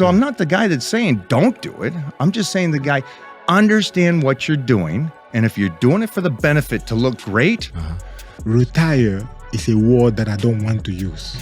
So I'm not the guy that's saying don't do it. I'm just saying the guy, understand what you're doing. And if you're doing it for the benefit to look great. Retire is a word that I don't want to use.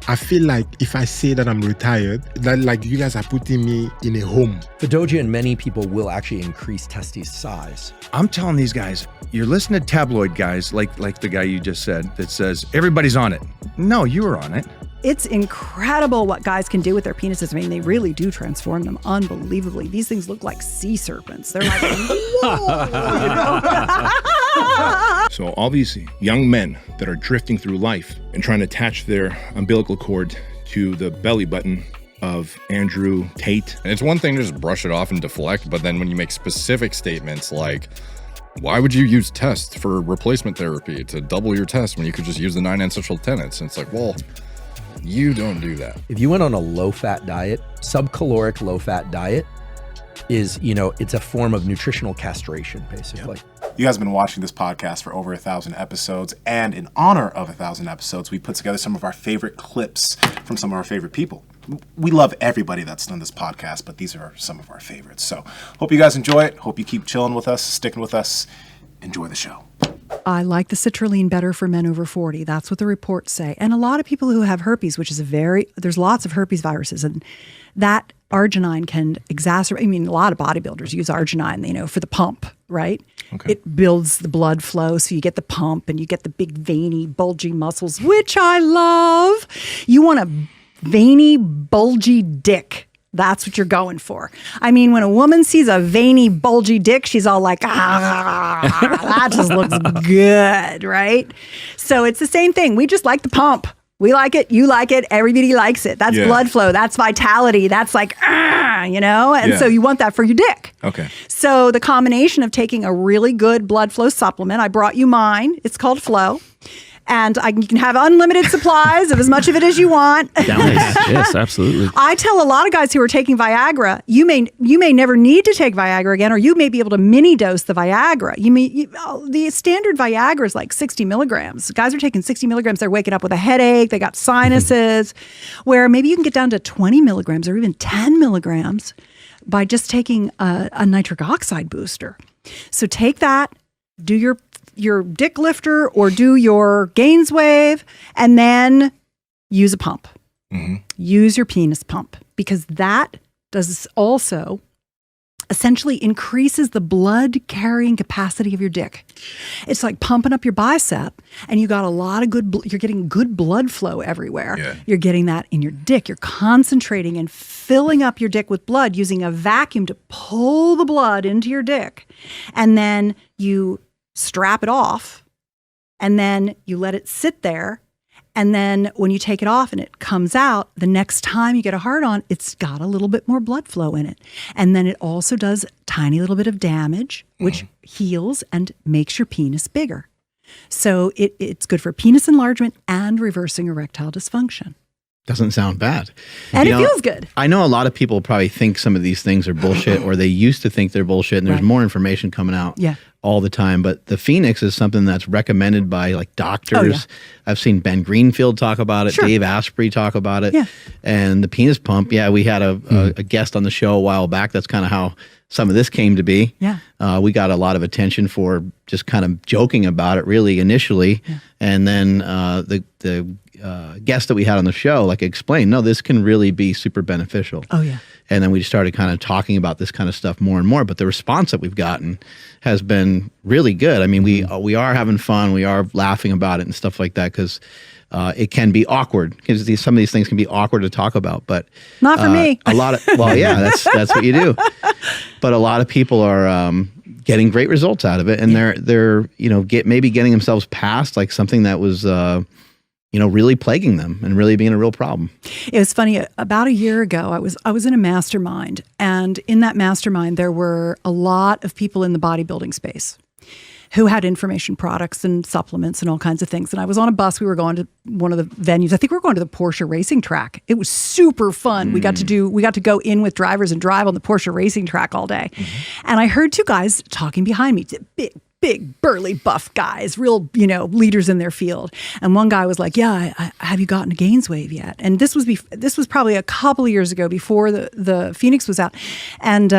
I feel like if I say that I'm retired, that like you guys are putting me in a home. The doja and many people will actually increase testes size. I'm telling these guys, you're listening to tabloid guys like the guy you just said that says everybody's on it. No, you were on it. It's incredible what guys can do with their penises. I mean, they really do transform them unbelievably. These things look like sea serpents. They're like, whoa, you know? So all these young men that are drifting through life and trying to attach their umbilical cord to the belly button of Andrew Tate. And it's one thing to just brush it off and deflect, but then when you make specific statements like, why would you use test for replacement therapy to double your test when you could just use the 9 ancestral tenets? And it's like, well, you don't do that. If you went on a low-fat diet, subcaloric low-fat diet is, it's a form of nutritional castration, basically. Yep. You guys have been watching this podcast for over 1,000 episodes, and in honor of 1,000 episodes, we put together some of our favorite clips from some of our favorite people. We love everybody that's done this podcast, but these are some of our favorites. So hope you guys enjoy it. Hope you keep chilling with us, sticking with us. Enjoy the show. I like the citrulline better for men over 40. That's what the reports say. And a lot of people who have herpes, which is there's lots of herpes viruses, and that arginine can exacerbate. I mean, a lot of bodybuilders use arginine, for the pump, right? Okay. It builds the blood flow, so you get the pump and you get the big veiny, bulgy muscles, which I love. You want a veiny, bulgy dick. That's what you're going for. I mean, when a woman sees a veiny, bulgy dick, she's all like, that just looks good, right? So it's the same thing. We just like the pump. We like it. You like it. Everybody likes it. That's blood flow. That's vitality. That's like, And so you want that for your dick. Okay. So the combination of taking a really good blood flow supplement, I brought you mine. It's called Flow. And you can have unlimited supplies of as much of it as you want. Yes, absolutely. I tell a lot of guys who are taking Viagra, you may never need to take Viagra again, or you may be able to mini dose the Viagra. The standard Viagra is like 60 milligrams. Guys are taking 60 milligrams. They're waking up with a headache. They got sinuses. Where maybe you can get down to 20 milligrams or even 10 milligrams by just taking a nitric oxide booster. So take that, do your dick lifter or do your Gaines wave, and then use a pump. Mm-hmm. Use your penis pump, because that does also essentially increases the blood carrying capacity of your dick. It's like pumping up your bicep, and you got a lot of you're getting good blood flow everywhere. Yeah. You're getting that in your dick. You're concentrating and filling up your dick with blood using a vacuum to pull the blood into your dick. And then you strap it off, and then you let it sit there. And then when you take it off and it comes out, the next time you get a hard on, it's got a little bit more blood flow in it. And then it also does a tiny little bit of damage, which heals and makes your penis bigger. So it's good for penis enlargement and reversing erectile dysfunction. Doesn't sound bad. And it feels good. I know a lot of people probably think some of these things are bullshit, or they used to think they're bullshit, and there's more information coming out all the time. But the Phoenix is something that's recommended by like doctors. Oh, yeah. I've seen Ben Greenfield talk about it, Dave Asprey talk about it. Yeah. And the penis pump, we had a guest on the show a while back. That's kind of how some of this came to be. Yeah. We got a lot of attention for just kind of joking about it really initially. Yeah. And then the guest that we had on the show explained, no, this can really be super beneficial. Oh, yeah. And then we started kind of talking about this kind of stuff more and more. But the response that we've gotten has been really good. I mean, we are having fun. We are laughing about it and stuff like that, because it can be awkward, because some of these things can be awkward to talk about. But not for me. A lot of that's what you do. But a lot of people are getting great results out of it, and they're maybe getting themselves past like something that was really plaguing them and really being a real problem. It was funny. About a year ago, I was in a mastermind, and in that mastermind, there were a lot of people in the bodybuilding space who had information products and supplements and all kinds of things. And I was on a bus. We were going to one of the venues. I think we were going to the Porsche racing track. It was super fun. We got to go in with drivers and drive on the Porsche racing track all day. And I heard two guys talking behind me, big, burly, buff guys, real, leaders in their field. And one guy was like, yeah, have you gotten a gains wave yet? And this was probably a couple of years ago before the Phoenix was out. And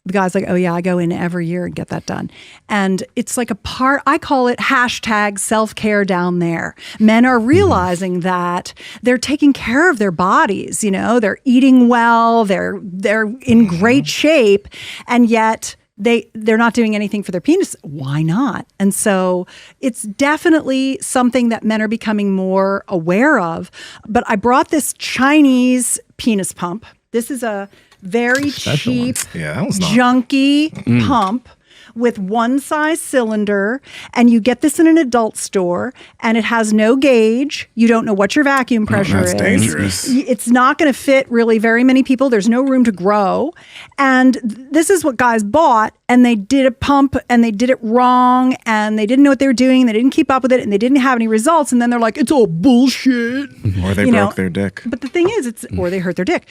the guy's like, oh yeah, I go in every year and get that done. And it's like I call it hashtag self-care down there. Men are realizing that they're taking care of their bodies, they're eating well, they're in great shape, and yet they're not doing anything for their penis. Why not? And so it's definitely something that men are becoming more aware of. But I brought this Chinese penis pump. This is a very cheap, junky pump with one size cylinder, and you get this in an adult store, and it has no gauge. You don't know what your vacuum pressure is. That's dangerous. It's not going to fit really very many people. There's no room to grow. And this is what guys bought, and they did a pump, and they did it wrong, and they didn't know what they were doing, and they didn't keep up with it, and they didn't have any results, and then they're like, it's all bullshit. Or they broke their dick. But the thing is, or they hurt their dick.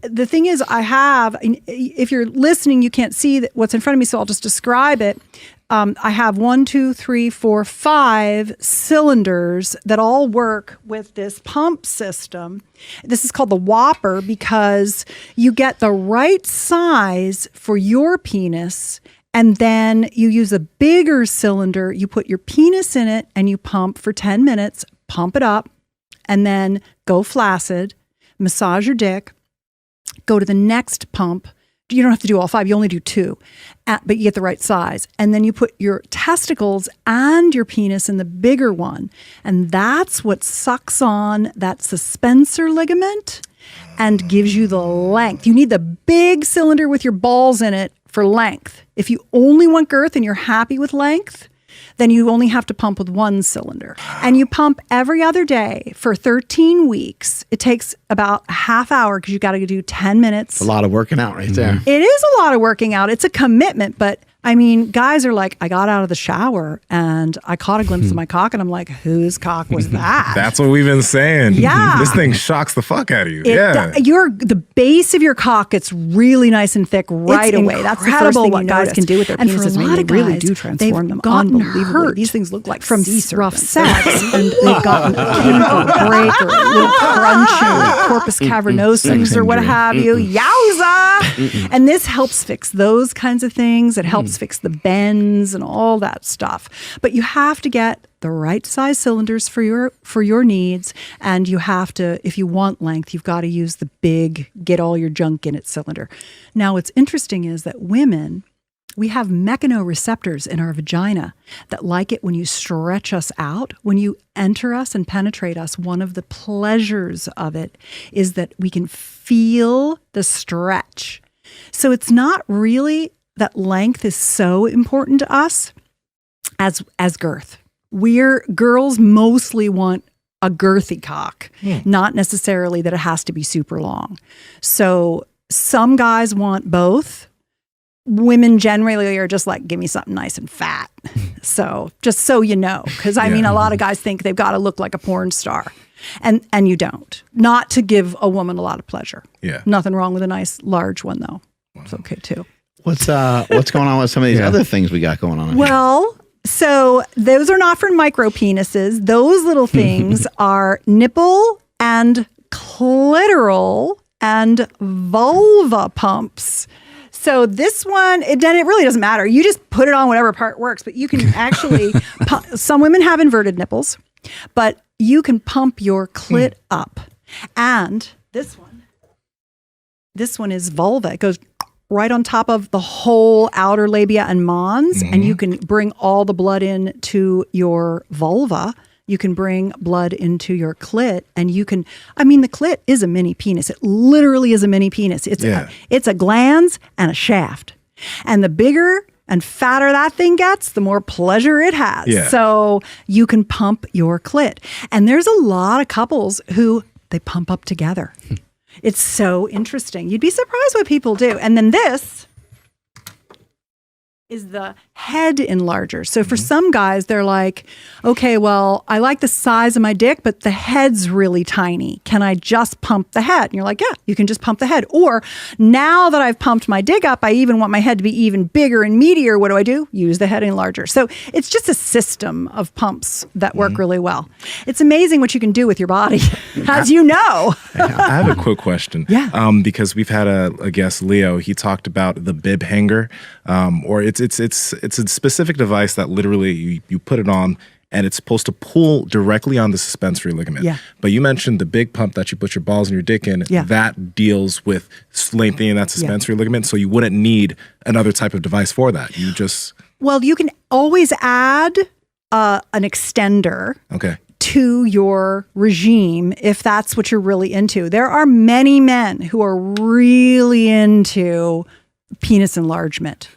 The thing is, if you're listening, you can't see what's in front of me, so I'll just describe it. I have 1, 2, 3, 4, 5 cylinders that all work with this pump system. This is called the Whopper because you get the right size for your penis, and then you use a bigger cylinder. You put your penis in it, and you pump for 10 minutes, pump it up, and then go flaccid, massage your dick, go to the next pump. You don't have to do all 5. You only do 2, but you get the right size. And then you put your testicles and your penis in the bigger one. And that's what sucks on that suspensor ligament and gives you the length. You need the big cylinder with your balls in it for length. If you only want girth and you're happy with length, then you only have to pump with 1 cylinder. And you pump every other day for 13 weeks. It takes about a half hour because you got to do 10 minutes. It's a lot of working out right there. It is a lot of working out. It's a commitment, but I mean, guys are like, I got out of the shower and I caught a glimpse of my cock, and I'm like, whose cock was that? That's what we've been saying. Yeah. This thing shocks the fuck out of you. The base of your cock gets really nice and thick right away. That's the first thing what guys can do with their penises. And for a lot of guys, really do transform them unbelievably. These things look like from rough sex, and they've gotten a pinnacle break or a little crunch, corpus cavernosum or what have you. Yowza! And this helps fix those kinds of things. It helps fix the bends and all that stuff. But you have to get the right size cylinders for your needs, and you have to, if you want length, you've got to use the big, get all your junk in it cylinder. Now, what's interesting is that women, we have mechanoreceptors in our vagina that like it when you stretch us out. When you enter us and penetrate us, one of the pleasures of it is that we can feel the stretch. So it's not really that length is so important to us as girth. Girls mostly want a girthy cock, not necessarily that it has to be super long. So some guys want both. Women generally are just like, give me something nice and fat. So just so you know, because I mean, a lot of guys think they've got to look like a porn star. And you don't. Not to give a woman a lot of pleasure. Yeah. Nothing wrong with a nice large one though. It's okay too. What's going on with some of these other things we got going on? Well, so those are not for micro penises. Those little things are nipple and clitoral and vulva pumps. So this one, it really doesn't matter. You just put it on whatever part works, but you can actually, some women have inverted nipples, but you can pump your clit up. And this one is vulva. It goes right on top of the whole outer labia and mons, and you can bring all the blood in to your vulva. You can bring blood into your clit, and you can, the clit is a mini penis. It literally is a mini penis. It's a glans and a shaft. And the bigger and fatter that thing gets, the more pleasure it has. Yeah. So you can pump your clit. And there's a lot of couples who they pump up together. It's so interesting. You'd be surprised what people do. And then this is the head enlarger. So for some guys, they're like, okay, well, I like the size of my dick, but the head's really tiny. Can I just pump the head? And you're like, yeah, you can just pump the head. Or now that I've pumped my dick up, I even want my head to be even bigger and meatier. What do? Use the head enlarger. So it's just a system of pumps that work really well. It's amazing what you can do with your body, as you know. I have a quick question. Yeah. Because we've had a guest, Leo. He talked about the bib hanger, or it's a specific device that literally you put it on and it's supposed to pull directly on the suspensory ligament. Yeah. But you mentioned the big pump that you put your balls and your dick in. Yeah. That deals with lengthening that suspensory ligament, so you wouldn't need another type of device for that. You just Well, you can always add an extender. okay. To your regime if that's what you're really into. There are many men who are really into penis enlargement.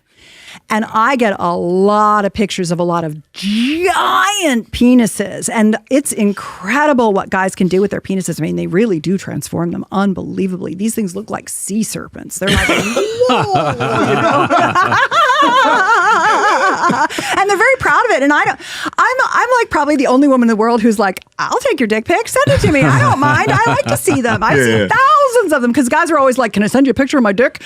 And I get a lot of pictures of a lot of giant penises. And it's incredible what guys can do with their penises. I mean, they really do transform them unbelievably. These things look like sea serpents. They're like, whoa, you know? And they're very proud of it. And I'm like probably the only woman in the world who's like, I'll take your dick pic, send it to me. I don't mind. I like to see them. I've seen thousands of them because guys are always like, can I send you a picture of my dick?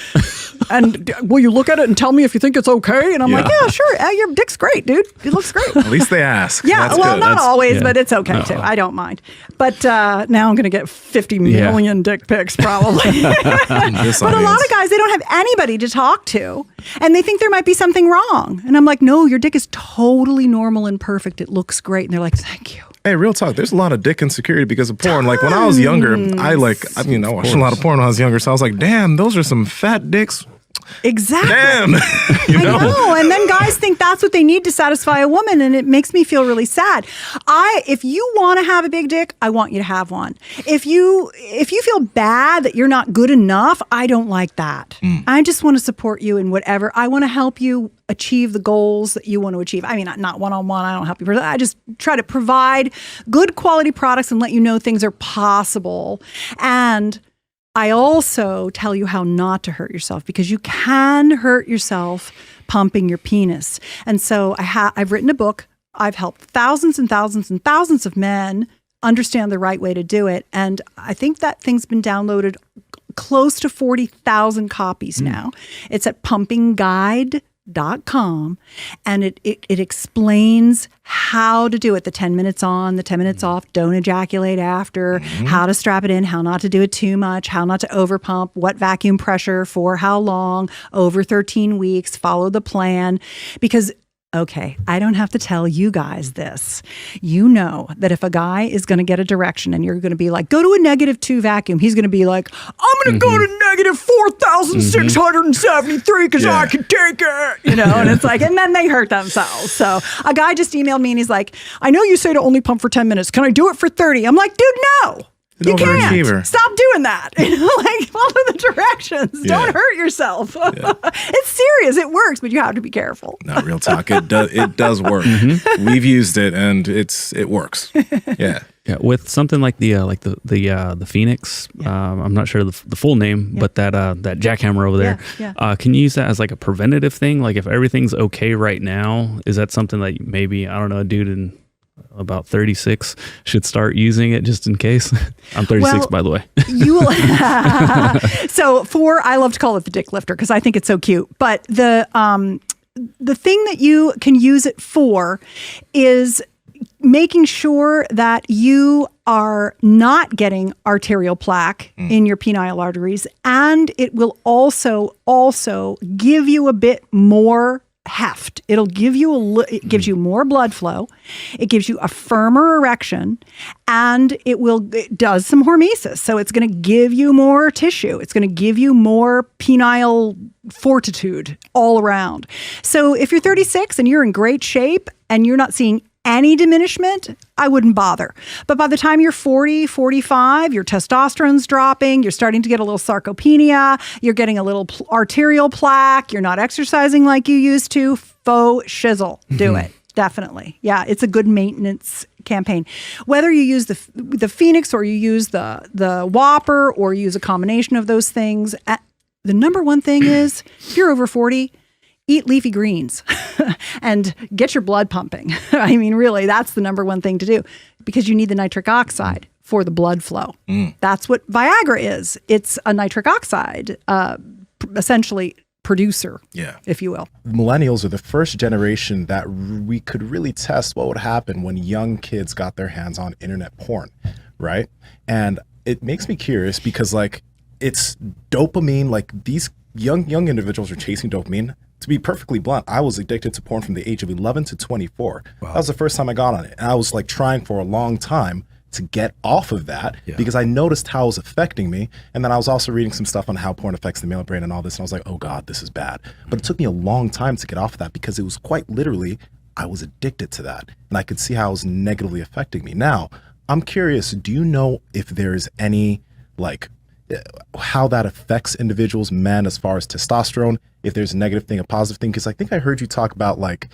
And will you look at it and tell me if you think it's okay? And I'm like, yeah, sure. Your dick's great, dude. It looks great. At least they ask. Yeah, That's well, good. not always, but it's okay too. I don't mind. But now I'm going to get 50 million dick pics probably. But a lot of guys, they don't have anybody to talk to. And they think there might be something wrong. And I'm like, no, your dick is totally normal and perfect. It looks great. And they're like, thank you. Hey, real talk. There's a lot of dick insecurity because of porn. Like when I was younger, I watched a lot of porn when I was younger. So I was like, damn, those are some fat dicks. Exactly. Damn. I know. And then guys think that's what they need to satisfy a woman. And it makes me feel really sad. If you want to have a big dick, I want you to have one. If you feel bad that you're not good enough, I don't like that. I just want to support you in whatever. I want to help you achieve the goals that you want to achieve. I mean, not one-on-one. I don't help you. I just try to provide good quality products and let you know things are possible. And I also tell you how not to hurt yourself because you can hurt yourself pumping your penis. And so I've written a book. I've helped thousands and thousands and thousands of men understand the right way to do it. And I think that thing's been downloaded close to 40,000 copies now. It's at pumpingguide.com, and it explains how to do it, the 10 minutes on, the 10 minutes off, don't ejaculate after, how to strap it in, how not to do it too much, how not to overpump, what vacuum pressure for how long, over 13 weeks, follow the plan. Because okay, I don't have to tell you guys this. You know that if a guy is going to get a direction and you're going to be like, go to a -2 vacuum, he's going to be like, I'm going to go to -4,673 because I can take it. You know, and it's like, and then they hurt themselves. So a guy just emailed me and he's like, I know you say to only pump for 10 minutes. Can I do it for 30? I'm like, dude, no. You can't. Stop doing that. Like, follow the directions. Don't hurt yourself. It's serious. It works, but you have to be careful. No, real talk. It does work. We've used it, and it works. Yeah. Yeah, with something like the Phoenix, I'm not sure the full name, but that jackhammer over there, can you use that as like a preventative thing? Like if everything's okay right now, is that something that maybe, I don't know, a dude in about 36 should start using it just in case? I'm 36, by the way. You will. So I love to call it the dick lifter because I think it's so cute. But the thing that you can use it for is making sure that you are not getting arterial plaque in your penile arteries, and it will also give you a bit more heft. It'll give you it gives you more blood flow. It gives you a firmer erection, and it does some hormesis. So it's going to give you more tissue. It's going to give you more penile fortitude all around. So if you're 36 and you're in great shape and you're not seeing any diminishment, I wouldn't bother. But by the time you're 40, 45, your testosterone's dropping, you're starting to get a little sarcopenia, you're getting a little arterial plaque, you're not exercising like you used to, faux shizzle. Do it. Definitely. Yeah, it's a good maintenance campaign. Whether you use the Phoenix or you use the Whopper or you use a combination of those things, the number one thing is if you're over 40, eat leafy greens and get your blood pumping. I mean, really, that's the number one thing to do because you need the nitric oxide for the blood flow. That's what Viagra is. It's a nitric oxide, essentially producer, if you will. Millennials are the first generation that we could really test what would happen when young kids got their hands on internet porn, right? And it makes me curious because like it's dopamine, like these young individuals are chasing dopamine. To be perfectly blunt, I was addicted to porn from the age of 11 to 24. Wow. That was the first time I got on it. And I was like trying for a long time to get off of that because I noticed how it was affecting me. And then I was also reading some stuff on how porn affects the male brain and all this. And I was like, oh God, this is bad. But it took me a long time to get off of that because it was quite literally, I was addicted to that. And I could see how it was negatively affecting me. Now, I'm curious, do you know if there's any, like, how that affects individuals, men, as far as testosterone, if there's a negative thing, a positive thing? Because I think I heard you talk about like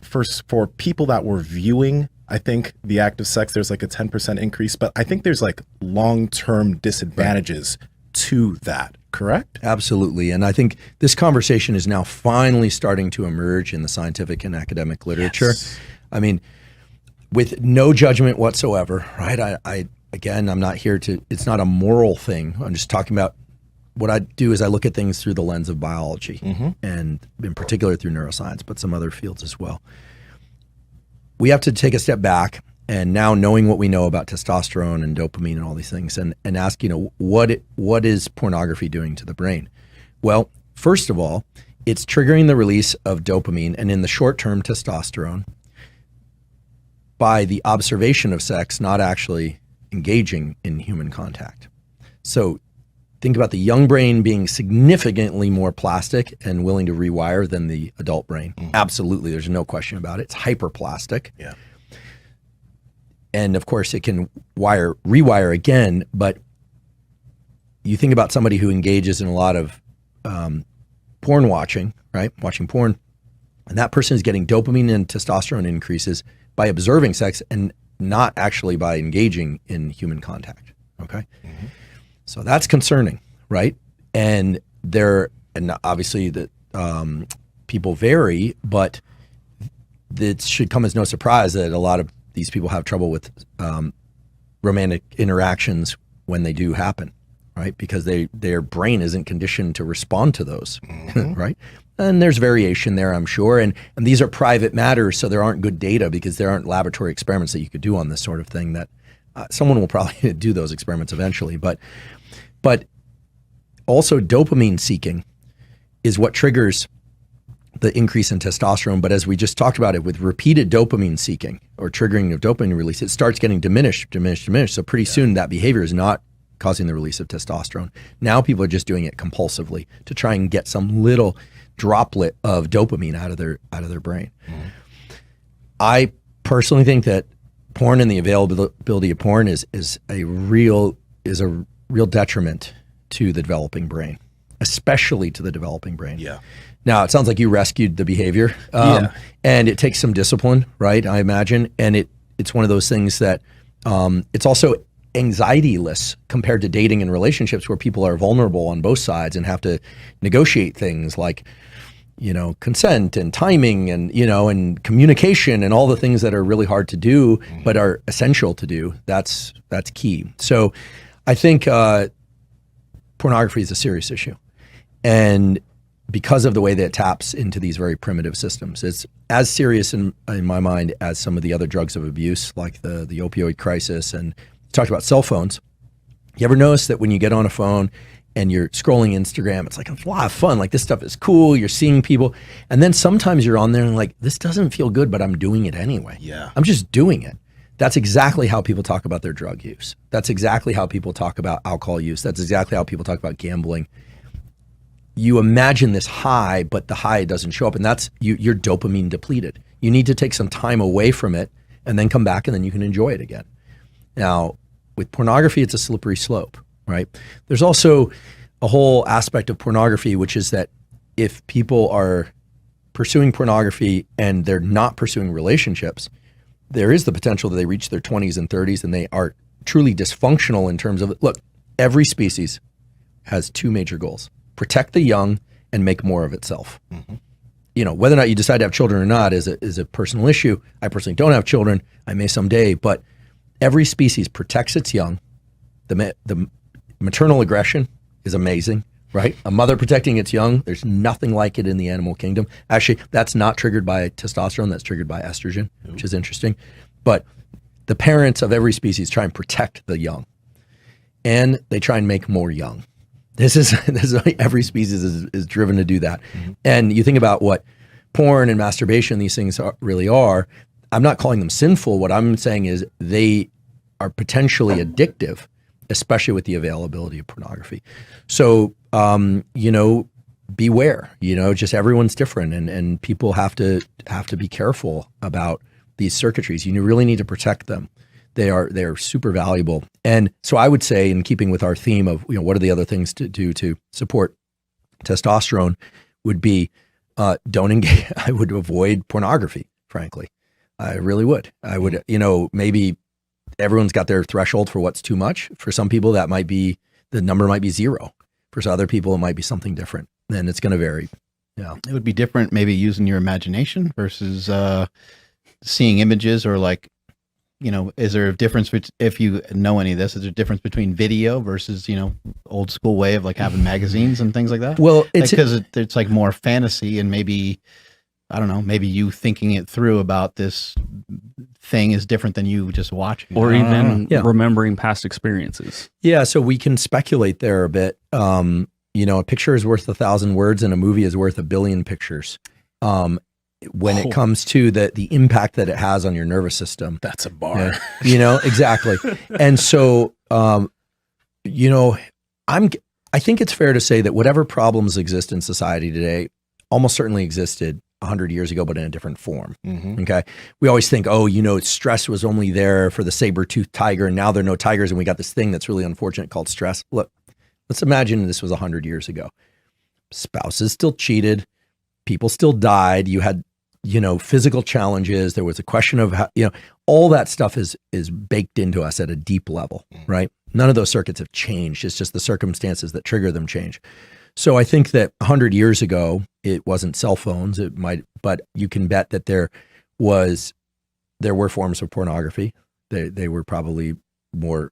first for people that were viewing, I think the act of sex, there's like a 10% increase, but I think there's like long-term disadvantages to that, correct? Absolutely. And I think this conversation is now finally starting to emerge in the scientific and academic literature. Yes. I mean, with no judgment whatsoever, right? Again, I'm not here to, it's not a moral thing. I'm just talking about what I do is I look at things through the lens of biology and in particular through neuroscience, but some other fields as well. We have to take a step back and now knowing what we know about testosterone and dopamine and all these things and ask, what is pornography doing to the brain? Well, first of all, it's triggering the release of dopamine and in the short term testosterone by the observation of sex, not actually engaging in human contact. So think about the young brain being significantly more plastic and willing to rewire than the adult brain. Absolutely, there's no question about it. It's hyperplastic. Yeah. And of course it can rewire again, but you think about somebody who engages in a lot of porn watching, right? Watching porn, and that person is getting dopamine and testosterone increases by observing sex and not actually by engaging in human contact, okay? So that's concerning, right? And obviously the people vary, but it should come as no surprise that a lot of these people have trouble with romantic interactions when they do happen, right? Because their brain isn't conditioned to respond to those, right? And there's variation there, I'm sure. And these are private matters, so there aren't good data because there aren't laboratory experiments that you could do on this sort of thing that someone will probably do those experiments eventually. But also dopamine seeking is what triggers the increase in testosterone. But as we just talked about it, with repeated dopamine seeking or triggering of dopamine release, it starts getting diminished. So pretty soon that behavior is not causing the release of testosterone. Now people are just doing it compulsively to try and get some little droplet of dopamine out of their brain. I personally think that porn and the availability of porn is a real detriment to the developing brain, especially to the developing brain. Yeah. Now it sounds like you rescued the behavior, and it takes some discipline, right? I imagine, and it's one of those things that it's also anxiety-less compared to dating and relationships where people are vulnerable on both sides and have to negotiate things like, consent and timing and, and communication and all the things that are really hard to do, but are essential to do. That's key. So I think pornography is a serious issue. And because of the way that it taps into these very primitive systems, it's as serious in my mind as some of the other drugs of abuse, like the opioid crisis. And talked about cell phones. You ever notice that when you get on a phone and you're scrolling Instagram, it's like a lot of fun. Like this stuff is cool. You're seeing people. And then sometimes you're on there and like, this doesn't feel good, but I'm doing it anyway. Yeah. I'm just doing it. That's exactly how people talk about their drug use. That's exactly how people talk about alcohol use. That's exactly how people talk about gambling. You imagine this high, but the high doesn't show up. And that's, you're dopamine depleted. You need to take some time away from it and then come back and then you can enjoy it again. Now, with pornography, it's a slippery slope, right? There's also a whole aspect of pornography, which is that if people are pursuing pornography and they're not pursuing relationships, there is the potential that they reach their 20s and 30s and they are truly dysfunctional in terms of, look, every species has two major goals: protect the young and make more of itself. You know, whether or not you decide to have children or not is a personal issue. I personally don't have children. I may someday, but every species protects its young. The maternal aggression is amazing, right? A mother protecting its young, there's nothing like it in the animal kingdom. Actually, that's not triggered by testosterone, that's triggered by estrogen, which is interesting. But the parents of every species try and protect the young, and they try and make more young. This is every species is driven to do that. And you think about what porn and masturbation, these things really are. I'm not calling them sinful. What I'm saying is they are potentially addictive, especially with the availability of pornography. So, you know, beware, you know, just everyone's different, and people have to be careful about these circuitries. You really need to protect them. They're super valuable. And so I would say, in keeping with our theme of, you know, what are the other things to do to support testosterone, would be don't engage. I would avoid pornography, frankly. I really would. I would, you know, maybe everyone's got their threshold for what's too much. For some people, that might be, the number might be 0. For other people, it might be something different. And it's going to vary. Yeah. It would be different, maybe using your imagination versus seeing images, or like, you know, is there a difference, if you know any of this, is there a difference between video versus, you know, old school way of like having magazines and things like that? Well, it's because it's like more fantasy, and maybe, I don't know, maybe you thinking it through about this thing is different than you just watching. Or even remembering past experiences. Yeah, so we can speculate there a bit. You know, a picture is worth 1,000 words, and a movie is worth 1 billion pictures. When it comes to the impact that it has on your nervous system. That's a bar. You know, exactly. And so, you know, I think it's fair to say that whatever problems exist in society today almost certainly existed 100 years ago, but in a different form. Okay. We always think, oh, you know, stress was only there for the saber-toothed tiger, and now there are no tigers, and we got this thing that's really unfortunate called stress. Look, let's imagine this was 100 years ago. Spouses still cheated. People still died. You had, you know, physical challenges. There was a question of how, you know, all that stuff is baked into us at a deep level, right? None of those circuits have changed. It's just the circumstances that trigger them change. So I think that 100 years ago, it wasn't cell phones. It might, but you can bet that there were forms of pornography. They were probably more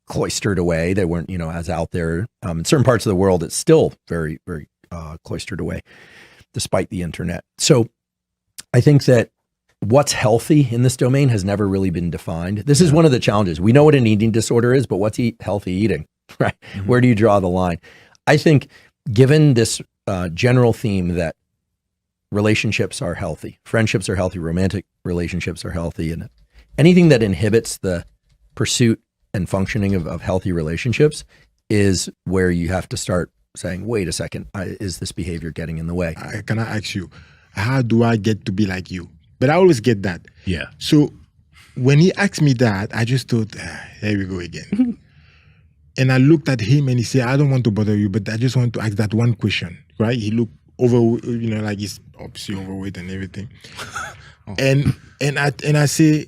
cloistered away. They weren't, you know, as out there. In certain parts of the world, it's still very, very cloistered away, despite the internet. So I think that what's healthy in this domain has never really been defined. This is one of the challenges. We know what an eating disorder is, but what's healthy eating, right? Where do you draw the line? I think, given this general theme that relationships are healthy, friendships are healthy, romantic relationships are healthy, and anything that inhibits the pursuit and functioning of healthy relationships is where you have to start saying, wait a second, is this behavior getting in the way? Can I ask you, how do I get to be like you? But I always get that. Yeah. So when he asked me that, I just thought, here we go again. And I looked at him and he said, I don't want to bother you, but I just want to ask that one question, right? He looked over, you know, like he's obviously overweight and everything. And I say,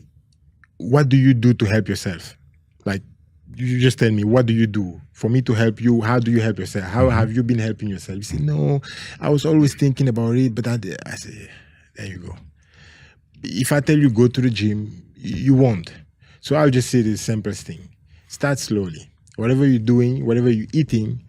what do you do to help yourself? Like, you just tell me, what do you do for me to help you? How do you help yourself? How have you been helping yourself? You say, no, I was always thinking about it, but I say, there you go. If I tell you go to the gym, you won't. So I'll just say the simplest thing. Start slowly. Whatever you're doing, whatever you're eating,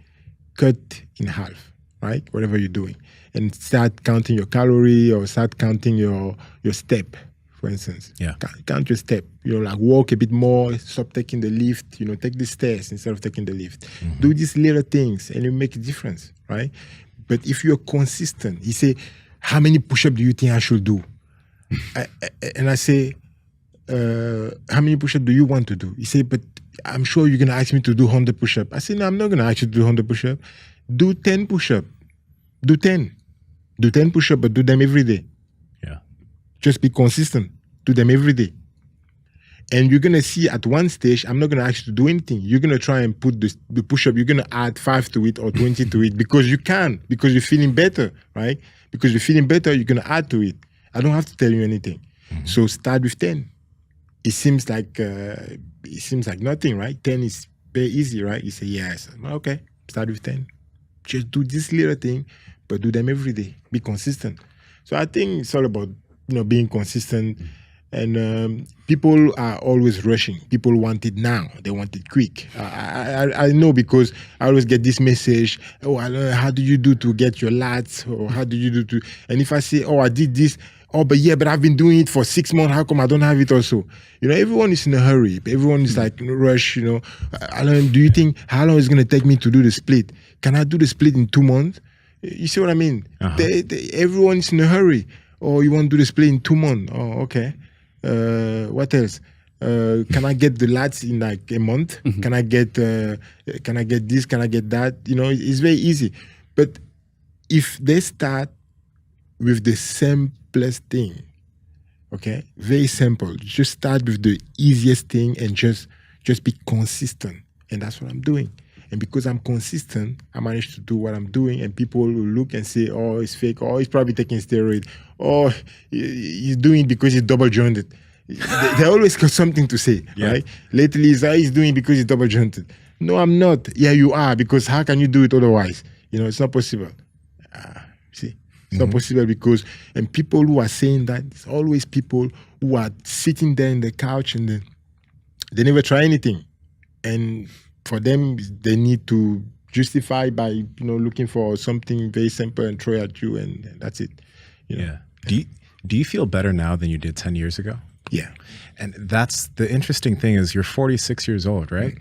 cut in half, right? Whatever you're doing. And start counting your calorie, or start counting your step, for instance. Yeah. Count your step. You know, like walk a bit more, stop taking the lift, you know, take the stairs instead of taking the lift. Do these little things and you make a difference, right? But if you're consistent, you say, how many push-ups do you think I should do? And I say, how many push-ups do you want to do? You say, but I'm sure you're going to ask me to do 100 push-ups. I say, no, I'm not going to ask you to do 100 push-ups. Do 10 push-ups. Do 10. Do 10 push-ups, but do them every day. Yeah. Just be consistent. Do them every day. And you're going to see at one stage, I'm not going to ask you to do anything. You're going to try and put the push-up, you're going to add 5 to it or 20 to it because you can, because you're feeling better, right? Because you're feeling better, you're going to add to it. I don't have to tell you anything. So start with 10. It seems like nothing, right? 10 is very easy, right? You say, yes. Okay, start with 10. just do this little thing, but do them every day. Be consistent. So I think it's all about, being consistent. And people are always rushing. People want it now. They want it quick. I know, because I always get this message, oh, I don't know, how do you do to get your lats? Or how do you do to... And if I say, oh, I did this, oh, but I've been doing it for 6 months. How come I don't have it also? Everyone is in a hurry. Everyone is like in a rush, do you think, how long is it going to take me to do the split? Can I do the split in 2 months? You see what I mean? Everyone is in a hurry. Oh, you want to do the split in 2 months? Oh, okay. What else? Can I get the lads in like a month? Mm-hmm. Can I get this? Can I get that? It's very easy. But if they start with the simplest thing, okay, very simple. Just start with the easiest thing and just be consistent. And that's what I'm doing. And because I'm consistent, I managed to do what I'm doing. And people will look and say, oh, it's fake. Oh, he's probably taking steroid. Oh, he's doing it because he's double jointed. They always got something to say, right? Lately, he's doing it because he's double jointed. No, I'm not. Yeah, you are, because how can you do it otherwise? It's not possible. See? It's not possible because, and people who are saying that, it's always people who are sitting there in the couch and they never try anything. And for them, they need to justify by, looking for something very simple and throw at you, and that's it. Yeah. Do you feel better now than you did 10 years ago? Yeah. And that's the interesting thing is you're 46 years old, right?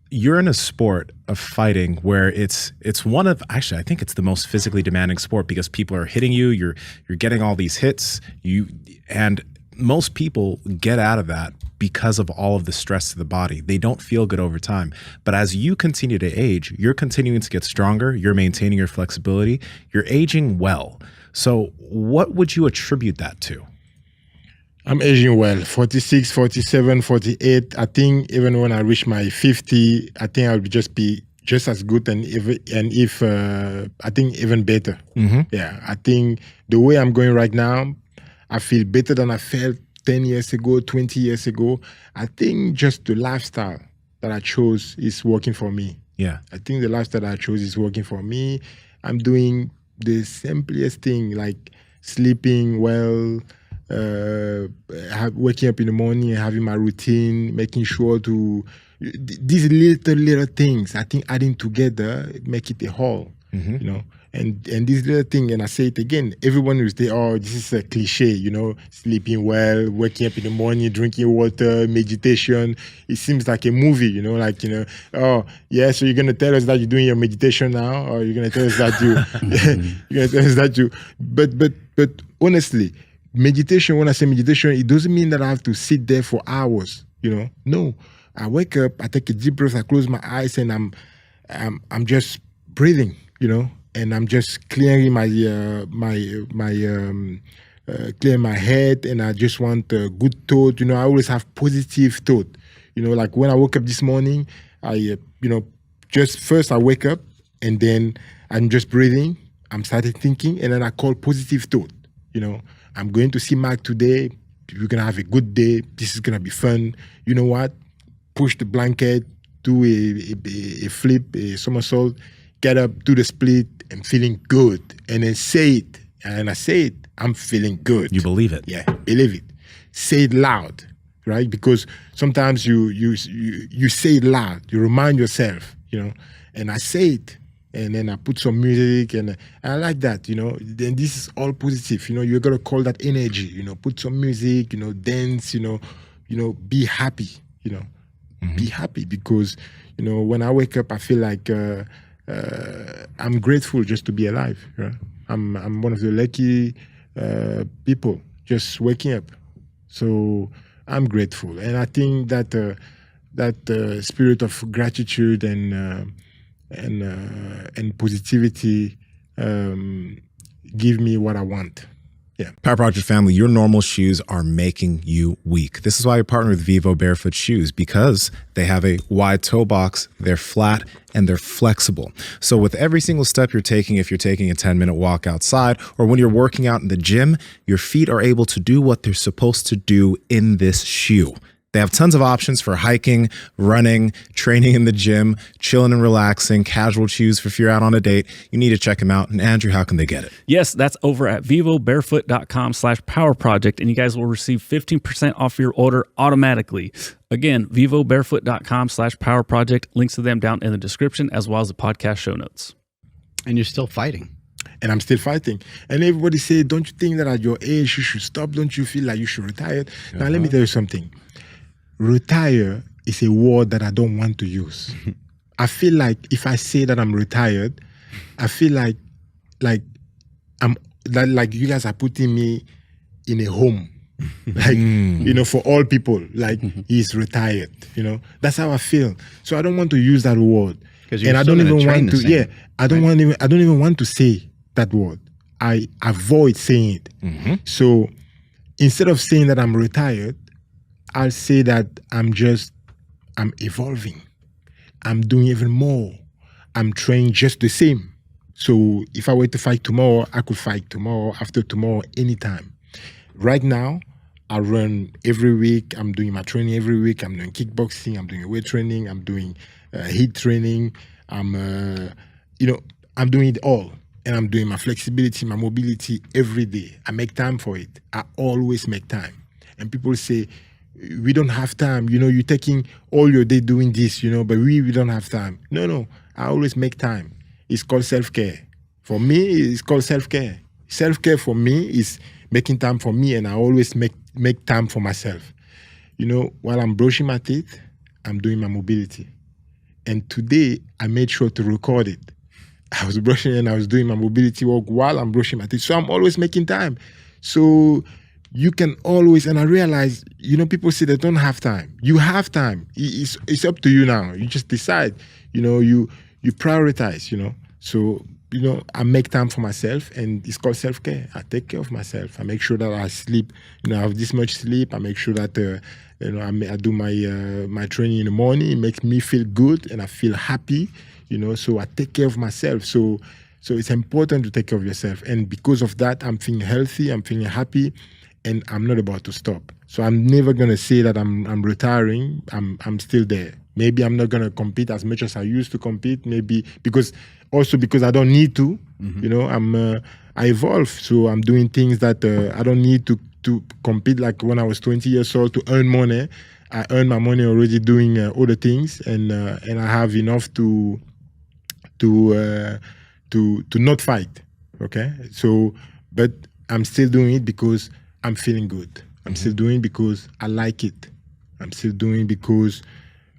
You're in a sport of fighting where it's one of, actually, I think it's the most physically demanding sport because people are hitting you, you're getting all these hits, and most people get out of that because of all of the stress to the body. They don't feel good over time. But as you continue to age, you're continuing to get stronger, you're maintaining your flexibility, you're aging well. So what would you attribute that to? I'm aging well, 46, 47, 48. I think even when I reach my 50, I think I'll just be just as good and if I think even better. Mm-hmm. Yeah, I think the way I'm going right now, I feel better than I felt 10 years ago, 20 years ago. I think just the lifestyle that I chose is working for me. Yeah. I think the lifestyle that I chose is working for me. I'm doing the simplest thing, like sleeping well, waking up in the morning and having my routine, making sure to these little things. I think adding together make it a whole. Mm-hmm. And this little thing, and I say it again, everyone will say, oh, this is a cliche, sleeping well, waking up in the morning, drinking water, meditation. It seems like a movie, oh, yeah, so you're going to tell us that you're doing your meditation now, or you're going to tell us that but honestly, meditation, when I say meditation, it doesn't mean that I have to sit there for hours, No, I wake up, I take a deep breath, I close my eyes, and I'm just breathing, and I'm just clearing my clearing my head, and I just want a good thought. I always have positive thought. Like when I woke up this morning, I just first I wake up, and then I'm just breathing. I'm started thinking, and then I call positive thought. I'm going to see Mark today. We're gonna have a good day. This is gonna be fun. You know what? Push the blanket, do a flip, a somersault, get up, do the split, and feeling good. And then say it. And I say it, I'm feeling good. You believe it? Yeah, believe it. Say it loud, right? Because sometimes you say it loud. You remind yourself, And I say it. And then I put some music, and I like that, Then this is all positive, You're gonna call that energy, Put some music, dance, be happy, Mm-hmm. Be happy because, when I wake up, I feel like I'm grateful just to be alive. Right? I'm one of the lucky people just waking up, so I'm grateful, and I think that that spirit of gratitude and positivity give me what I want. Yeah. Power Project family, your normal shoes are making you weak. This is why I partner with Vivo Barefoot shoes, because they have a wide toe box, they're flat, and they're flexible. So with every single step you're taking, if you're taking a 10-minute walk outside, or when you're working out in the gym, your feet are able to do what they're supposed to do in this shoe. They have tons of options for hiking, running, training in the gym, chilling and relaxing, casual shoes for if you're out on a date. You need to check them out. And Andrew, how can they get it? Yes, that's over at vivobarefoot.com/powerproject, and you guys will receive 15% off your order automatically. Again, vivobarefoot.com/powerproject. Links to them down in the description as well as the podcast show notes. And you're still fighting. And I'm still fighting. And everybody say, don't you think that at your age you should stop? Don't you feel like you should retire? Now, let me tell you something. Retire is a word that I don't want to use. I feel like if I say that I'm retired, I feel like you guys are putting me in a home. For all people, he's retired, That's how I feel. So I don't want to use that word. And I don't even want to, I don't even want to say that word. I avoid saying it. So instead of saying that I'm retired, I'll say that I'm evolving. I'm doing even more. I'm training just the same. So if I were to fight tomorrow, I could fight tomorrow, after tomorrow, anytime. Right now, I run every week. I'm doing my training every week. I'm doing kickboxing. I'm doing weight training. I'm doing heat training. I'm doing it all. And I'm doing my flexibility, my mobility every day. I make time for it. I always make time. And people say, we don't have time. You're taking all your day doing this, but we don't have time. No. I always make time. It's called self-care. For me, it's called self-care. Self-care for me is making time for me, and I always make time for myself. While I'm brushing my teeth, I'm doing my mobility. And today, I made sure to record it. I was brushing and I was doing my mobility work while I'm brushing my teeth. So I'm always making time. So you can always, and I realize, people say they don't have time. You have time. It's up to you now. You just decide, you prioritize, So, I make time for myself, and it's called self-care. I take care of myself. I make sure that I sleep, I have this much sleep. I make sure that, I do my training in the morning. It makes me feel good and I feel happy, so I take care of myself. So it's important to take care of yourself. And because of that, I'm feeling healthy, I'm feeling happy, and I'm not about to stop. So I'm never going to say that I'm retiring. I'm still there. Maybe I'm not going to compete as much as I used to compete, maybe because I don't need to. I evolve. So I'm doing things that I don't need to compete like when I was 20 years old to earn money. I earn my money already doing other things, and I have enough to not fight. Okay? So, but I'm still doing it because I'm feeling good. I'm still doing it because I like it. I'm still doing it because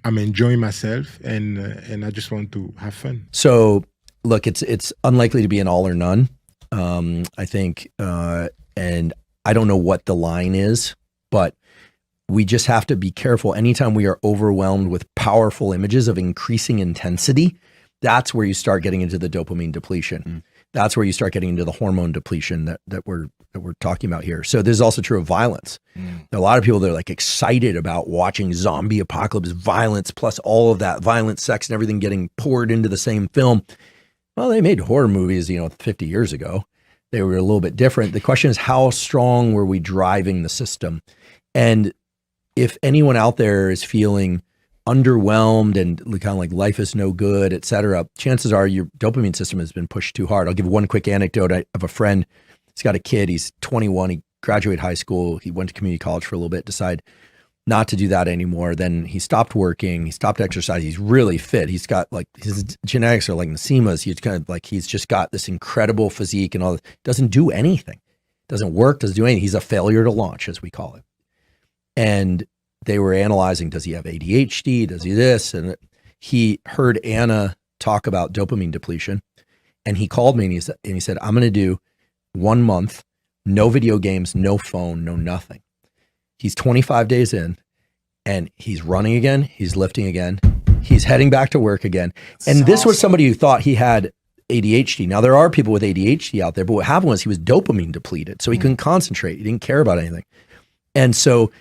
I'm enjoying myself, and I just want to have fun. So, look, it's unlikely to be an all or none. I think, and I don't know what the line is, but we just have to be careful. Anytime we are overwhelmed with powerful images of increasing intensity, that's where you start getting into the dopamine depletion. That's where you start getting into the hormone depletion that we're talking about here. So this is also true of violence. A lot of people, they're like excited about watching zombie apocalypse violence, plus all of that violent sex and everything getting poured into the same film. Well, they made horror movies, 50 years ago. They were a little bit different. The question is, how strong were we driving the system? And if anyone out there is feeling underwhelmed and kind of like life is no good, et cetera, chances are your dopamine system has been pushed too hard. I'll give one quick anecdote. I have a friend, he's got a kid, he's 21, he graduated high school, he went to community college for a little bit, decided not to do that anymore. Then he stopped working, he stopped exercising, he's really fit. He's got like, his genetics are like Nsima's. He's kind of like, he's just got this incredible physique and all that. Doesn't do anything, doesn't work, doesn't do anything. He's a failure to launch, as we call it. And they were analyzing, does he have ADHD? Does he this? And he heard Anna talk about dopamine depletion. And he called me and he said, I'm going to do 1 month, no video games, no phone, no nothing. He's 25 days in and he's running again. He's lifting again. He's heading back to work again. And this was somebody who thought he had ADHD. Now there are people with ADHD out there, but what happened was he was dopamine depleted. So he couldn't concentrate. He didn't care about anything. And so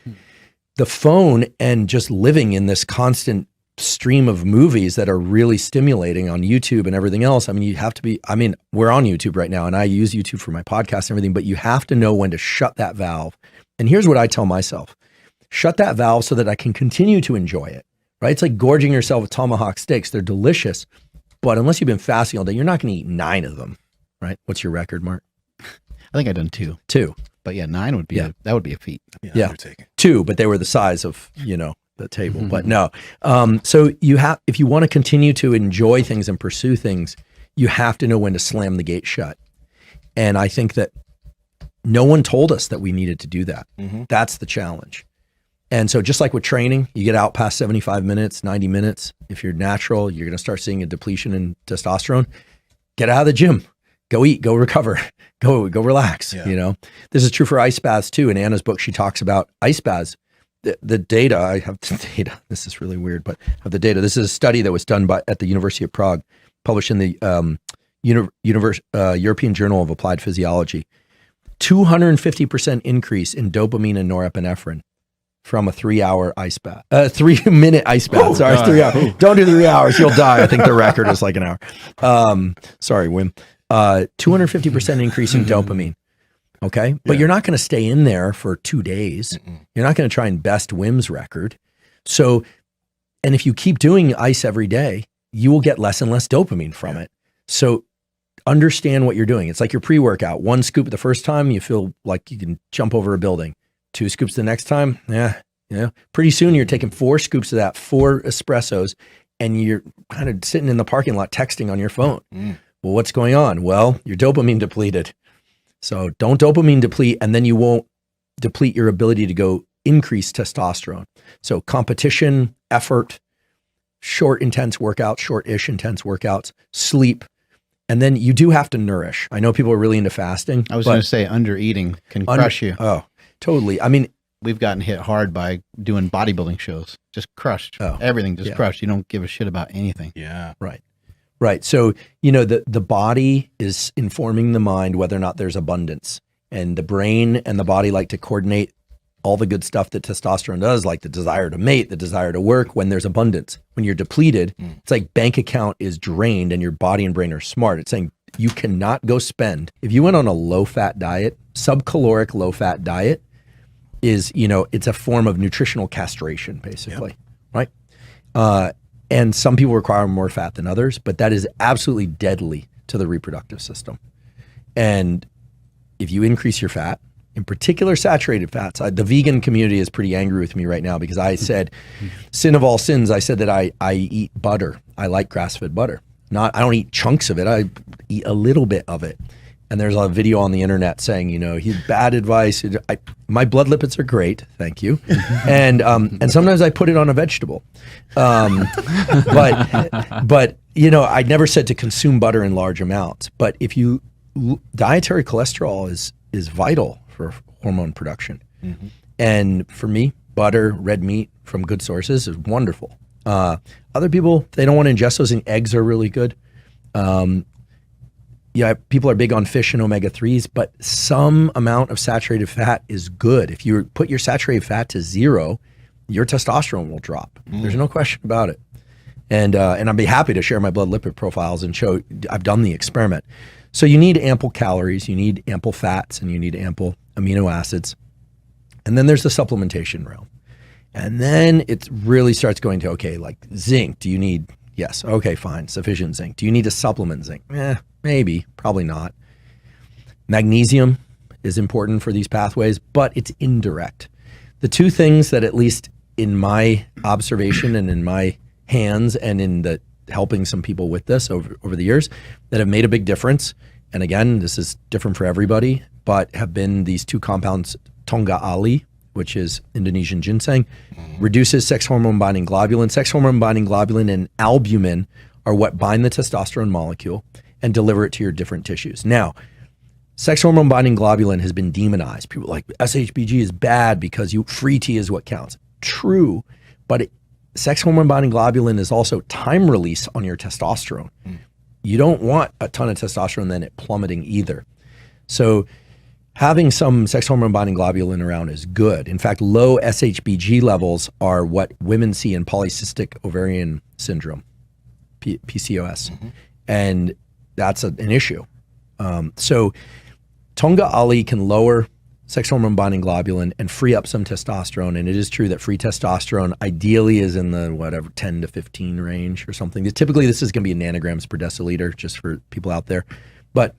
the phone and just living in this constant stream of movies that are really stimulating on YouTube and everything else. I mean, you have to be, we're on YouTube right now and I use YouTube for my podcast and everything, but you have to know when to shut that valve. And here's what I tell myself. shut that valve so that I can continue to enjoy it, right? It's like gorging yourself with tomahawk steaks. They're delicious, but unless you've been fasting all day, you're not going to eat 9 of them, right? What's your record, Mark? I think I've done 2. 2. But yeah, 9 would be that would be a feat. Yeah. 2, but they were the size of, the table. But no. So if you want to continue to enjoy things and pursue things, you have to know when to slam the gate shut. And I think that no one told us that we needed to do that. That's the challenge. And so just like with training, you get out past 75 minutes, 90 minutes. If you're natural, you're going to start seeing a depletion in testosterone. Get out of the gym. Go eat, go recover, go relax. This is true for ice baths too. In Anna's book, she talks about ice baths. The data, I have the data. This is really weird, but I have the data. This is a study that was done at the University of Prague, published in the European Journal of Applied Physiology. 250% increase in dopamine and norepinephrine from a 3-hour ice bath, 3-minute ice bath. Sorry, 3 hours. Don't do 3 hours, you'll die. I think the record is like an hour. Sorry, Wim. 250% increase in dopamine. Okay. But you're not going to stay in there for 2 days. You're not going to try and best Wim's record. So, and if you keep doing ice every day, you will get less and less dopamine from it. So understand what you're doing. It's like your pre-workout. 1 scoop the first time, you feel like you can jump over a building. 2 scoops the next time. Pretty soon you're taking 4 scoops of that, 4 espressos, and you're kind of sitting in the parking lot texting on your phone. Well, what's going on? Well, you're dopamine depleted. So don't dopamine deplete, and then you won't deplete your ability to go increase testosterone. So competition, effort, short, intense workouts, short-ish intense workouts, sleep, and then you do have to nourish. I know people are really into fasting. I was going to say under eating can crush you. Oh, totally. I mean, we've gotten hit hard by doing bodybuilding shows. Just crushed. Everything just crushed. You don't give a shit about anything. Yeah. Right. So, the body is informing the mind whether or not there's abundance, and the brain and the body like to coordinate all the good stuff that testosterone does, like the desire to mate, the desire to work when there's abundance. When you're depleted, it's like bank account is drained and your body and brain are smart. It's saying you cannot go spend. If you went on a low-fat diet, subcaloric low-fat diet is, it's a form of nutritional castration, basically, right? And some people require more fat than others, but that is absolutely deadly to the reproductive system. And if you increase your fat, in particular saturated fats, the vegan community is pretty angry with me right now because I said, sin of all sins, I said that I eat butter. I like grass-fed butter. I don't eat chunks of it. I eat a little bit of it. And there's a video on the internet saying, he's bad advice. My blood lipids are great, thank you. And sometimes I put it on a vegetable. But I never said to consume butter in large amounts. But dietary cholesterol is vital for hormone production. And for me, butter, red meat from good sources is wonderful. Other people, they don't want to ingest those, and eggs are really good. People are big on fish and omega-3s, but some amount of saturated fat is good. If you put your saturated fat to 0, your testosterone will drop. There's no question about it. And I'd be happy to share my blood lipid profiles and show I've done the experiment. So you need ample calories, you need ample fats, and you need ample amino acids. And then there's the supplementation realm. And then it really starts going to, like zinc, do you need, yes, okay, fine, sufficient zinc. Do you need to supplement zinc? Maybe, probably not. Magnesium is important for these pathways, but it's indirect. The 2 things that, at least in my observation and in my hands and in the helping some people with this over the years, that have made a big difference, and again, this is different for everybody, but have been these 2 compounds, Tonga Ali, which is Indonesian ginseng, reduces sex hormone binding globulin. Sex hormone binding globulin and albumin are what bind the testosterone molecule and deliver it to your different tissues. Now, sex hormone binding globulin has been demonized. People are like, SHBG is bad because free T is what counts. True, but sex hormone binding globulin is also time release on your testosterone. You don't want a ton of testosterone then it plummeting either. So having some sex hormone binding globulin around is good. In fact, low SHBG levels are what women see in polycystic ovarian syndrome, PCOS. And that's an issue. So Tonga Ali can lower sex hormone binding globulin and free up some testosterone. And it is true that free testosterone ideally is in the 10 to 15 range or something. Typically this is going to be in nanograms per deciliter, just for people out there. But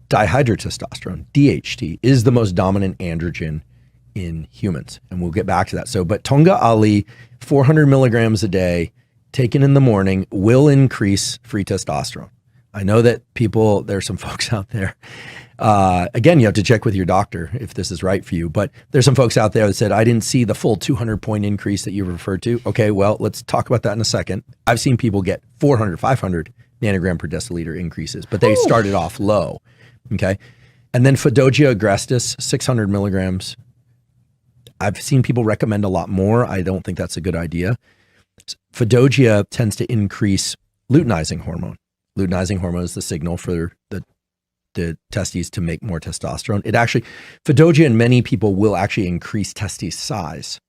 dihydrotestosterone, DHT, is the most dominant androgen in humans. And we'll get back to that. So, but Tonga Ali, 400 milligrams a day, taken in the morning, will increase free testosterone. I know that there's some folks out there, again, you have to check with your doctor if this is right for you, but there's some folks out there that said, I didn't see the full 200-point increase that you referred to. Okay, well, let's talk about that in a second. I've seen people get 400, 500 nanogram per deciliter increases, but they started off low, okay? And then Fedogia agrestis, 600 milligrams. I've seen people recommend a lot more. I don't think that's a good idea. Fedogia tends to increase luteinizing hormone. Luteinizing hormone is the signal for the testes to make more testosterone. Fedogia in many people will actually increase testes size.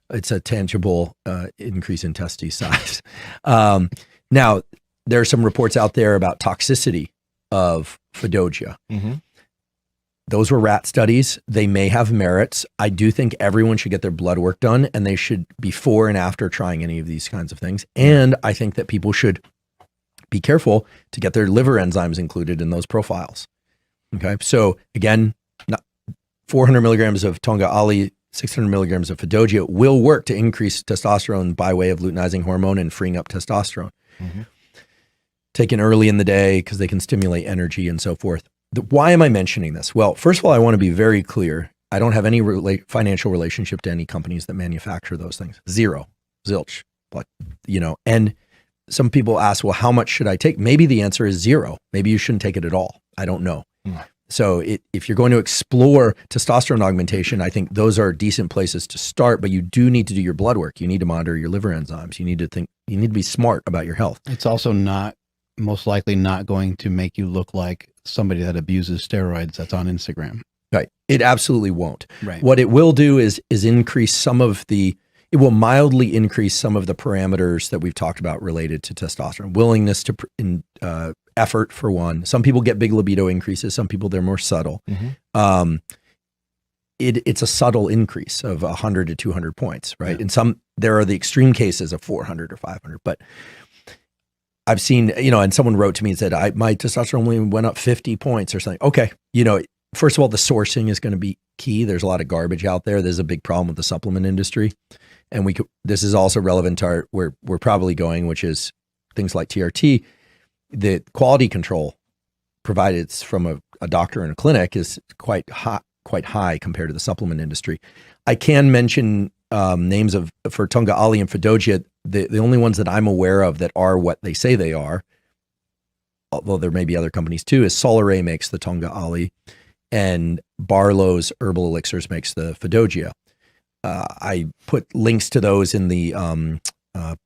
It's a tangible increase in testes size. Now, there are some reports out there about toxicity of Fedogia. Mm-hmm. Those were rat studies. They may have merits. I do think everyone should get their blood work done, and they should, before and after trying any of these kinds of things. And I think that people should be careful to get their liver enzymes included in those profiles. Okay. So again, 400 milligrams of Tonga Ali, 600 milligrams of Fedogia will work to increase testosterone by way of luteinizing hormone and freeing up testosterone. Mm-hmm. Taken early in the day because they can stimulate energy and so forth. Why am I mentioning this? Well, first of all, I want to be very clear. I don't have any financial relationship to any companies that manufacture those things. Zero, zilch, but and some people ask, well, how much should I take? Maybe the answer is zero. Maybe you shouldn't take it at all. I don't know. Mm. So if you're going to explore testosterone augmentation, I think those are decent places to start, but you do need to do your blood work. You need to monitor your liver enzymes. You need to be smart about your health. It's also most likely not going to make you look like somebody that abuses steroids that's on Instagram. Right. It absolutely won't. Right. What it will do is increase it will mildly increase some of the parameters that we've talked about related to testosterone. Willingness to effort, for one. Some people get big libido increases. Some people, they're more subtle. Mm-hmm. It's a subtle increase of 100 to 200 points, right? Yeah. And there are the extreme cases of 400 or 500, but I've seen, and someone wrote to me and said, my testosterone only went up 50 points or something. Okay. First of all, the sourcing is going to be key. There's a lot of garbage out there. There's a big problem with the supplement industry. And this is also relevant to where we're probably going, which is things like TRT. The quality control provided from a doctor in a clinic is quite high compared to the supplement industry. I can mention names for Tonga Ali and Fedogia. The only ones that I'm aware of that are what they say they are, although there may be other companies too, is Solaray makes the Tonga Ali, and Barlow's Herbal Elixirs makes the Fedogia. I put links to those in the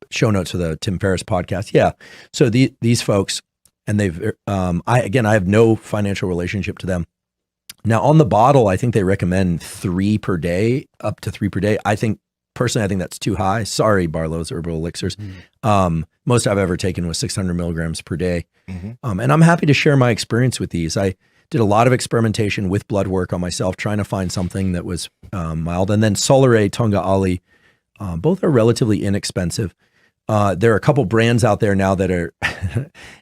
show notes of the Tim Ferriss podcast. Yeah. So these folks, and I have no financial relationship to them. Now on the bottle, I think they recommend 3 per day, up to 3 per day. Personally, I think that's too high. Sorry, Barlow's Herbal Elixirs. Mm-hmm. Most I've ever taken was 600 milligrams per day. Mm-hmm. And I'm happy to share my experience with these. I did a lot of experimentation with blood work on myself, trying to find something that was mild. And then Solaray, Tonga Ali, both are relatively inexpensive. There are a couple brands out there now that are,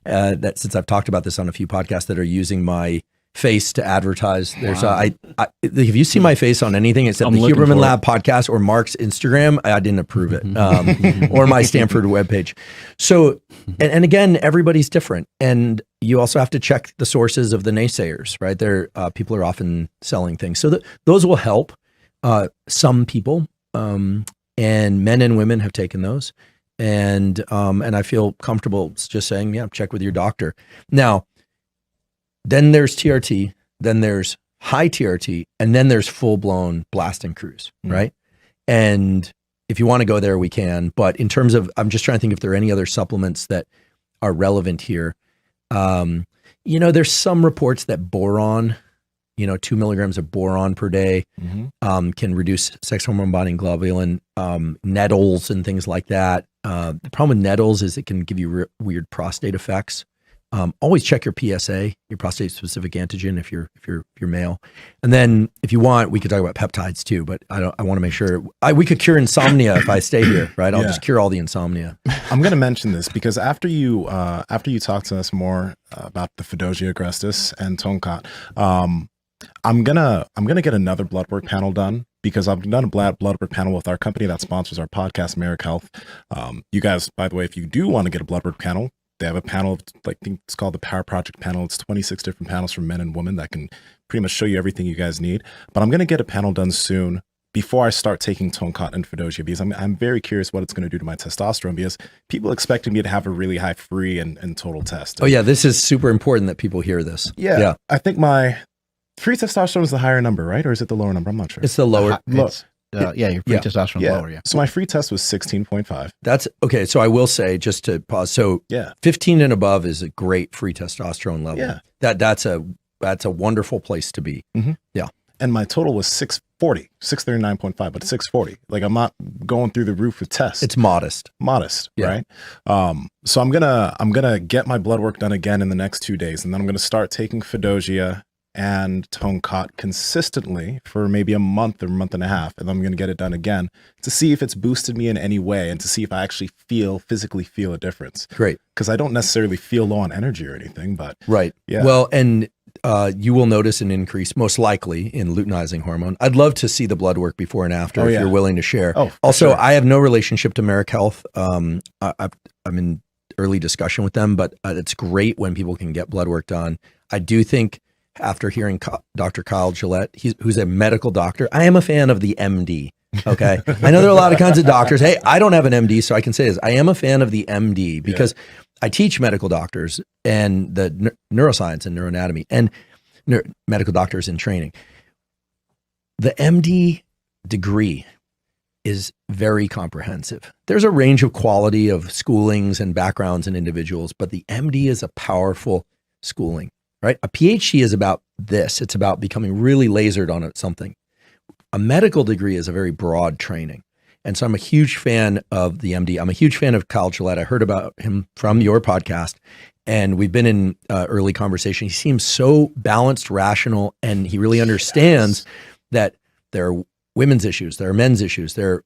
that since I've talked about this on a few podcasts, that are using my face to advertise. There's have you seen my face on anything except the Huberman Lab podcast or Mark's Instagram? I didn't approve it. Or my Stanford webpage. So, and again, everybody's different. And you also have to check the sources of the naysayers, right? People are often selling things. So those will help some people, and men and women have taken those. And I feel comfortable just saying, yeah, check with your doctor. Now, then there's TRT, then there's high TRT, and then there's full-blown blast and cruise, right? And if you want to go there, we can. But in terms of, I'm just trying to think if there are any other supplements that are relevant here. There's some reports that boron, 2 milligrams of boron per day can reduce sex hormone binding globulin, nettles and things like that. The problem with nettles is it can give you weird prostate effects. Always check your PSA, your prostate specific antigen, if you're male. And then if you want, we could talk about peptides too, but I want to make sure we could cure insomnia if I stay here, right? I'll just cure all the insomnia. I'm going to mention this because after you talk to us more about the Fedosia agrestis and Tonkat, I'm gonna get another blood work panel done, because I've done a blood work panel with our company that sponsors our podcast, Merrick Health. You guys, by the way, if you do want to get a blood work panel, they have a panel, like, I think it's called the Power Project panel. It's 26 different panels for men and women that can pretty much show you everything you guys need. But I'm going to get a panel done soon before I start taking Tonkat and Fedosia, because I'm very curious what it's going to do to my testosterone, because people expected me to have a really high free and total test. Oh yeah, this is super important that people hear this. Yeah. I think my free testosterone is the higher number, right? Or is it the lower number? I'm not sure. It's the lower. Your free testosterone is lower. Yeah. So my free test was 16.5. That's okay. So I will say, just to pause. So 15 and above is a great free testosterone level. Yeah. That's a wonderful place to be. Mm-hmm. Yeah. And my total was 639.5, but 640. Like, I'm not going through the roof with tests. It's modest, right? So I'm gonna get my blood work done again in the next 2 days, and then I'm gonna start taking Fedosia and Tonkat consistently for maybe a month or month and a half, and I'm going to get it done again to see if it's boosted me in any way, and to see if I actually physically feel a difference. Great. Because I don't necessarily feel low on energy or anything, but yeah. Well, and you will notice an increase, most likely, in luteinizing hormone. I'd love to see the blood work before and after, if you're willing to share. Also, sure. I have no relationship to Merrick Health. I'm in early discussion with them, but it's great when people can get blood work done. I do think, after hearing Dr. Kyle Gillette, who's a medical doctor, I am a fan of the MD. Okay. I know there are a lot of kinds of doctors. Hey, I don't have an MD, so I can say this. I am a fan of the MD because I teach medical doctors and the neuroscience and neuroanatomy and medical doctors in training. The MD degree is very comprehensive. There's a range of quality of schoolings and backgrounds in individuals, but the MD is a powerful schooling. Right? A PhD is about this. It's about becoming really lasered on something. A medical degree is a very broad training. And so I'm a huge fan of the MD. I'm a huge fan of Kyle Gillette. I heard about him from your podcast, and we've been in early conversation. He seems so balanced, rational, and he really understands that there are women's issues, there are men's issues, there are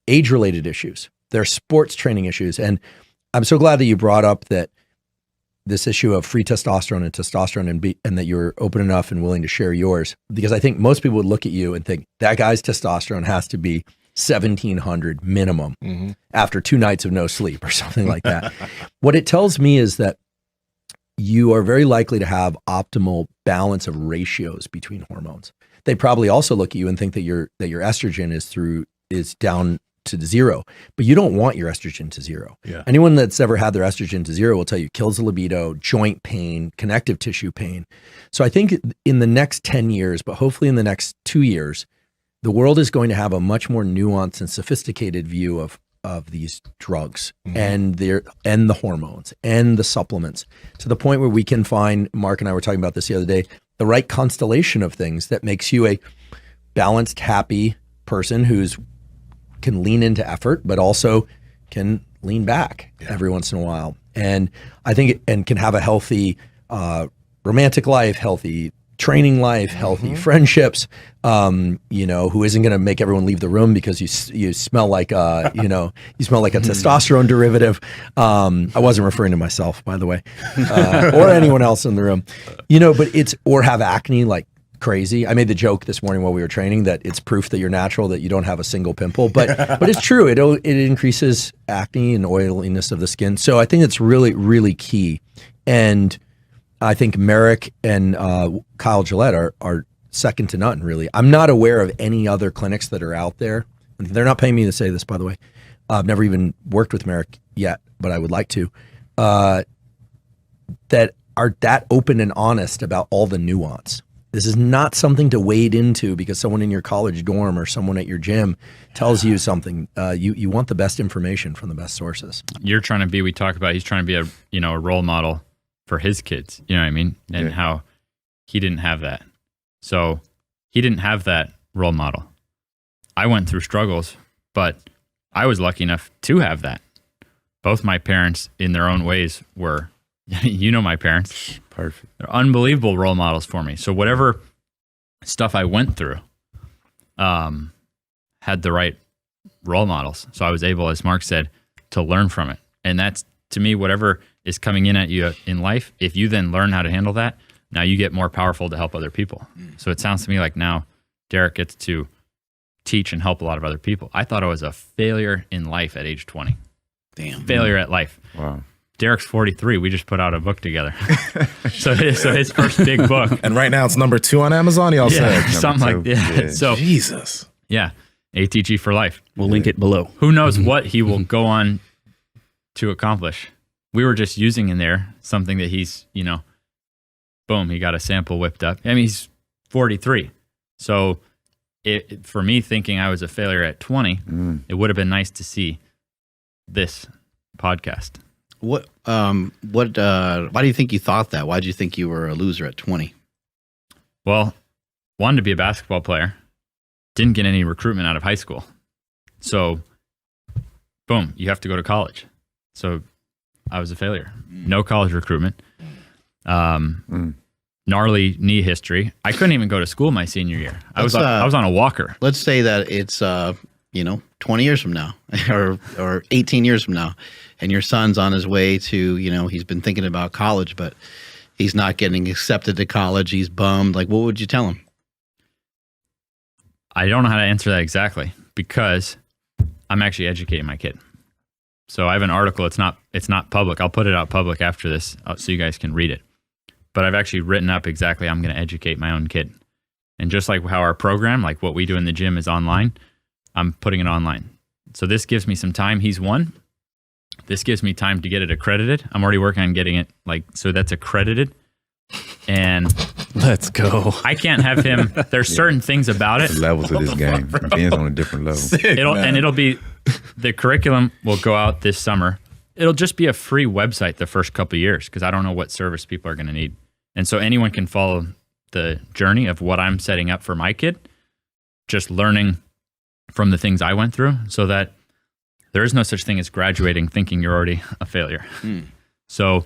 age-related issues, there are sports training issues. And I'm so glad that you brought up that this issue of free testosterone and that you're open enough and willing to share yours, because I think most people would look at you and think that guy's testosterone has to be 1700 minimum after 2 nights of no sleep or something like that. What it tells me is that you are very likely to have optimal balance of ratios between hormones. They probably also look at you and think that your estrogen is down to 0, but you don't want your estrogen to 0. Yeah. Anyone that's ever had their estrogen to 0 will tell you kills the libido, joint pain, connective tissue pain. So I think in the next 10 years, but hopefully in the next 2 years, the world is going to have a much more nuanced and sophisticated view of these drugs and the hormones and the supplements, to the point where we can find, Mark and I were talking about this the other day, the right constellation of things that makes you a balanced, happy person who's can lean into effort, but also can lean back every once in a while. And I think, and can have a healthy romantic life, healthy training life, healthy friendships, who isn't going to make everyone leave the room because you smell like you smell like a testosterone derivative. I wasn't referring to myself, by the way, or anyone else in the room, but or have acne like crazy. I made the joke this morning while we were training that it's proof that you're natural, that you don't have a single pimple, but it's true. It increases acne and oiliness of the skin. So I think it's really, really key. And I think Merrick and Kyle Gillette are second to none, really. I'm not aware of any other clinics that are out there. They're not paying me to say this, by the way. I've never even worked with Merrick yet, but I would like to. That are that open and honest about all the nuance. This is not something to wade into because someone in your college dorm or someone at your gym tells you something. You want the best information from the best sources. He's trying to be a role model for his kids. You know what I mean? And how he didn't have that. So he didn't have that role model. I went through struggles, but I was lucky enough to have that. Both my parents, in their own ways, were You know my parents. Perfect. They're unbelievable role models for me. So whatever stuff I went through had the right role models. So I was able, as Mark said, to learn from it. And that's, to me, whatever is coming in at you in life, if you then learn how to handle that, now you get more powerful to help other people. So it sounds to me like now Derek gets to teach and help a lot of other people. I thought I was a failure in life at age 20. Damn. Failure at life. Wow. Derek's 43. We just put out a book together. so his first big book. And right now it's number 2 on Amazon, y'all said. Something like that. Yeah. So Jesus. Yeah. ATG for life. We'll link it below. Who knows what he will go on to accomplish. We were just using in there something that he's, boom, he got a sample whipped up. I mean, he's 43. So for me, thinking I was a failure at 20, it would have been nice to see this podcast. Why do you think you thought that? Why did you think you were a loser at 20? Well, wanted to be a basketball player. Didn't get any recruitment out of high school. So, boom, you have to go to college. So I was a failure. No college recruitment. Gnarly knee history. I couldn't even go to school my senior year. I was on a walker. Let's say that it's 20 years from now or 18 years from now, and your son's on his way to, he's been thinking about college, but he's not getting accepted to college. He's bummed. Like, what would you tell him? I don't know how to answer that exactly because I'm actually educating my kid. So I have an article. It's not public. I'll put it out public after this so you guys can read it. But I've actually written up exactly how I'm going to educate my own kid. And just like how our program, like what we do in the gym is online, I'm putting it online. So this gives me some time. He's 1. This gives me time to get it accredited. I'm already working on getting it so that's accredited. And let's go. I can't have him. There's certain things about it. The levels of this game. Ben's on a different level. It'll be, the curriculum will go out this summer. It'll just be a free website the first couple of years because I don't know what service people are going to need. And so anyone can follow the journey of what I'm setting up for my kid, just learning from the things I went through so that there is no such thing as graduating thinking you're already a failure. So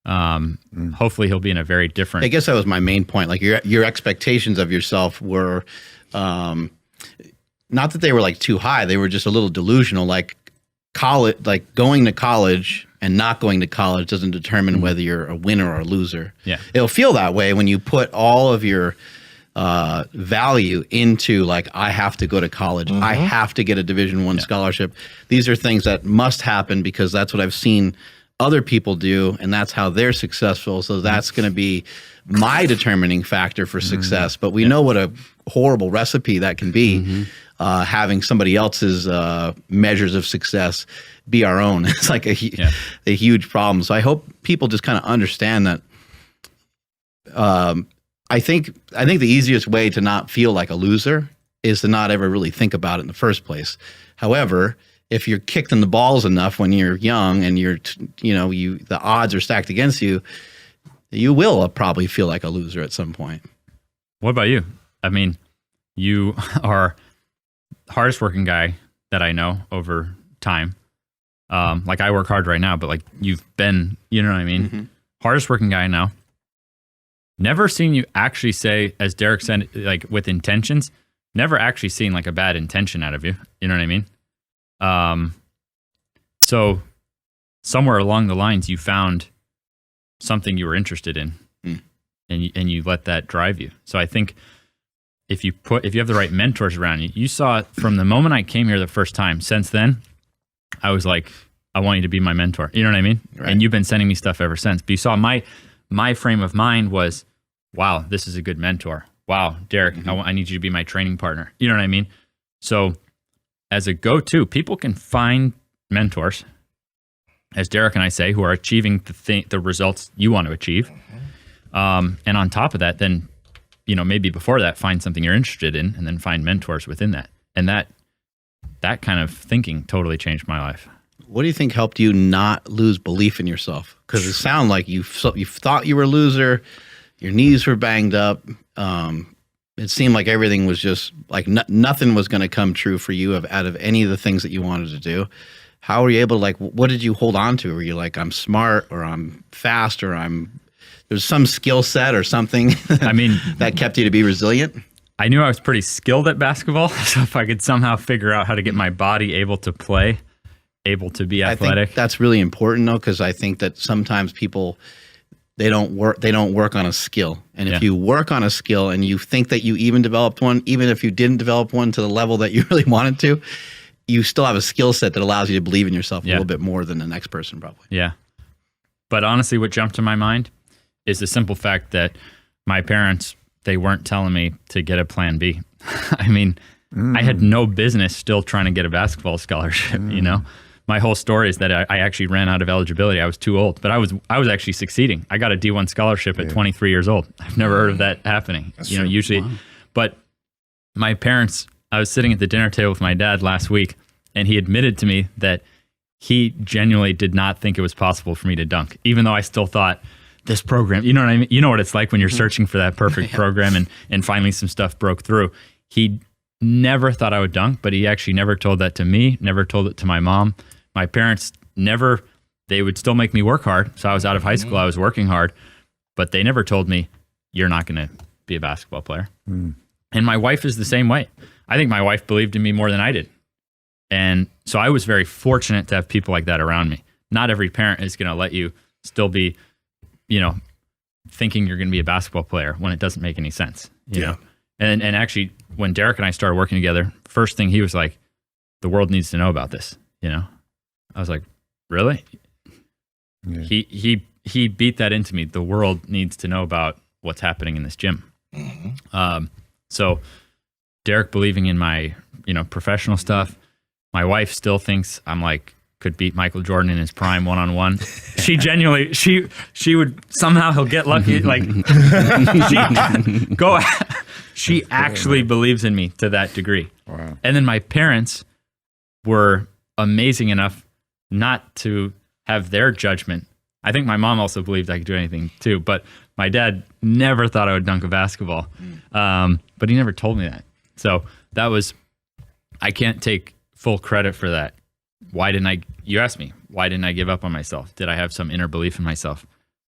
hopefully he'll be in a very different... I guess that was my main point. Like your expectations of yourself were, not that they were like too high, they were just a little delusional. Like college, like going to college and not going to college doesn't determine whether you're a winner or a loser. Yeah. It'll feel that way when you put all of your value into like, I have to go to college. I have to get a Division I scholarship. These are things that must happen because that's what I've seen other people do, and that's how they're successful. So that's going to be my determining factor for success. But we know what a horrible recipe that can be, having somebody else's measures of success be our own. It's like a huge problem. So I hope people just kind of understand that. I think the easiest way to not feel like a loser is to not ever really think about it in the first place. However, if you're kicked in the balls enough when you're young and the odds are stacked against you, you will probably feel like a loser at some point. What about you? I mean, you are the hardest working guy that I know over time. Like I work hard right now, but like you've been, you know what I mean? Hardest working guy I know. Never seen you actually say, as Derek said, like with intentions, never actually seen like a bad intention out of you. You know what I mean? So somewhere along the lines, you found something you were interested in and you let that drive you. So I think if you have the right mentors around you, you saw it from the moment I came here the first time. Since then, I was like, I want you to be my mentor. You know what I mean? Right. And you've been sending me stuff ever since. But you saw my frame of mind was, wow, this is a good mentor. Wow, Derek, I need you to be my training partner. You know what I mean? So as a go-to, people can find mentors, as Derek and I say, who are achieving the results you want to achieve. And on top of that, then, maybe before that, find something you're interested in and then find mentors within that. And that kind of thinking totally changed my life. What do you think helped you not lose belief in yourself? Because it sounded like you thought you were a loser, your knees were banged up. It seemed like everything was just like nothing was going to come true for you out of any of the things that you wanted to do. how were you able to, like, what did you hold on to? Were you like, I'm smart, or I'm fast, or there's some skill set or something I mean, that kept you to be resilient? I knew I was pretty skilled at basketball. So if I could somehow figure out how to get my body able to play, able to be athletic. I think that's really important, though, because I think that sometimes people, they don't work on a skill. And if you work on a skill and you think that you even developed one, even if you didn't develop one to the level that you really wanted to, you still have a skill set that allows you to believe in yourself a little bit more than the next person, probably. Yeah. But honestly, what jumped to my mind is the simple fact that my parents, they weren't telling me to get a plan B. I mean, I had no business still trying to get a basketball scholarship, you know? My whole story is that I actually ran out of eligibility. I was too old, but I was actually succeeding. I got a D1 scholarship at 23 years old. I've never heard of that happening. That's you know, true. usually, but my parents, I was sitting at the dinner table with my dad last week, and he admitted to me that he genuinely did not think it was possible for me to dunk, even though I still thought this program, you know what I mean? You know what it's like when you're searching for that perfect program, and finally some stuff broke through. He never thought I would dunk, but he actually never told that to me, never told it to my mom. My parents never, they would still make me work hard. So I was out of high school, I was working hard, but they never told me, you're not going to be a basketball player. And my wife is the same way. I think my wife believed in me more than I did. And so I was very fortunate to have people like that around me. Not every parent is going to let you still be, you know, thinking you're going to be a basketball player when it doesn't make any sense, you know? And actually, when Derek and I started working together, first thing he was like, the world needs to know about this, you know? I was like, really? Yeah. He beat that into me. The world needs to know about what's happening in this gym. So Derek believing in my, you know, professional stuff. My wife still thinks I'm like, could beat Michael Jordan in his prime one-on-one. She genuinely, she would, somehow he'll get lucky. Like, she actually believes in me to that degree. Wow. And then my parents were amazing enough not to have their judgment. I think my mom also believed I could do anything too, but my dad never thought I would dunk a basketball. But he never told me that. So that was, I can't take full credit for that. You asked me, why didn't I give up on myself? Did I have some inner belief in myself?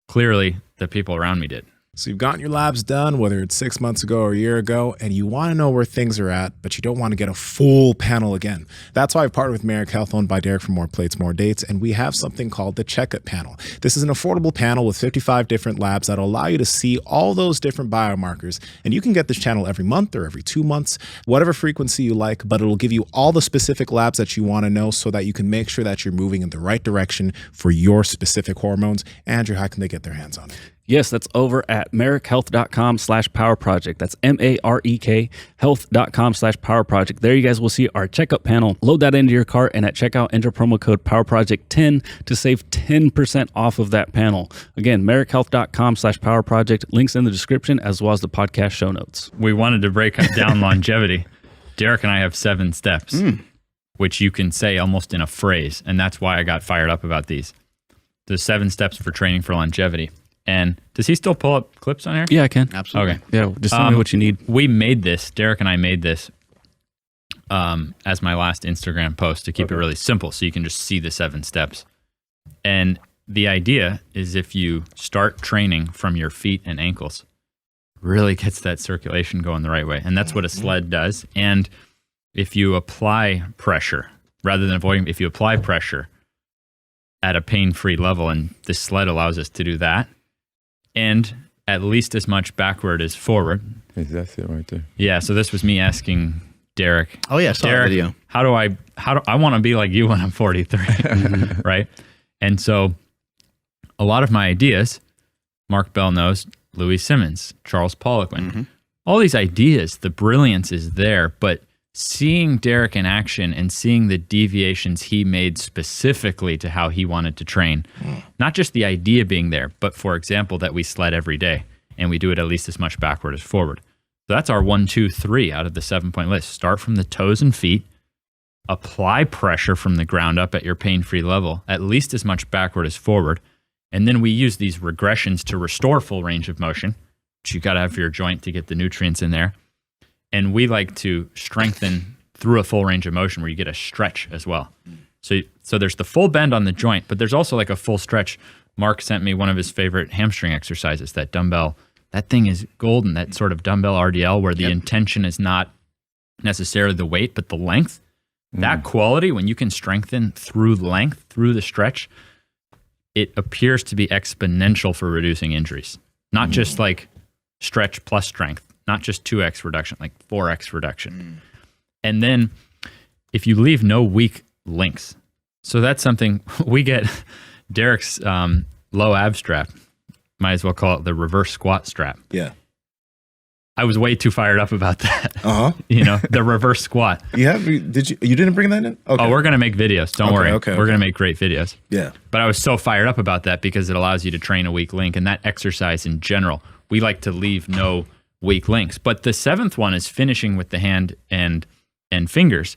Clearly, the people around me did. So you've gotten your labs done, whether it's 6 months ago or a year ago, and you want to know where things are at, but you don't want to get a full panel again. That's why I've partnered with Merrick Health, owned by Derek, for More Plates, More Dates, and we have something called the Checkup Panel. This is an affordable panel with 55 different labs that will allow you to see all those different biomarkers, and you can get this channel every month or every 2 months, whatever frequency you like, but it will give you all the specific labs that you want to know so that you can make sure that you're moving in the right direction for your specific hormones. Andrew, how can they get their hands on it? Yes, that's over at marek.health.com/power project. That's MAREK health.com/power project. There you guys will see our checkup panel. Load that into your cart, and at checkout, enter promo code PowerProject10 to save 10% off of that panel. Again, marek.health.com/power project. Links in the description as well as the podcast show notes. We wanted to break down longevity. Derek and I have 7 steps, which you can say almost in a phrase. And that's why I got fired up about these. The 7 steps for training for longevity. And does he still pull up clips on here? Yeah, I can. Absolutely. Okay. Yeah, just tell me what you need. We made this, Derek and I made this as my last Instagram post to keep it really simple so you can just see the 7 steps. And the idea is if you start training from your feet and ankles, really gets that circulation going the right way. And that's what a sled does. And if you apply pressure, rather than avoiding, if you apply pressure at a pain-free level, and this sled allows us to do that, and at least as much backward as forward. That's it right there. Yeah, so this was me asking Derek. Oh yeah, I saw that video. How do I want to be like you when I'm 43, right? And so a lot of my ideas, Mark Bell knows, Louis Simmons, Charles Poliquin, all these ideas, the brilliance is there, but seeing Derek in action and seeing the deviations he made specifically to how he wanted to train, not just the idea being there, but for example, that we sled every day and we do it at least as much backward as forward. So that's our 1, 2, 3 out of the 7-point list. Start from the toes and feet, apply pressure from the ground up at your pain-free level, at least as much backward as forward. And then we use these regressions to restore full range of motion, which you got to have for your joint to get the nutrients in there. And we like to strengthen through a full range of motion where you get a stretch as well. So there's the full bend on the joint, but there's also like a full stretch. Mark sent me one of his favorite hamstring exercises, that dumbbell. That thing is golden, that sort of dumbbell RDL where the intention is not necessarily the weight, but the length. That quality, when you can strengthen through length, through the stretch, it appears to be exponential for reducing injuries. Not just like stretch plus strength, not just 2x reduction, like 4x reduction. And then if you leave no weak links, so that's something we get. Derek's low ab strap, might as well call it the reverse squat strap. Yeah. I was way too fired up about that. You know, the reverse squat. You didn't bring that in? Okay. Oh, we're going to make videos. Don't worry. Okay. We're going to make great videos. Yeah. But I was so fired up about that because it allows you to train a weak link, and that exercise in general, we like to leave no weak links. But the 7th one is finishing with the hand and fingers.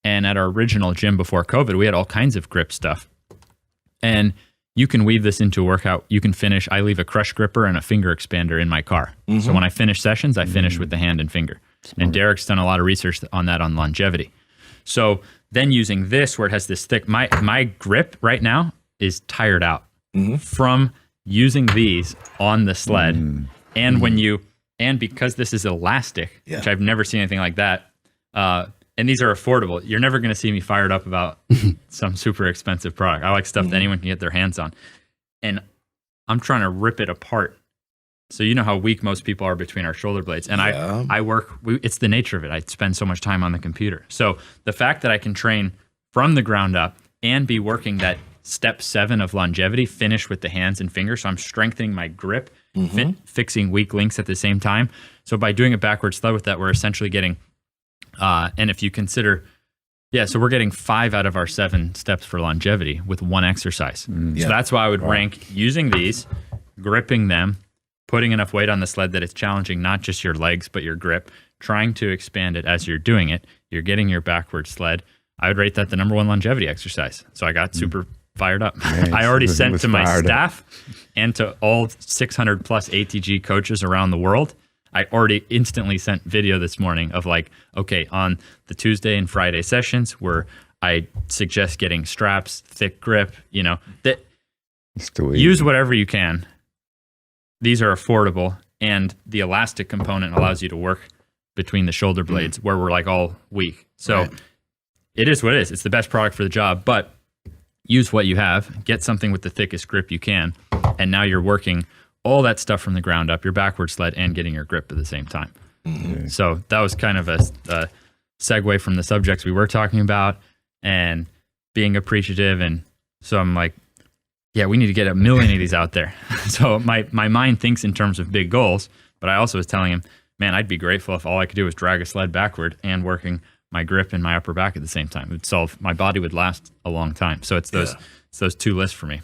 And at our original gym before COVID, we had all kinds of grip stuff. And you can weave this into a workout. You can finish. I leave a crush gripper and a finger expander in my car. So when I finish sessions, I finish with the hand and finger. And Derek's done a lot of research on that on longevity. So then using this, where it has this thick, my grip right now is tired out from using these on the sled. And and because this is elastic, which I've never seen anything like that, and these are affordable. You're never going to see me fired up about some super expensive product. I like stuff that anyone can get their hands on. And I'm trying to rip it apart. So you know how weak most people are between our shoulder blades. And I work, it's the nature of it. I spend so much time on the computer. So the fact that I can train from the ground up and be working that step 7 of longevity, finish with the hands and fingers. So I'm strengthening my grip, fixing weak links at the same time. So by doing a backward sled with that, we're essentially getting and if you consider, so we're getting 5 out of our 7 steps for longevity with one exercise. So that's why I would rank using these, gripping them, putting enough weight on the sled that it's challenging not just your legs, but your grip, trying to expand it as you're doing it. You're getting your backward sled. I would rate that the #1 longevity exercise. So I got super fired up. I already sent to my staff and to all 600 plus ATG coaches around the world. I already instantly sent video this morning of like, okay, on the Tuesday and Friday sessions where I suggest getting straps, thick grip, that use whatever you can. These are affordable, and the elastic component allows you to work between the shoulder blades where we're like all weak. So it is what it is. It's the best product for the job, but use what you have, get something with the thickest grip you can, and now you're working all that stuff from the ground up, your backward sled, and getting your grip at the same time. So that was kind of a segue from the subjects we were talking about and being appreciative. And so I'm like, we need to get 1 million of these out there. So my mind thinks in terms of big goals, but I also was telling him, man, I'd be grateful if all I could do was drag a sled backward and working my grip and my upper back at the same time. It would solve, my body would last a long time. So it's those 2 lists for me: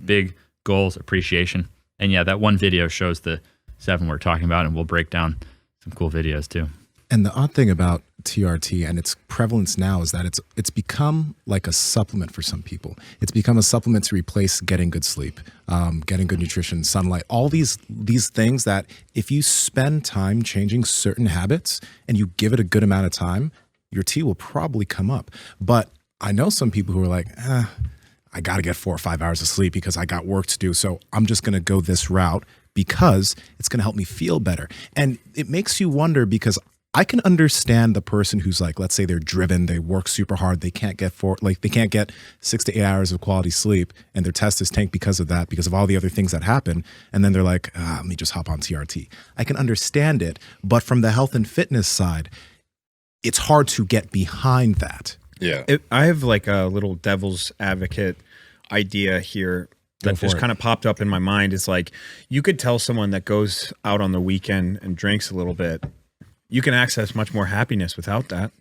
big goals, appreciation. And that one video shows the 7 we're talking about, and we'll break down some cool videos too. And the odd thing about TRT and its prevalence now is that it's become like a supplement for some people. It's become a supplement to replace getting good sleep, getting good nutrition, sunlight, all these things that if you spend time changing certain habits and you give it a good amount of time, your T will probably come up. But I know some people who are like, I got to get 4 or 5 hours of sleep because I got work to do. So I'm just going to go this route because it's going to help me feel better. And it makes you wonder, because I can understand the person who's like, let's say they're driven, they work super hard, they can't get 6 to 8 hours of quality sleep, and their test is tanked because of that, because of all the other things that happen. And then they're like, let me just hop on TRT. I can understand it. But from the health and fitness side, it's hard to get behind that. Yeah. I have like a little devil's advocate idea here that just kind of popped up in my mind. Is like, you could tell someone that goes out on the weekend and drinks a little bit, you can access much more happiness without that,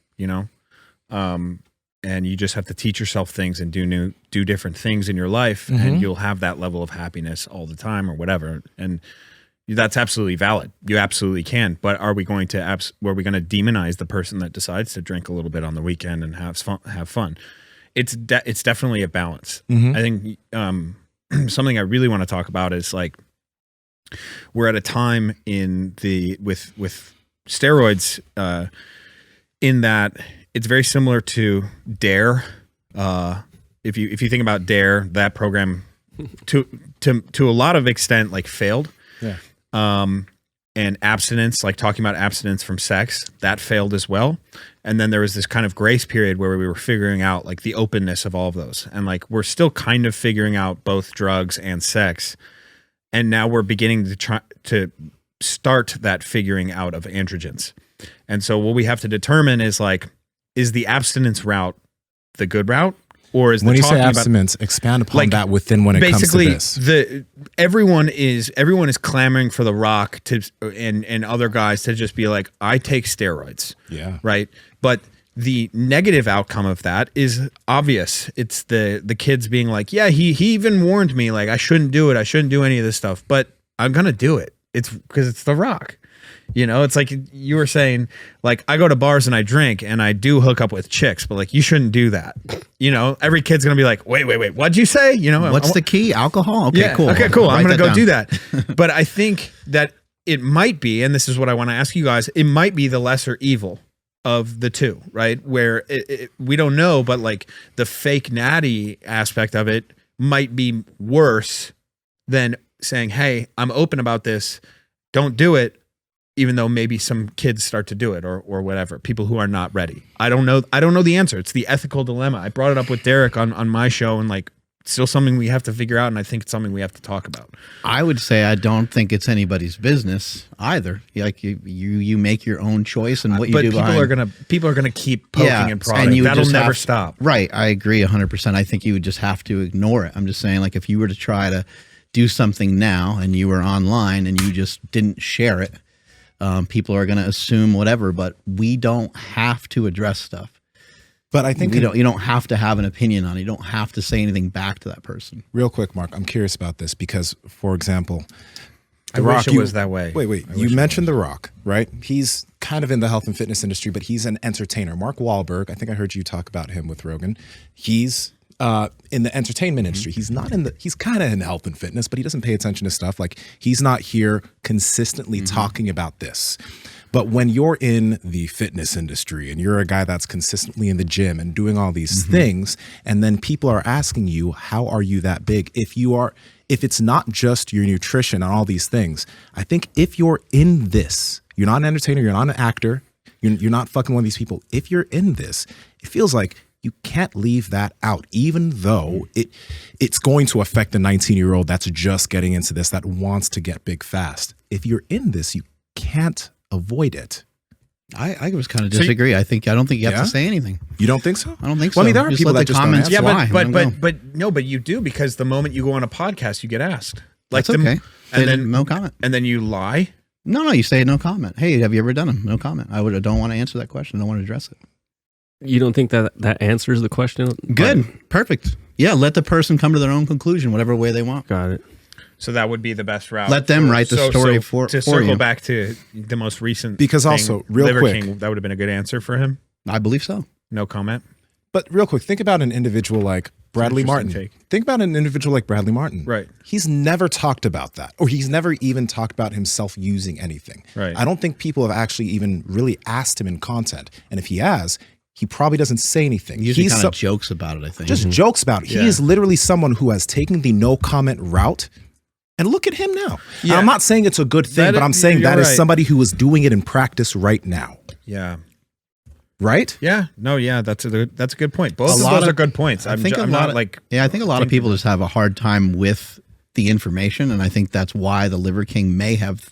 and you just have to teach yourself things and do different things in your life, and you'll have that level of happiness all the time or whatever. And that's absolutely valid. You absolutely can. But are we going to demonize the person that decides to drink a little bit on the weekend and have fun? It's definitely a balance. I think something I really want to talk about is like, we're at a time with steroids in that it's very similar to DARE, if you think about DARE, that program to a lot of extent like failed. Yeah. And abstinence, like talking about abstinence from sex, that failed as well. And then there was this kind of grace period where we were figuring out like the openness of all of those. And like we're still kind of figuring out both drugs and sex. And now we're beginning to try to start that figuring out of androgens. And so what we have to determine is like, is the abstinence route the good route? Or is the when you say talking abstinence, expand upon that within when it comes to this. Everyone is clamoring for The Rock to and other guys to just be like, I take steroids. Yeah. Right. But the negative outcome of that is obvious. It's the kids being like, yeah, he even warned me like I shouldn't do it. I shouldn't do any of this stuff, but I'm gonna do it. It's because it's The Rock. You know, it's like you were saying, like, I go to bars and I drink and I do hook up with chicks, but like, you shouldn't do that. You know, every kid's going to be like, wait, what'd you say? You know, what's the key? Alcohol? Okay, yeah, cool. Okay, cool. I'm going to go do that. down. But I think that it might be, and this is what I want to ask you guys, it might be the lesser evil of the two, right? Where we don't know, but like the fake natty aspect of it might be worse than saying, hey, I'm open about this. Don't do it. Even though maybe some kids start to do it or whatever, people who are not ready. I don't know the answer. It's the ethical dilemma. I brought it up with Derek on my show, and like, it's still something we have to figure out. And I think it's something we have to talk about. I would say I don't think it's anybody's business either. Like you make your own choice and what you do. But people are gonna keep poking and prodding. That'll never stop. Right. I agree 100%. I think you would just have to ignore it. I'm just saying, like, if you were to try to do something now and you were online and you just didn't share it, people are going to assume whatever, but we don't have to address stuff. But I think you don't have to have an opinion on it. You don't have to say anything back to that person. Real quick, Mark, I'm curious about this because, for example, The Rock, wish it was that way. Wait. You mentioned The Rock, right? He's kind of in the health and fitness industry, but he's an entertainer. Mark Wahlberg, I think I heard you talk about him with Rogan. He's in the entertainment industry. He's not he's kind of in health and fitness, but he doesn't pay attention to stuff. Like, he's not here consistently talking about this. But when you're in the fitness industry and you're a guy that's consistently in the gym and doing all these things, and then people are asking you, how are you that big? If it's not just your nutrition and all these things, I think if you're in this, you're not an entertainer, you're not an actor, you're not fucking one of these people. If you're in this, it feels like you can't leave that out, even though it's going to affect the 19-year-old that's just getting into this, that wants to get big fast. If you're in this, you can't avoid it. I was kind of disagree. I don't think you have to say anything. You don't think so? I don't think so. Well, I mean, there are just people let that the just comments don't answer. fly. But you do, because the moment you go on a podcast, you get asked. Like, that's okay. And then no comment. And then you lie. No, you say no comment. Hey, have you ever done them? No comment. I don't want to answer that question. I don't want to address it. You don't think that answers the question? Good. Perfect. Yeah, let the person come to their own conclusion, whatever way they want. Got it. So that would be the best route. Let them write the story for circle you. back to the most recent. Because thing, also, real Liver quick, King, that would have been a good answer for him. I believe so. No comment. But real quick, think about an individual like Bradley Martin. Take. Think about an individual like Bradley Martin. Right. He's never talked about that, or he's never even talked about himself using anything. Right. I don't think people have actually even really asked him in content. And if he has, he probably doesn't say anything. He usually kind of jokes about it, I think. Just jokes about it. Yeah. He is literally someone who has taken the no comment route. And look at him now. Yeah. And I'm not saying it's a good thing, but I'm saying that is somebody who is doing it in practice right now. Yeah. Right? Yeah. No, yeah, that's a good point. Both of those are good points. I think a lot of people just have a hard time with the information, and I think that's why the Liver King may have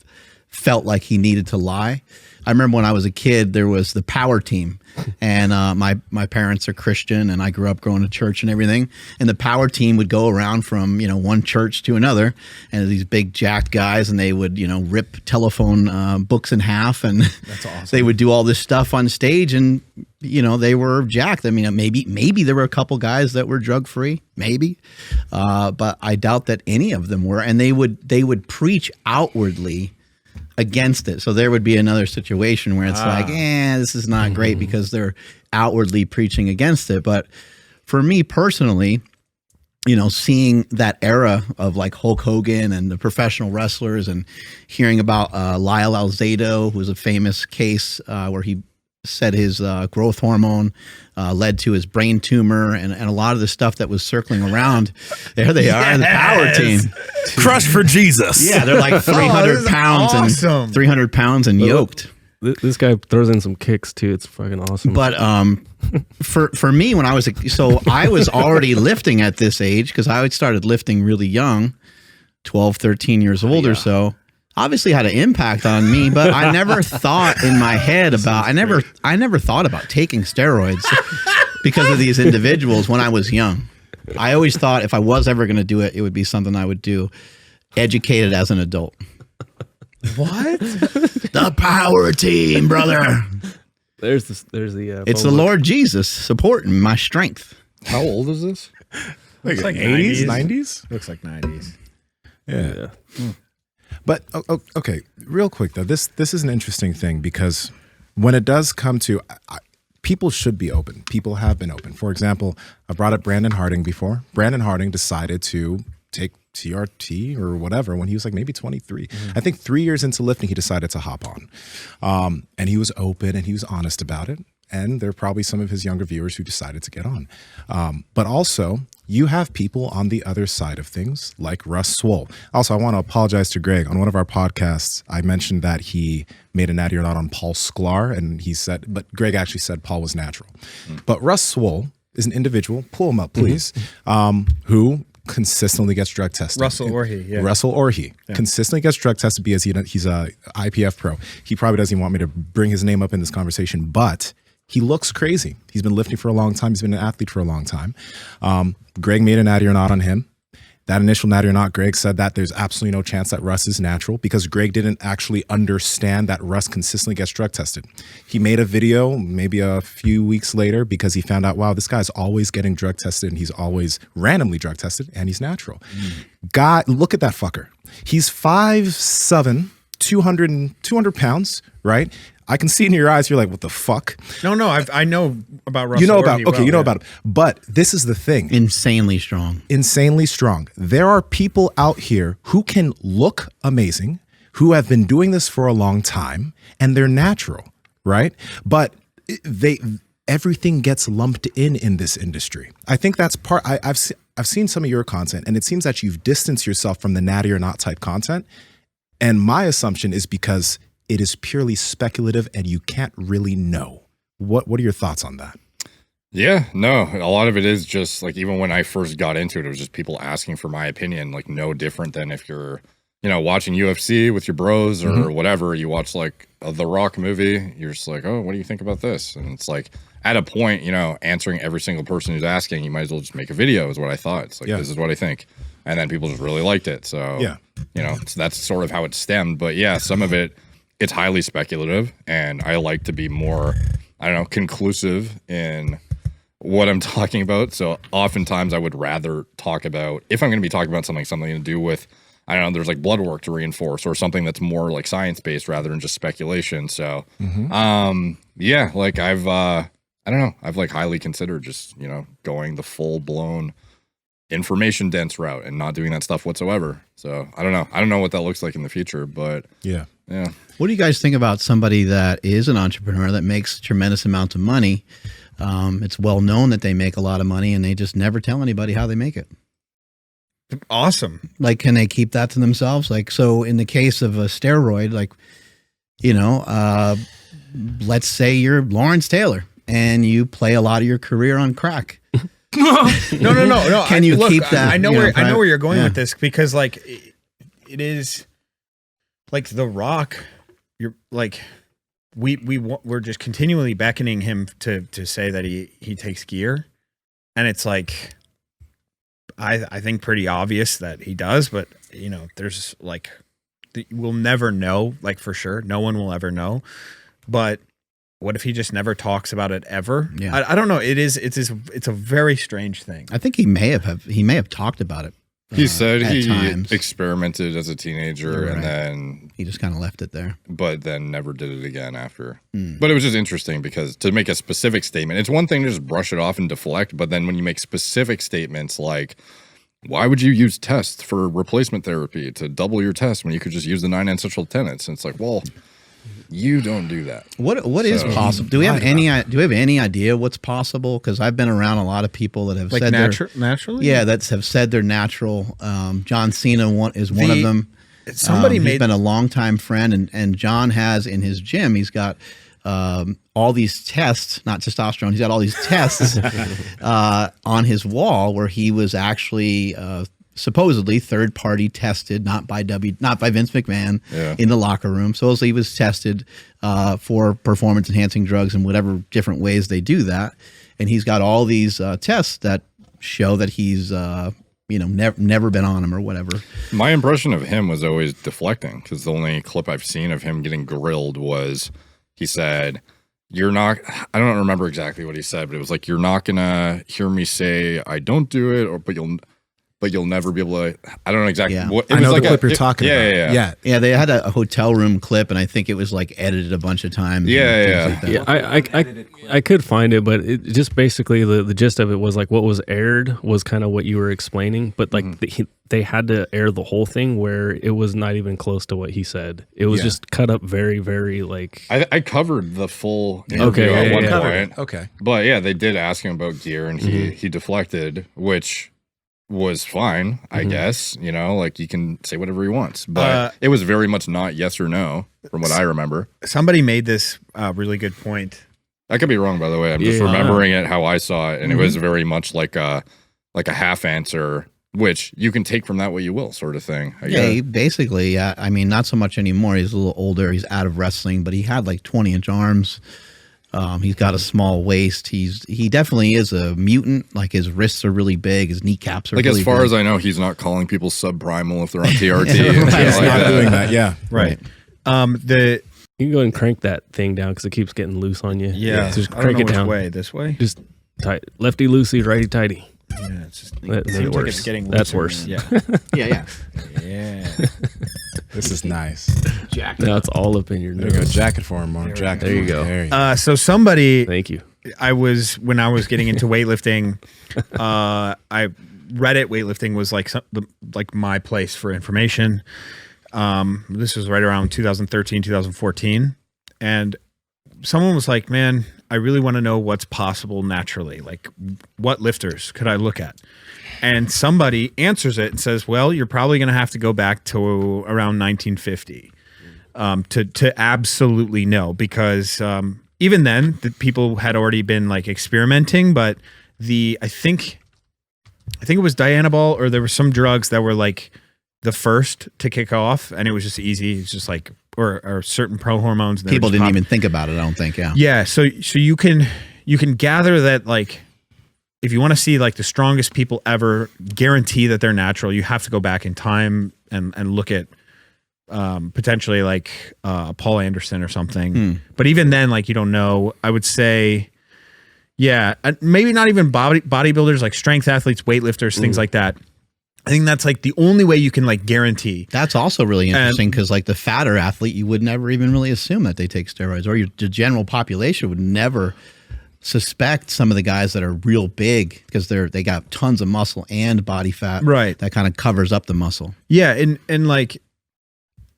felt like he needed to lie. I remember when I was a kid, there was the Power Team, and my parents are Christian, and I grew up going to church and everything. And the Power Team would go around from one church to another, and these big jacked guys, and they would rip telephone books in half, and that's awesome. They would do all this stuff on stage, and they were jacked. I mean, maybe there were a couple guys that were drug free, maybe, but I doubt that any of them were. And they would preach outwardly against it. So there would be another situation where it's like, this is not great because they're outwardly preaching against it. But for me personally, seeing that era of like Hulk Hogan and the professional wrestlers, and hearing about Lyle Alzado, who was a famous case where he said his growth hormone led to his brain tumor and a lot of the stuff that was circling around. There they are, the power team. Crush for Jesus. Yeah, they're like 300 pounds and 300 pounds and yoked. This guy throws in some kicks too. It's fucking awesome. But for me, when I was I was already lifting at this age because I started lifting really young, 12, 13 years old or so. Obviously had an impact on me, but I never thought in my head about I never thought about taking steroids because of these individuals when I was young. I always thought if I was ever going to do it, it would be something I would do educated as an adult. What? The power team, brother. There's the it's the Lord Jesus supporting my strength. How old is this? Looks like 80s, 90s? Looks like 90s. Yeah. But okay, real quick though, this is an interesting thing because when it does come to people should be open. People have been open. For example, I brought up Brandon Harding before. Brandon Harding decided to take TRT or whatever when he was like maybe 23. I think 3 years into lifting, he decided to hop on. And he was open and he was honest about it. And there are probably some of his younger viewers who decided to get on. But also, you have people on the other side of things like Russ Swole. Also, I want to apologize to Greg. On one of our podcasts, I mentioned that he made a natty or not on Paul Sklar, and he said, but Greg actually said Paul was natural. But Russ Swole is an individual, pull him up, please, who consistently gets drug tested. Russell or he, yeah. Russell or he consistently gets drug tested because he's a IPF pro. He probably doesn't want me to bring his name up in this conversation, but he looks crazy. He's been lifting for a long time. He's been an athlete for a long time. Greg made a natty or not on him. That initial natty or not, Greg said that there's absolutely no chance that Russ is natural because Greg didn't actually understand that Russ consistently gets drug tested. He made a video maybe a few weeks later because he found out, wow, this guy's always getting drug tested and he's always randomly drug tested and he's natural. God, look at that fucker. He's 5'7", 200 pounds, right? I can see in your eyes, you're like, what the fuck? No, I know about Russell. You know about, okay, you know about him. But this is the thing. Insanely strong. Insanely strong. There are people out here who can look amazing, who have been doing this for a long time, and they're natural, right? But everything gets lumped in this industry. I think that's part, I've seen some of your content, and it seems that you've distanced yourself from the natty or not type content. And my assumption is because it is purely speculative and you can't really know. What are your thoughts on that? Yeah, no, a lot of it is just like, even when I first got into it, it was just people asking for my opinion, like no different than if you're, watching UFC with your bros or whatever, you watch like The Rock movie, you're just like, oh, what do you think about this? And it's like, at a point, answering every single person who's asking, you might as well just make a video is what I thought. It's like, this is what I think. And then people just really liked it. So, so that's sort of how it stemmed. But yeah, some of it, it's highly speculative, and I like to be more, conclusive in what I'm talking about. So oftentimes I would rather talk about, if I'm going to be talking about something to do with, there's like blood work to reinforce or something that's more like science-based rather than just speculation. So, yeah, like I've like highly considered just, going the full-blown information dense route and not doing that stuff whatsoever. So I don't know what that looks like in the future, but yeah. What do you guys think about somebody that is an entrepreneur that makes a tremendous amount of money? It's well known that they make a lot of money and they just never tell anybody how they make it. Awesome. Like, can they keep that to themselves? Like, so in the case of a steroid, like, let's say you're Lawrence Taylor and you play a lot of your career on crack. No. Can you keep that? I know where you're going with this because like it is like The Rock. You're like we're just continually beckoning him to say that he takes gear, and it's like I think pretty obvious that he does, but there's like we'll never know, like for sure. No one will ever know, but. What if he just never talks about it ever? Yeah. I don't know. It's a very strange thing. I think he may have talked about it. He said he experimented as a teenager and then he just kind of left it there, but then never did it again after. But it was just interesting because to make a specific statement, it's one thing to just brush it off and deflect, but then when you make specific statements like, why would you use tests for replacement therapy to double your test when you could just use the 9 essential tenets? And it's like, well, You don't do that. What is possible? Do we have any idea what's possible? Because I've been around a lot of people that have like said naturally. Yeah, that have said they're natural. John Cena is one of them. Somebody he's been a longtime friend, and John has in his gym. He's got all these tests, not testosterone. He's got all these tests on his wall where he was actually supposedly third party tested, not by Vince McMahon in the locker room. Supposedly he was tested for performance enhancing drugs in whatever different ways they do that, and he's got all these tests that show that he's never been on them or whatever. My impression of him was always deflecting, because the only clip I've seen of him getting grilled was he said, "You're not," I don't remember exactly what he said, but it was like, "You're not gonna hear me say I don't do it, but you'll never be able to." I don't know exactly what. I know the clip you're talking about. Yeah. They had a hotel room clip, and I think it was like edited a bunch of times. I could find it, but it just basically the gist of it was like what was aired was kind of what you were explaining, but like they had to air the whole thing where it was not even close to what he said. It was just cut up very, very like. I covered the full interview at one point. Okay, but yeah, they did ask him about gear, and he deflected, which was fine, I guess. Like you can say whatever he wants, but it was very much not yes or no from what I remember. Somebody made this really good point. I could be wrong, by the way. I'm just remembering it how I saw it, and it was very much like a half answer, which you can take from that what you will, sort of thing. He basically, I mean, not so much anymore. He's a little older. He's out of wrestling, but he had like 20-inch arms. He's got a small waist. He definitely is a mutant. Like his wrists are really big. His kneecaps are like really as far big. as I know, he's not calling people subprimal if they're on TRT. He's not doing that. Yeah, right. You can go and crank that thing down because it keeps getting loose on you. Yeah, just crank it down. Way this way. Just tight, lefty loosey, righty tighty. Yeah, it's just it worse. It's getting That's worse. Yeah. yeah. This is nice. Jacket. Now it's all up in your nose. There you go. Jacket for him, Mark. Jacket. There you go. There you go. So somebody. Thank you. When I was getting into weightlifting, I Reddit weightlifting was like my place for information. This was right around 2013, 2014. And someone was like, "Man, I really want to know what's possible naturally. Like, what lifters could I look at?" And somebody answers it and says, "Well, you're probably going to have to go back to around 1950 to absolutely know, because even then, the people had already been like experimenting. But I think it was Dianabol, or there were some drugs that were like the first to kick off, and it was just easy. It's just like or certain pro hormones. People didn't even think about it, I don't think. Yeah. So you can gather that, like, if you want to see like the strongest people ever guarantee that they're natural, you have to go back in time and look at potentially like Paul Anderson or something. But even then, like, you don't know. I would say, maybe not even bodybuilders, like strength athletes, weightlifters, things like that. I think that's like the only way you can like guarantee. That's also really interesting, because like the fatter athlete, you would never even really assume that they take steroids, or the general population would never suspect some of the guys that are real big, because they got tons of muscle and body fat. Right. That kind of covers up the muscle. Yeah. And like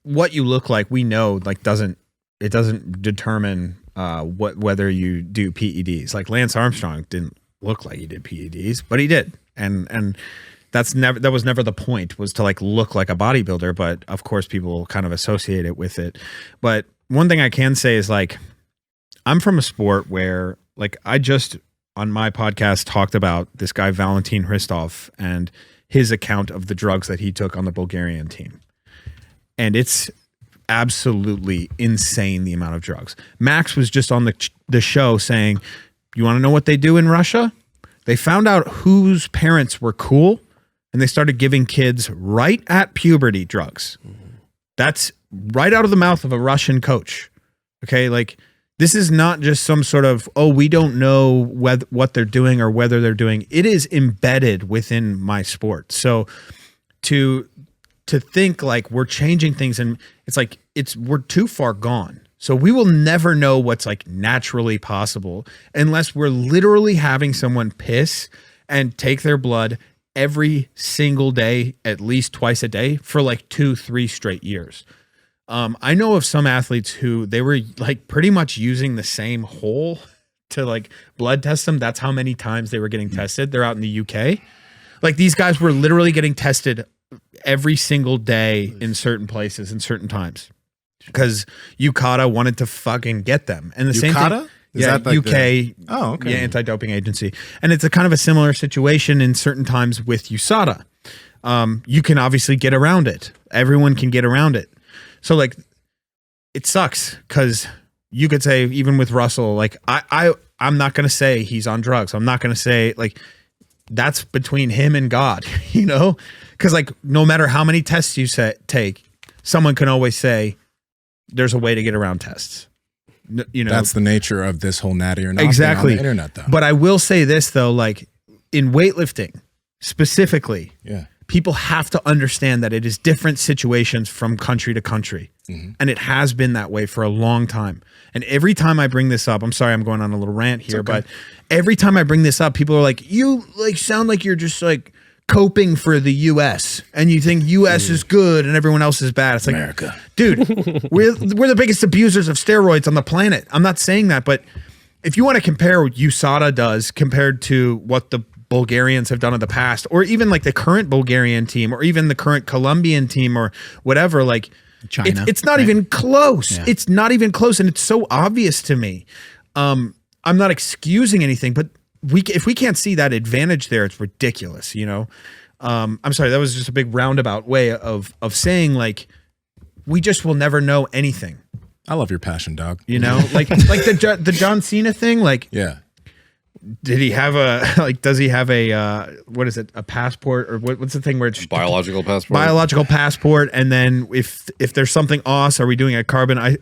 what you look like, we know, like doesn't determine whether you do PEDs. Like Lance Armstrong didn't look like he did PEDs, but he did. And that was never the point, was to like look like a bodybuilder, but of course people kind of associate it with it. But one thing I can say is, like, I'm from a sport where, like, I just on my podcast talked about this guy Valentin Hristov and his account of the drugs that he took on the Bulgarian team. And it's absolutely insane, the amount of drugs. Max was just on the show saying, "You want to know what they do in Russia? They found out whose parents were cool, and they started giving kids right at puberty drugs." That's right out of the mouth of a Russian coach. Okay, like, this is not just some sort of, we don't know what they're doing or whether they're doing. It is embedded within my sport. So to think like we're changing things, and it's like we're too far gone. So we will never know what's like naturally possible unless we're literally having someone piss and take their blood every single day, at least twice a day, for like 2-3 straight years. I know of some athletes who they were like pretty much using the same hole to like blood test them. That's how many times they were getting tested. They're out in the UK. Like these guys were literally getting tested every single day in certain places and certain times because UKADA wanted to fucking get them. And the same thing. Is yeah, that like UK. Oh, okay. Yeah, anti-doping agency. And it's a kind of a similar situation in certain times with USADA. You can obviously get around it. Everyone can get around it. So like, it sucks because you could say even with Russell, like I'm not going to say he's on drugs. I'm not going to say like that's between him and God, you know, because like no matter how many tests you take, someone can always say there's a way to get around tests. You know, that's the nature of this whole natty or not exactly on the internet, though. But I will say this though, like in weightlifting specifically, people have to understand that it is different situations from country to country. And it has been that way for a long time. And every time I bring this up, I'm sorry, I'm going on a little rant here, but every time I bring this up, people are like, you like sound like you're just like coping for the US and you think US is good and everyone else is bad. It's like, America. Dude, we're the biggest abusers of steroids on the planet. I'm not saying that, but if you want to compare what USADA does compared to what the Bulgarians have done in the past, or even like the current Bulgarian team, or even the current Colombian team, or whatever, like China, it's not even close. Yeah. It's not even close, and it's so obvious to me. I'm not excusing anything, but if we can't see that advantage there, it's ridiculous. You know, I'm sorry, that was just a big roundabout way of saying like we just will never know anything. I love your passion, dog. You know, like the John Cena thing, like did he have does he have a what is it, a passport, or what's the thing where it's biological passport? Biological passport, and then if there's something off, are we doing a carbon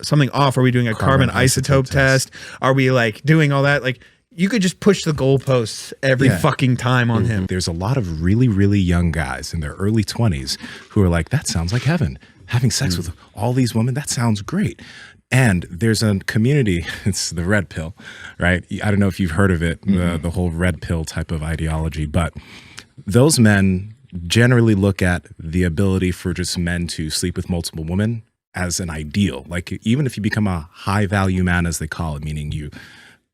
something off? Are we doing a carbon isotope test? Are we like doing all that? Like you could just push the goalposts every fucking time on him. There's a lot of really, really young guys in their early 20s who are like, that sounds like heaven. Having sex with all these women, that sounds great. And there's a community, it's the red pill, right? I don't know if you've heard of it, the whole red pill type of ideology, but those men generally look at the ability for just men to sleep with multiple women as an ideal. Like even if you become a high value man, as they call it, meaning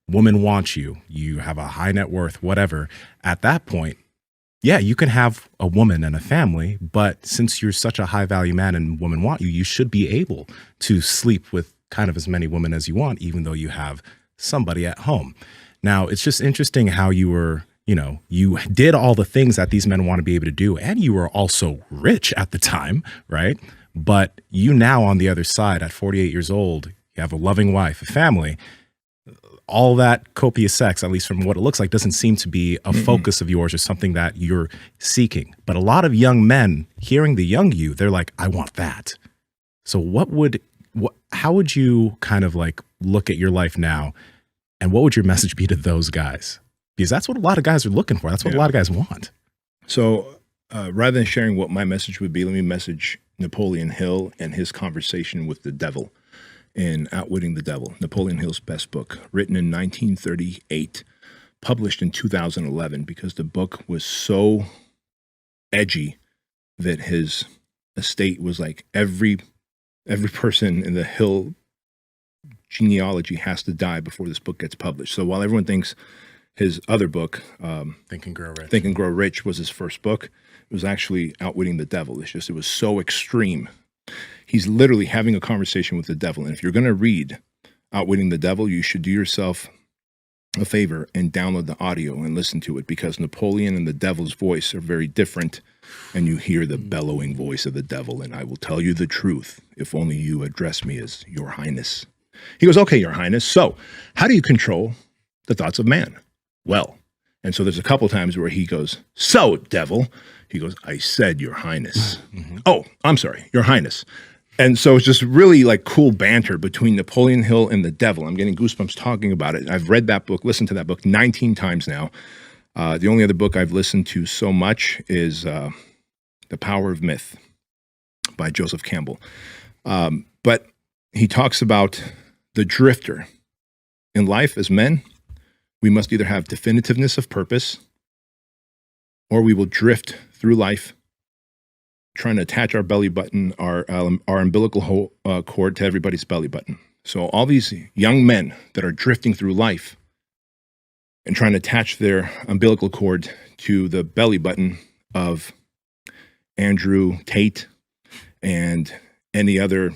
women want you, you have a high net worth, whatever, at that point, yeah, you can have a woman and a family, but since you're such a high value man and women want you, you should be able to sleep with kind of as many women as you want, even though you have somebody at home. Now, it's just interesting how you were, you know, you did all the things that these men want to be able to do, and you were also rich at the time, right? But you now on the other side at 48 years old, you have a loving wife, a family. All that copious sex, at least from what it looks like, doesn't seem to be a focus of yours or something that you're seeking. But a lot of young men hearing the young you, they're like, I want that. So how would you kind of like look at your life now, and what would your message be to those guys? Because that's what a lot of guys are looking for. That's what a lot of guys want. So rather than sharing what my message would be, let me message Napoleon Hill and his conversation with the devil in Outwitting the Devil, Napoleon Hill's best book, written in 1938, published in 2011, because the book was so edgy that his estate was like every person in the Hill genealogy has to die before this book gets published. So while everyone thinks his other book, Think and Grow Rich, was his first book, it was actually Outwitting the Devil. It's just, it was so extreme. He's literally having a conversation with the devil. And if you're going to read Outwitting the Devil, you should do yourself a favor and download the audio and listen to it, because Napoleon and the devil's voice are very different. And you hear the bellowing voice of the devil. And I will tell you the truth, if only you address me as Your Highness. He goes, okay, Your Highness. So how do you control the thoughts of man? Well, and so there's a couple times where he goes, so devil, he goes, I said Your Highness. Oh, I'm sorry, Your Highness. And so it's just really like cool banter between Napoleon Hill and the devil. I'm getting goosebumps talking about it. I've read that book, listened to that book 19 times now. The only other book I've listened to so much is The Power of Myth by Joseph Campbell. But he talks about the drifter. In life as men, we must either have definitiveness of purpose, or we will drift through life trying to attach our belly button, our umbilical cord to everybody's belly button. So all these young men that are drifting through life and trying to attach their umbilical cord to the belly button of Andrew Tate and any other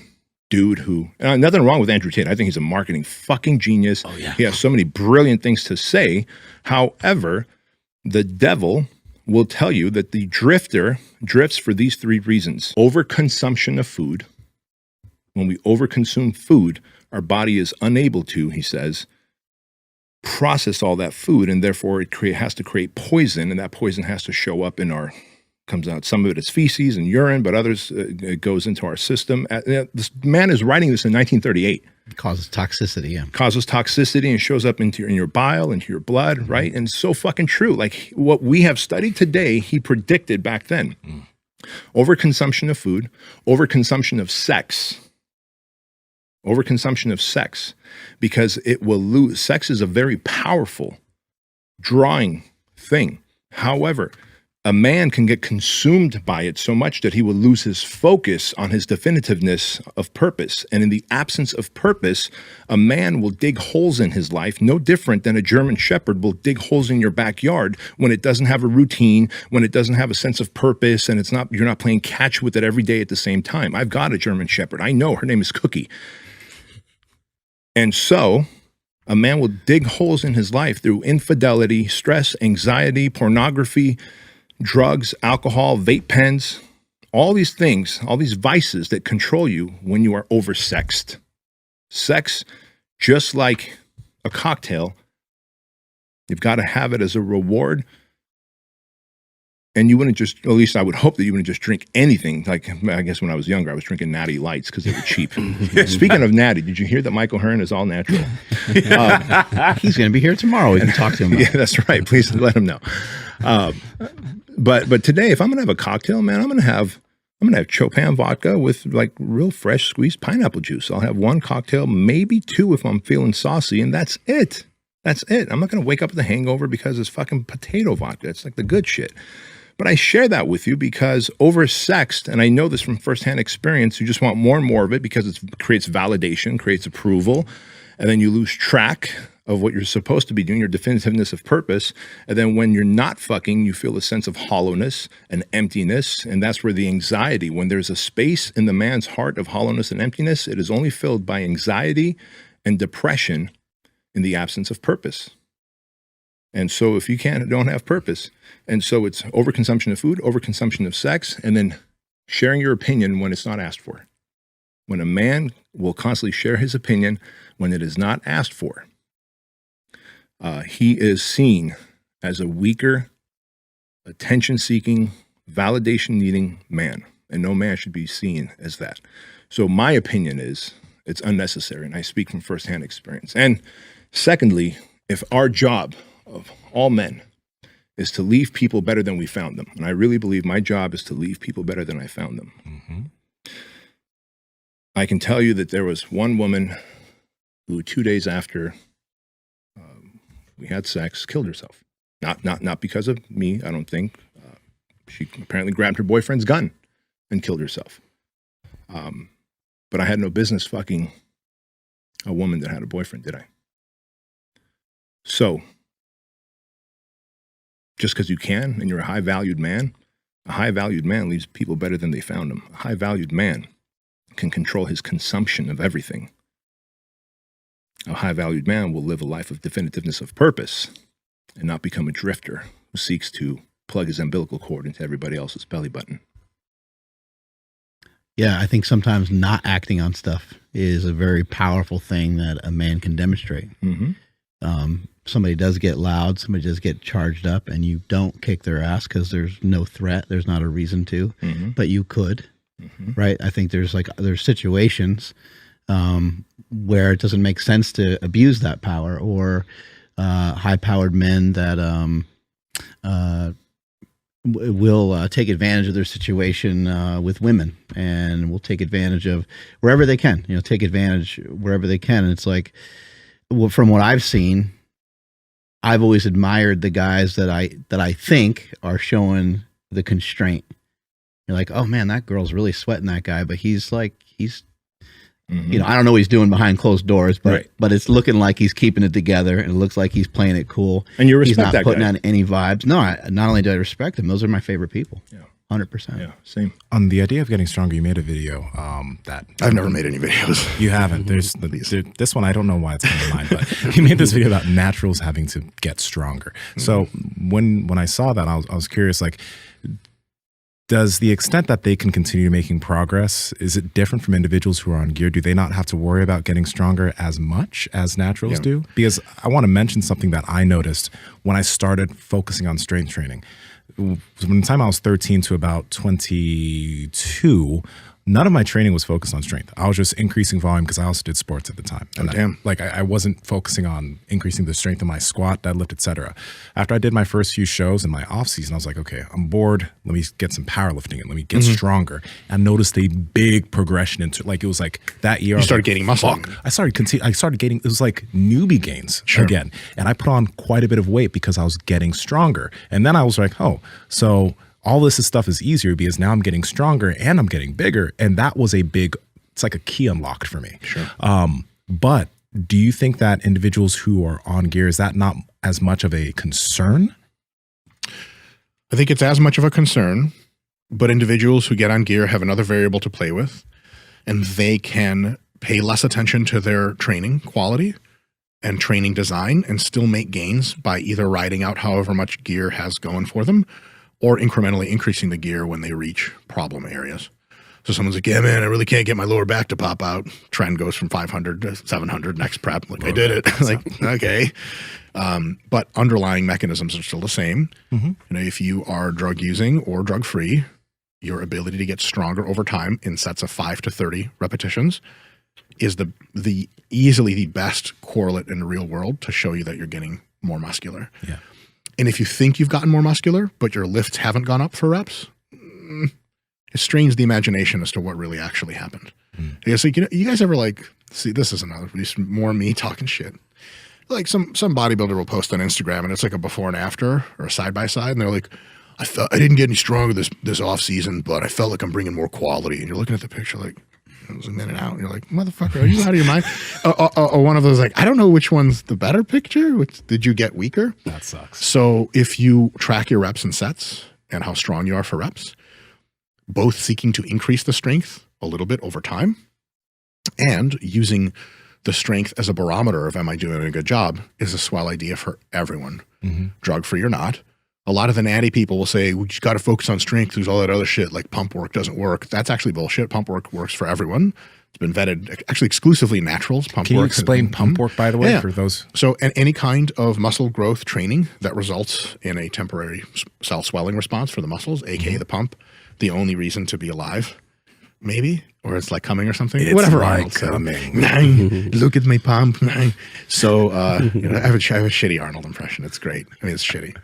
dude who, nothing wrong with Andrew Tate. I think he's a marketing fucking genius. Oh, yeah. He has so many brilliant things to say. However, the devil will tell you that the drifter drifts for these three reasons. Overconsumption of food. When we overconsume food, our body is unable to, he says, process all that food, and therefore it has to create poison, and that poison has to show up in our, comes out, some of it is feces and urine, but others, it goes into our system. This man is writing this in 1938. It causes toxicity, yeah. Causes toxicity and shows up in your bile, into your blood, right? And it's so fucking true. Like what we have studied today, he predicted back then. Overconsumption of food, overconsumption of sex. Overconsumption of sex, because it will lose. Sex is a very powerful drawing thing. However, a man can get consumed by it so much that he will lose his focus on his definitiveness of purpose. And in the absence of purpose, a man will dig holes in his life, no different than a German shepherd will dig holes in your backyard when it doesn't have a routine, when it doesn't have a sense of purpose, and you're not playing catch with it every day at the same time. I've got a German shepherd. I know her name is Cookie. And so a man will dig holes in his life through infidelity, stress, anxiety, pornography, drugs, alcohol, vape pens, all these things, all these vices that control you when you are oversexed. Sex, just like a cocktail, you've got to have it as a reward. And you wouldn't just, at least I would hope that you wouldn't just drink anything. Like, I guess when I was younger, I was drinking Natty Lights because they were cheap. Speaking of Natty, did you hear that Michael Hearn is all natural? He's going to be here tomorrow. We can talk to him about Yeah, that's right. Please let him know. But today, if I'm going to have a cocktail, man, I'm going to have Chopin vodka with like real fresh squeezed pineapple juice. I'll have one cocktail, maybe two if I'm feeling saucy, and that's it. That's it. I'm not going to wake up with a hangover because it's fucking potato vodka. It's like the good shit. But I share that with you because oversexed, and I know this from firsthand experience, you just want more and more of it because it creates validation, creates approval, and then you lose track of what you're supposed to be doing, your definitiveness of purpose. And then when you're not fucking, you feel a sense of hollowness and emptiness, and that's where the anxiety, when there's a space in the man's heart of hollowness and emptiness, it is only filled by anxiety and depression in the absence of purpose. And so if you don't have purpose, and so it's overconsumption of food, overconsumption of sex, and then sharing your opinion when it's not asked for. When a man will constantly share his opinion when it is not asked for, he is seen as a weaker, attention-seeking, validation-needing man, and no man should be seen as that. So my opinion is it's unnecessary, and I speak from firsthand experience. And secondly, if our job of all men is to leave people better than we found them, and I really believe my job is to leave people better than I found them. Mm-hmm. I can tell you that there was one woman who 2 days after we had sex, killed herself. Not because of me, I don't think. She apparently grabbed her boyfriend's gun and killed herself. But I had no business fucking a woman that had a boyfriend, did I? So, just because you can and you're a high-valued man leaves people better than they found them. A high-valued man can control his consumption of everything. A high-valued man will live a life of definitiveness of purpose and not become a drifter who seeks to plug his umbilical cord into everybody else's belly button. Yeah, I think sometimes not acting on stuff is a very powerful thing that a man can demonstrate. Mm-hmm. Somebody does get loud, somebody does get charged up, and you don't kick their ass because there's no threat, there's not a reason to, but you could, right? I think there's situations where it doesn't make sense to abuse that power, or high-powered men that will take advantage of their situation with women, and will take advantage of wherever they can, take advantage wherever they can. And it's like, well, from what I've seen, I've always admired the guys that I think are showing the constraint, You're like, oh man, that girl's really sweating that guy, but he's you know, I don't know what he's doing behind closed doors, but but it's looking like he's keeping it together, and it looks like he's playing it cool. And you respect he's not that putting guy. on any vibes. No, not only do I respect him, those are my favorite people. Yeah. 100%. Yeah, same. On the idea of getting stronger, you made a video that I've never made any videos. You haven't. There's this one. I don't know why it's coming to mind, but you made this video about naturals having to get stronger. So when I saw that, I was curious, like, does the extent that they can continue making progress, is it different from individuals who are on gear? Do they not have to worry about getting stronger as much as naturals do? Because I want to mention something that I noticed when I started focusing on strength training. From the time I was 13 to about 22, none of my training was focused on strength. I was just increasing volume because I also did sports at the time. And I wasn't focusing on increasing the strength of my squat, deadlift, etc. After I did my first few shows in my off season, I was like, okay, I'm bored. Let me get some powerlifting and let me get stronger. And noticed a big progression into, like, it was like that year. You started gaining muscle. I started gaining, it was like newbie gains again. And I put on quite a bit of weight because I was getting stronger. And then I was like, oh, so all this stuff is easier because now I'm getting stronger and I'm getting bigger. And that was it's like a key unlocked for me. But do you think that individuals who are on gear, is that not as much of a concern? I think it's as much of a concern, but individuals who get on gear have another variable to play with, and they can pay less attention to their training quality and training design and still make gains by either riding out however much gear has going for them, or incrementally increasing the gear when they reach problem areas. So someone's like, yeah, man, I really can't get my lower back to pop out. Trend goes from 500 to 700 next prep. Like, I did it. Like, okay. But underlying mechanisms are still the same. You know, if you are drug using or drug free, your ability to get stronger over time in sets of 5 to 30 repetitions is the easily the best correlate in the real world to show you that you're getting more muscular. Yeah. And if you think you've gotten more muscular, but your lifts haven't gone up for reps, it strains the imagination as to what really actually happened. Because, like, you know, you guys ever see, this is another, this is more me talking shit. Like some bodybuilder will post on Instagram and it's like a before and after or a side by side, and they're like, I didn't get any stronger this off season, but I felt like I'm bringing more quality. And you're looking at the picture like, it was a minute out, and you're like, motherfucker, are you out of your mind? Or one of those, like, I don't know which one's the better picture. Did you get weaker? That sucks. So if you track your reps and sets and how strong you are for reps, both seeking to increase the strength a little bit over time and using the strength as a barometer of am I doing a good job is a swell idea for everyone, drug-free or not. A lot of the natty people will say, we just got to focus on strength. There's all that other shit like pump work doesn't work. That's actually bullshit. Pump work works for everyone. It's been vetted, actually exclusively naturals. Can you explain pump work, by the way, for those? So any kind of muscle growth training that results in a temporary cell swelling response for the muscles, aka the pump, the only reason to be alive, maybe, or it's like coming or something. It's whatever. like coming. Look at my pump. So you know, I have a shitty Arnold impression. It's great. I mean, it's shitty.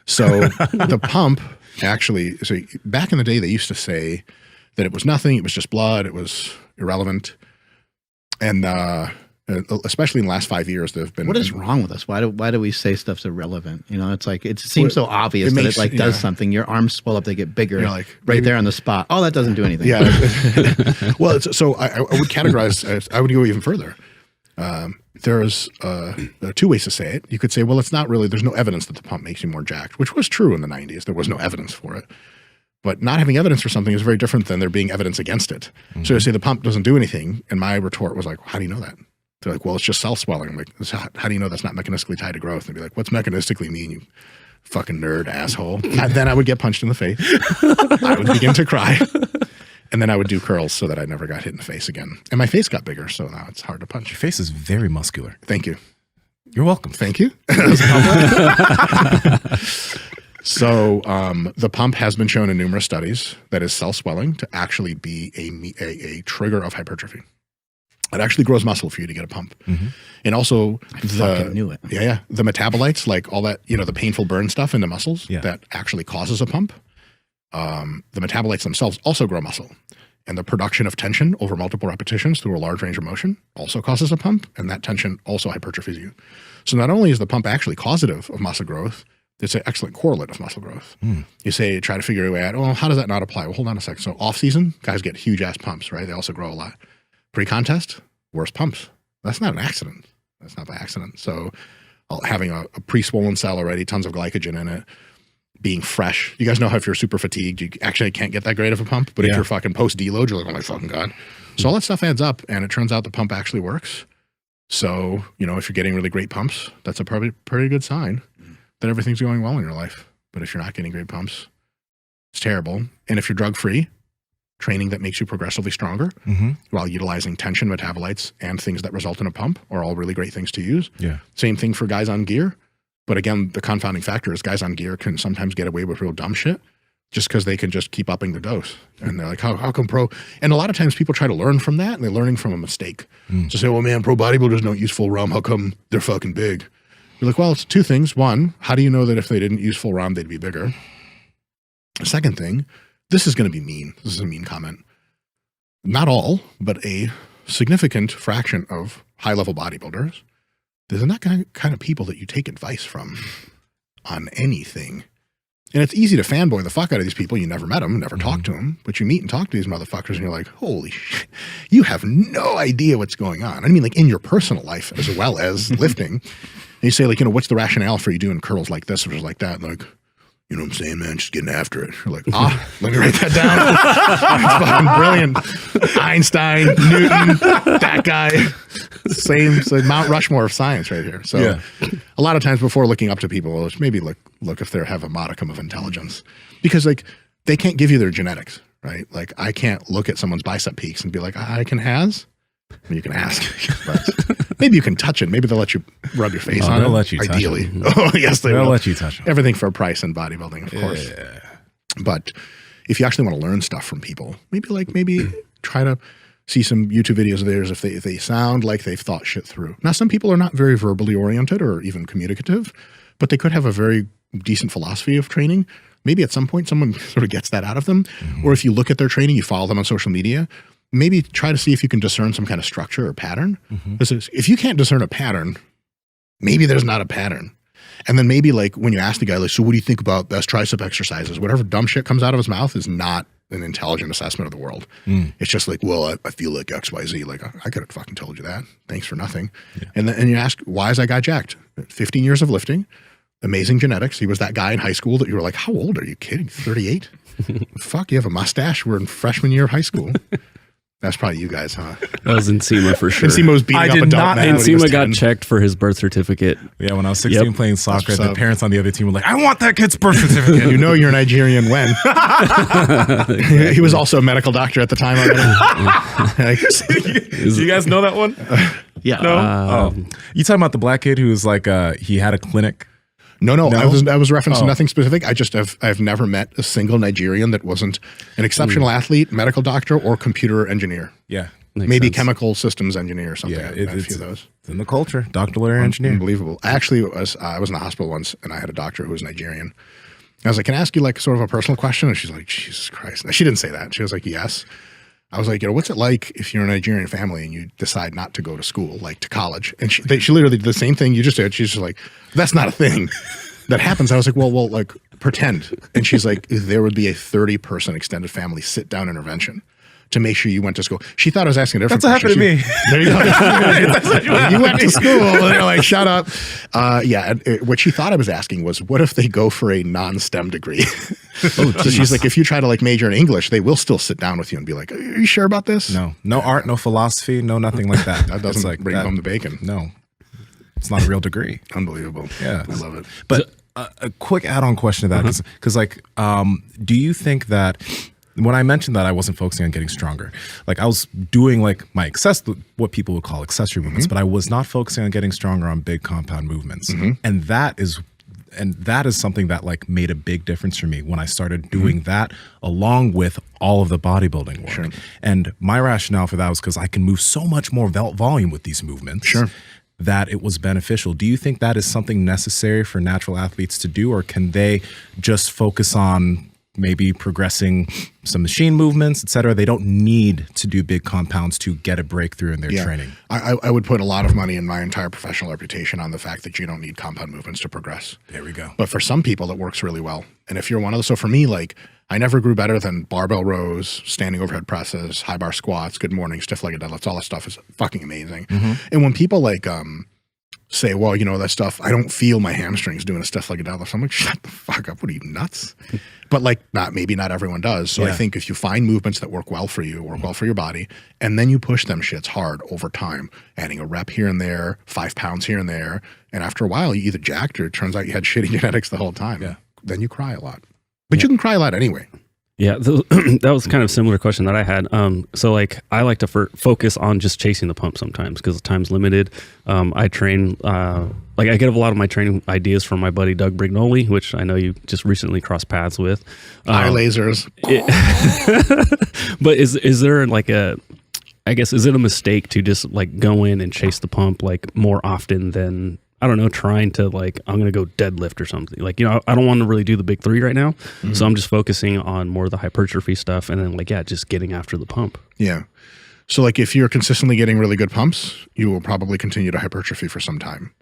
So the pump actually, so back in the day, they used to say that it was nothing. It was just blood. It was irrelevant. And especially in the last 5 years, there have been. What is wrong with us? Why do we say stuff's irrelevant? You know, it's like, it seems so obvious that it does something. Your arms swell up, they get bigger. You're like, right there on the spot. Oh, that doesn't do anything. Yeah. Well, so I would categorize, I would go even further. There's two ways to say it. You could say, well, it's not really, there's no evidence that the pump makes you more jacked, which was true in the 90s. There was no evidence for it. But not having evidence for something is very different than there being evidence against it. So you say the pump doesn't do anything. And my retort was like, how do you know that? They're like, well, it's just cell swelling. I'm like, how do you know that's not mechanistically tied to growth? And they'd be like, what's mechanistically mean, you fucking nerd asshole? And then I would get punched in the face. I would begin to cry. And then I would do curls so that I never got hit in the face again. And my face got bigger, so now it's hard to punch. Your face is very muscular. Thank you. You're welcome. Thank you. So the pump has been shown in numerous studies that is cell swelling to actually be a trigger of hypertrophy. It actually grows muscle for you to get a pump. And also I fucking knew it. Yeah. The metabolites, like all that, you know, the painful burn stuff in the muscles that actually causes a pump. The metabolites themselves also grow muscle. And the production of tension over multiple repetitions through a large range of motion also causes a pump, and that tension also hypertrophies you. So not only is the pump actually causative of muscle growth, It's an excellent correlate of muscle growth. You say, try to figure a way out, oh, how does that not apply? Well, hold on a second. So off season, guys get huge ass pumps, right? They also grow a lot. Pre-contest, worse pumps. That's not an accident. That's not by accident. So having a pre-swollen cell already, tons of glycogen in it, being fresh. You guys know how if you're super fatigued, you actually can't get that great of a pump. But if you're fucking post-deload, you're like, oh my fucking God. So all that stuff adds up, and it turns out the pump actually works. So, you know, if you're getting really great pumps, that's a pretty good sign that everything's going well in your life. But if you're not getting great pumps, it's terrible. And if you're drug-free, training that makes you progressively stronger while utilizing tension, metabolites, and things that result in a pump are all really great things to use. Yeah. Same thing for guys on gear. But again, the confounding factor is guys on gear can sometimes get away with real dumb shit just because they can just keep upping the dose. And they're like, how come pro? And a lot of times people try to learn from that, and they're learning from a mistake. So say, well, man, pro bodybuilders don't use full ROM. How come they're fucking big? You're like, well, it's two things. One, how do you know that if they didn't use full ROM, they'd be bigger? The second thing, this is going to be mean. This is a mean comment. Not all, but a significant fraction of high-level bodybuilders, they're not kind of people that you take advice from on anything. And it's easy to fanboy the fuck out of these people. You never met them, never talked to them, but you meet and talk to these motherfuckers and you're like, holy shit, you have no idea what's going on. I mean, like in your personal life as well as lifting. And you say like, you know, what's the rationale for you doing curls like this or like that? And like, you know what I'm saying, man? Just getting after it. You're like, let me write that down. It's fucking brilliant. Einstein, Newton, that guy. Same, so Mount Rushmore of science right here. So a lot of times before looking up to people, maybe look if they have a modicum of intelligence. Because like they can't give you their genetics, right? Like I can't look at someone's bicep peaks and be like, I can has? I mean, you can ask. But maybe you can touch it. Maybe they'll let you rub your face on it. They'll let you ideally. touch it. Oh, yes, they'll let you touch it. Everything for a price in bodybuilding, of course. Yeah. But if you actually want to learn stuff from people, maybe try to see some YouTube videos of theirs if they sound like they've thought shit through. Now, some people are not very verbally oriented or even communicative, but they could have a very decent philosophy of training. Maybe at some point someone sort of gets that out of them. Or if you look at their training, you follow them on social media, maybe try to see if you can discern some kind of structure or pattern. If you can't discern a pattern, maybe there's not a pattern. And then maybe like when you ask the guy, like, so what do you think about best tricep exercises? Whatever dumb shit comes out of his mouth is not an intelligent assessment of the world. It's just like, well, I feel like XYZ. Like I could have fucking told you that. Thanks for nothing. And then you ask, why is that guy jacked? 15 years of lifting, amazing genetics. He was that guy in high school that you were like, how old are you kidding? 38? Fuck, you have a mustache. We're in freshman year of high school. That's probably you guys, huh? That was Nsima for sure. Nsima was beating up adult men. Nsima got checked for his birth certificate. Yeah, when I was 16 playing soccer, the parents on the other team were like, I want that kid's birth certificate. You know you're Nigerian when. He was also a medical doctor at the time. Do you guys know that one? Yeah. No? You talking about the black kid who was like, he had a clinic? No. I was referencing nothing specific. I've never met a single Nigerian that wasn't an exceptional athlete, medical doctor, or computer engineer. Yeah. Maybe chemical systems engineer or something. Yeah, a few of those. It's in the culture. Doctor, lawyer, engineer. Unbelievable. I actually was in the hospital once, and I had a doctor who was Nigerian. I was like, can I ask you like sort of a personal question? And she's like, Jesus Christ. Now, she didn't say that. She was like, yes. I was like, you know, what's it like if you're a Nigerian family and you decide not to go to school, like to college? And she literally did the same thing you just did. She's just like, that's not a thing that happens. I was like, well, like pretend. And she's like, there would be a 30-person extended family sit-down intervention to make sure you went to school. She thought I was asking a different question. That's what happened to me. There you go. You went to school. And they're like, shut up. What she thought I was asking was, what if they go for a non-STEM degree? So she's like, if you try to like major in English, they will still sit down with you and be like, are you sure about this? No art, no philosophy, no nothing like that. That doesn't like bring home the bacon. No. It's not a real degree. Unbelievable. Yeah. I love it. But a quick add-on question to that, because like, do you think that when I mentioned that I wasn't focusing on getting stronger, like I was doing like my what people would call accessory movements, but I was not focusing on getting stronger on big compound movements. And that is something that like made a big difference for me when I started doing that along with all of the bodybuilding work. Sure. And my rationale for that was because I can move so much more volume with these movements. Sure. That it was beneficial. Do you think that is something necessary for natural athletes to do, or can they just focus on maybe progressing some machine movements, etc. They don't need to do big compounds to get a breakthrough in their training. I would put a lot of money in my entire professional reputation on the fact that you don't need compound movements to progress. There we go. But for some people, it works really well. And if you're one of those, so for me, like I never grew better than barbell rows, standing overhead presses, high bar squats, good morning, stiff-legged deadlifts. All that stuff is fucking amazing. And when people like say, well, you know, that stuff, I don't feel my hamstrings doing a stiff-legged deadlift. I'm like, shut the fuck up. What are you, nuts? But like, maybe not everyone does. So I think if you find movements that work well for you, work well for your body, and then you push them shits hard over time, adding a rep here and there, 5 pounds here and there, and after a while, you either jacked or it turns out you had shitty genetics the whole time. Then you cry a lot. But you can cry a lot anyway. Yeah, that was kind of a similar question that I had. So like I like to focus on just chasing the pump sometimes because time's limited. I train, like I get a lot of my training ideas from my buddy Doug Brignoli, which I know you just recently crossed paths with. Eye lasers. But is there like I guess, is it a mistake to just like go in and chase the pump like more often than, I don't know, trying to like, I'm going to go deadlift or something. Like, you know, I don't want to really do the big three right now. So I'm just focusing on more of the hypertrophy stuff and then like, just getting after the pump. Yeah. So like if you're consistently getting really good pumps, you will probably continue to hypertrophy for some time.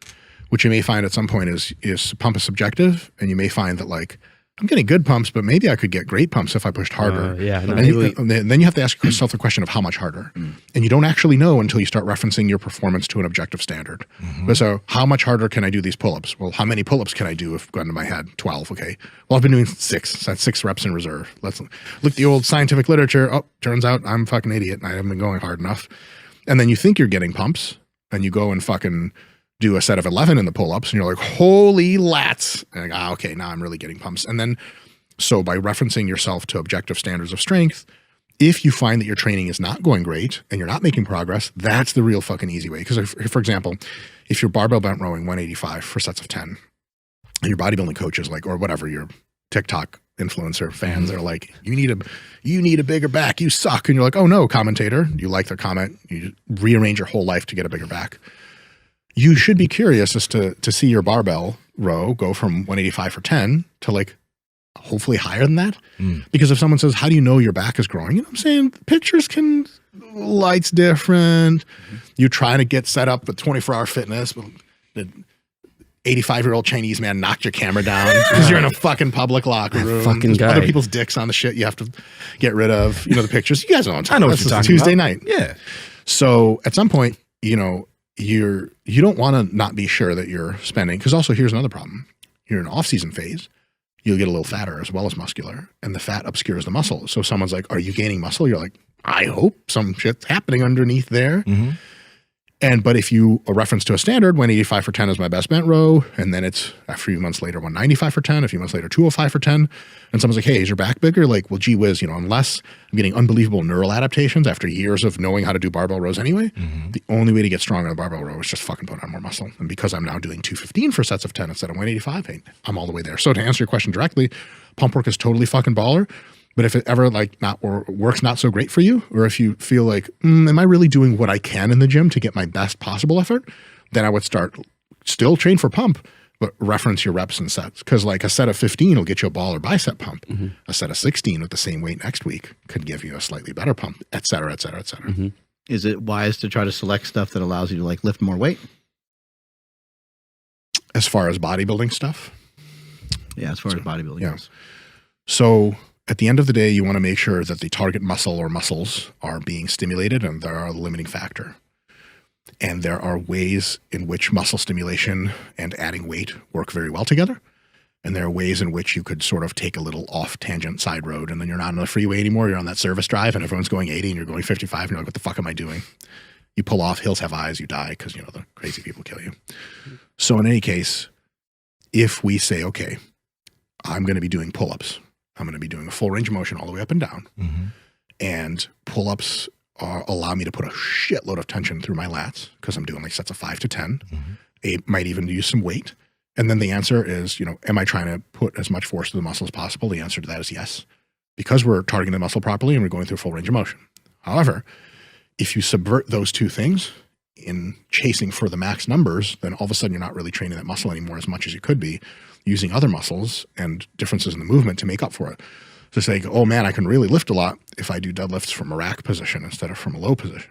What you may find at some point is pump is subjective, and you may find that like, I'm getting good pumps, but maybe I could get great pumps if I pushed harder. Then you have to ask yourself the question of how much harder. And you don't actually know until you start referencing your performance to an objective standard. So how much harder can I do these pull-ups? Well, how many pull-ups can I do if going to my head? 12, okay. Well, I've been doing 6. So that's 6 reps in reserve. Let's look at the old scientific literature. Oh, turns out I'm a fucking idiot and I haven't been going hard enough. And then you think you're getting pumps and you go and fucking do a set of 11 in the pull-ups and you're like, holy lats. And like, okay, now I'm really getting pumps. And then, so by referencing yourself to objective standards of strength, if you find that your training is not going great and you're not making progress, that's the real fucking easy way. Because for example, if you're barbell bent rowing 185 for sets of 10 and your bodybuilding coach is like, or whatever, your TikTok influencer fans are like, you need a bigger back, you suck. And you're like, oh no, commentator, you like their comment, you rearrange your whole life to get a bigger back. You should be curious as to see your barbell row go from 185 for 10 to like hopefully higher than that. Because if someone says, how do you know your back is growing? You know what I'm saying? Pictures light's different. You're trying to get set up with 24-hour fitness. The 85-year-old Chinese man knocked your camera down because you're in a fucking public locker room. Fucking guy. Other people's dicks on the shit you have to get rid of. You know, the pictures. You guys know what I'm talking I know about. what you're talking Tuesday about. night. Yeah. So at some point, you know, you don't want to not be sure that you're spending, because also here's another problem. You're in an off-season phase, you'll get a little fatter as well as muscular, and the fat obscures the muscle. So someone's like, are you gaining muscle? You're like, I hope some shit's happening underneath there. But if you a reference to a standard, 185 for 10 is my best bent row, and then it's a few months later 195 for 10, a few months later 205 for 10, and someone's like, hey, is your back bigger? Like, well, gee whiz, you know, unless I'm getting unbelievable neural adaptations after years of knowing how to do barbell rows anyway, the only way to get stronger in a barbell row is just fucking put on more muscle. And because I'm now doing 215 for sets of 10 instead of 185, hey, I'm all the way there. So to answer your question directly, pump work is totally fucking baller. But if it ever like not or works not so great for you, or if you feel like, am I really doing what I can in the gym to get my best possible effort? Then I would still train for pump, but reference your reps and sets. Because like a set of 15 will get you a baller bicep pump. A set of 16 with the same weight next week could give you a slightly better pump, et cetera, et cetera, et cetera. Is it wise to try to select stuff that allows you to like lift more weight? As far as bodybuilding stuff? Yeah, as far as bodybuilding goes. So at the end of the day, you want to make sure that the target muscle or muscles are being stimulated and there are a limiting factor. And there are ways in which muscle stimulation and adding weight work very well together. And there are ways in which you could sort of take a little off tangent side road and then you're not on the freeway anymore. You're on that service drive and everyone's going 80 and you're going 55 and you're like, what the fuck am I doing? You pull off, hills have eyes, you die because, you know, the crazy people kill you. So in any case, if we say, okay, I'm going to be doing pull-ups, I'm going to be doing a full range of motion all the way up and down. And pull-ups allow me to put a shitload of tension through my lats because I'm doing like sets of 5 to 10. I might even use some weight. And then the answer is, you know, am I trying to put as much force to the muscle as possible? The answer to that is yes, because we're targeting the muscle properly and we're going through full range of motion. However, if you subvert those two things in chasing for the max numbers, then all of a sudden you're not really training that muscle anymore as much as you could be, using other muscles and differences in the movement to make up for it. to say, oh man, I can really lift a lot if I do deadlifts from a rack position instead of from a low position.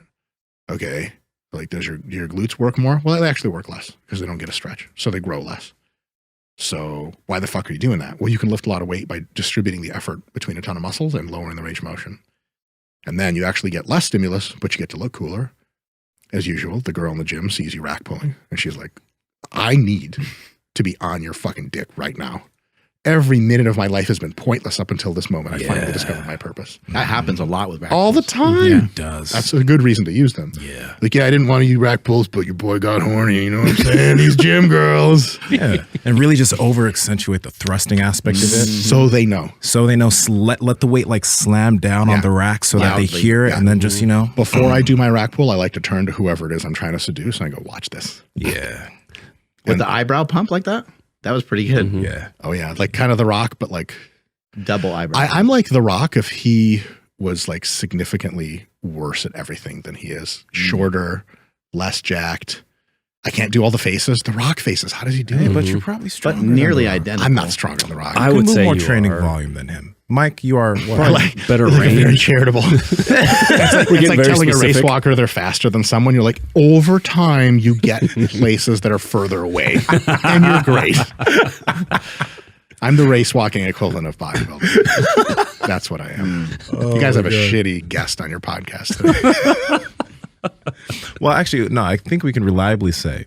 Okay. Like, does your glutes work more? Well, they actually work less because they don't get a stretch. So they grow less. So why the fuck are you doing that? Well, you can lift a lot of weight by distributing the effort between a ton of muscles and lowering the range of motion. And then you actually get less stimulus, but you get to look cooler. As usual, the girl in the gym sees you rack pulling and she's like, I need to be on your fucking dick right now. Every minute of my life has been pointless up until this moment. I finally discovered my purpose. That happens a lot with rack all pulls. the time. Yeah, it does. That's a good reason to use them. Yeah. Like, I didn't want to use rack pulls, but your boy got horny. You know what I'm saying? These gym girls. Yeah. And really just over accentuate the thrusting aspect of it. So they know. So they know, let the weight like slam down on the rack so that they hear it. And then just, Before I do my rack pull, I like to turn to whoever it is I'm trying to seduce and I go, watch this. Yeah. With the eyebrow pump like that? That was pretty good. Yeah. Oh, yeah. Like kind of The Rock, but like double eyebrow. I'm like The Rock if he was like significantly worse at everything than he is. Shorter, less jacked. I can't do all the faces. The Rock faces. How does he do it? But you're probably stronger. But nearly identical. I'm not stronger than The Rock. I would say more training volume than him. Mike, you are like, better range. Very range. charitable. It's like telling a race walker they're faster than someone. You're like, over time, you get places that are further away, and you're great. I'm the race walking equivalent of bodybuilding. That's what I am. You guys have a shitty guest on your podcast today. Well, actually, no, I think we can reliably say,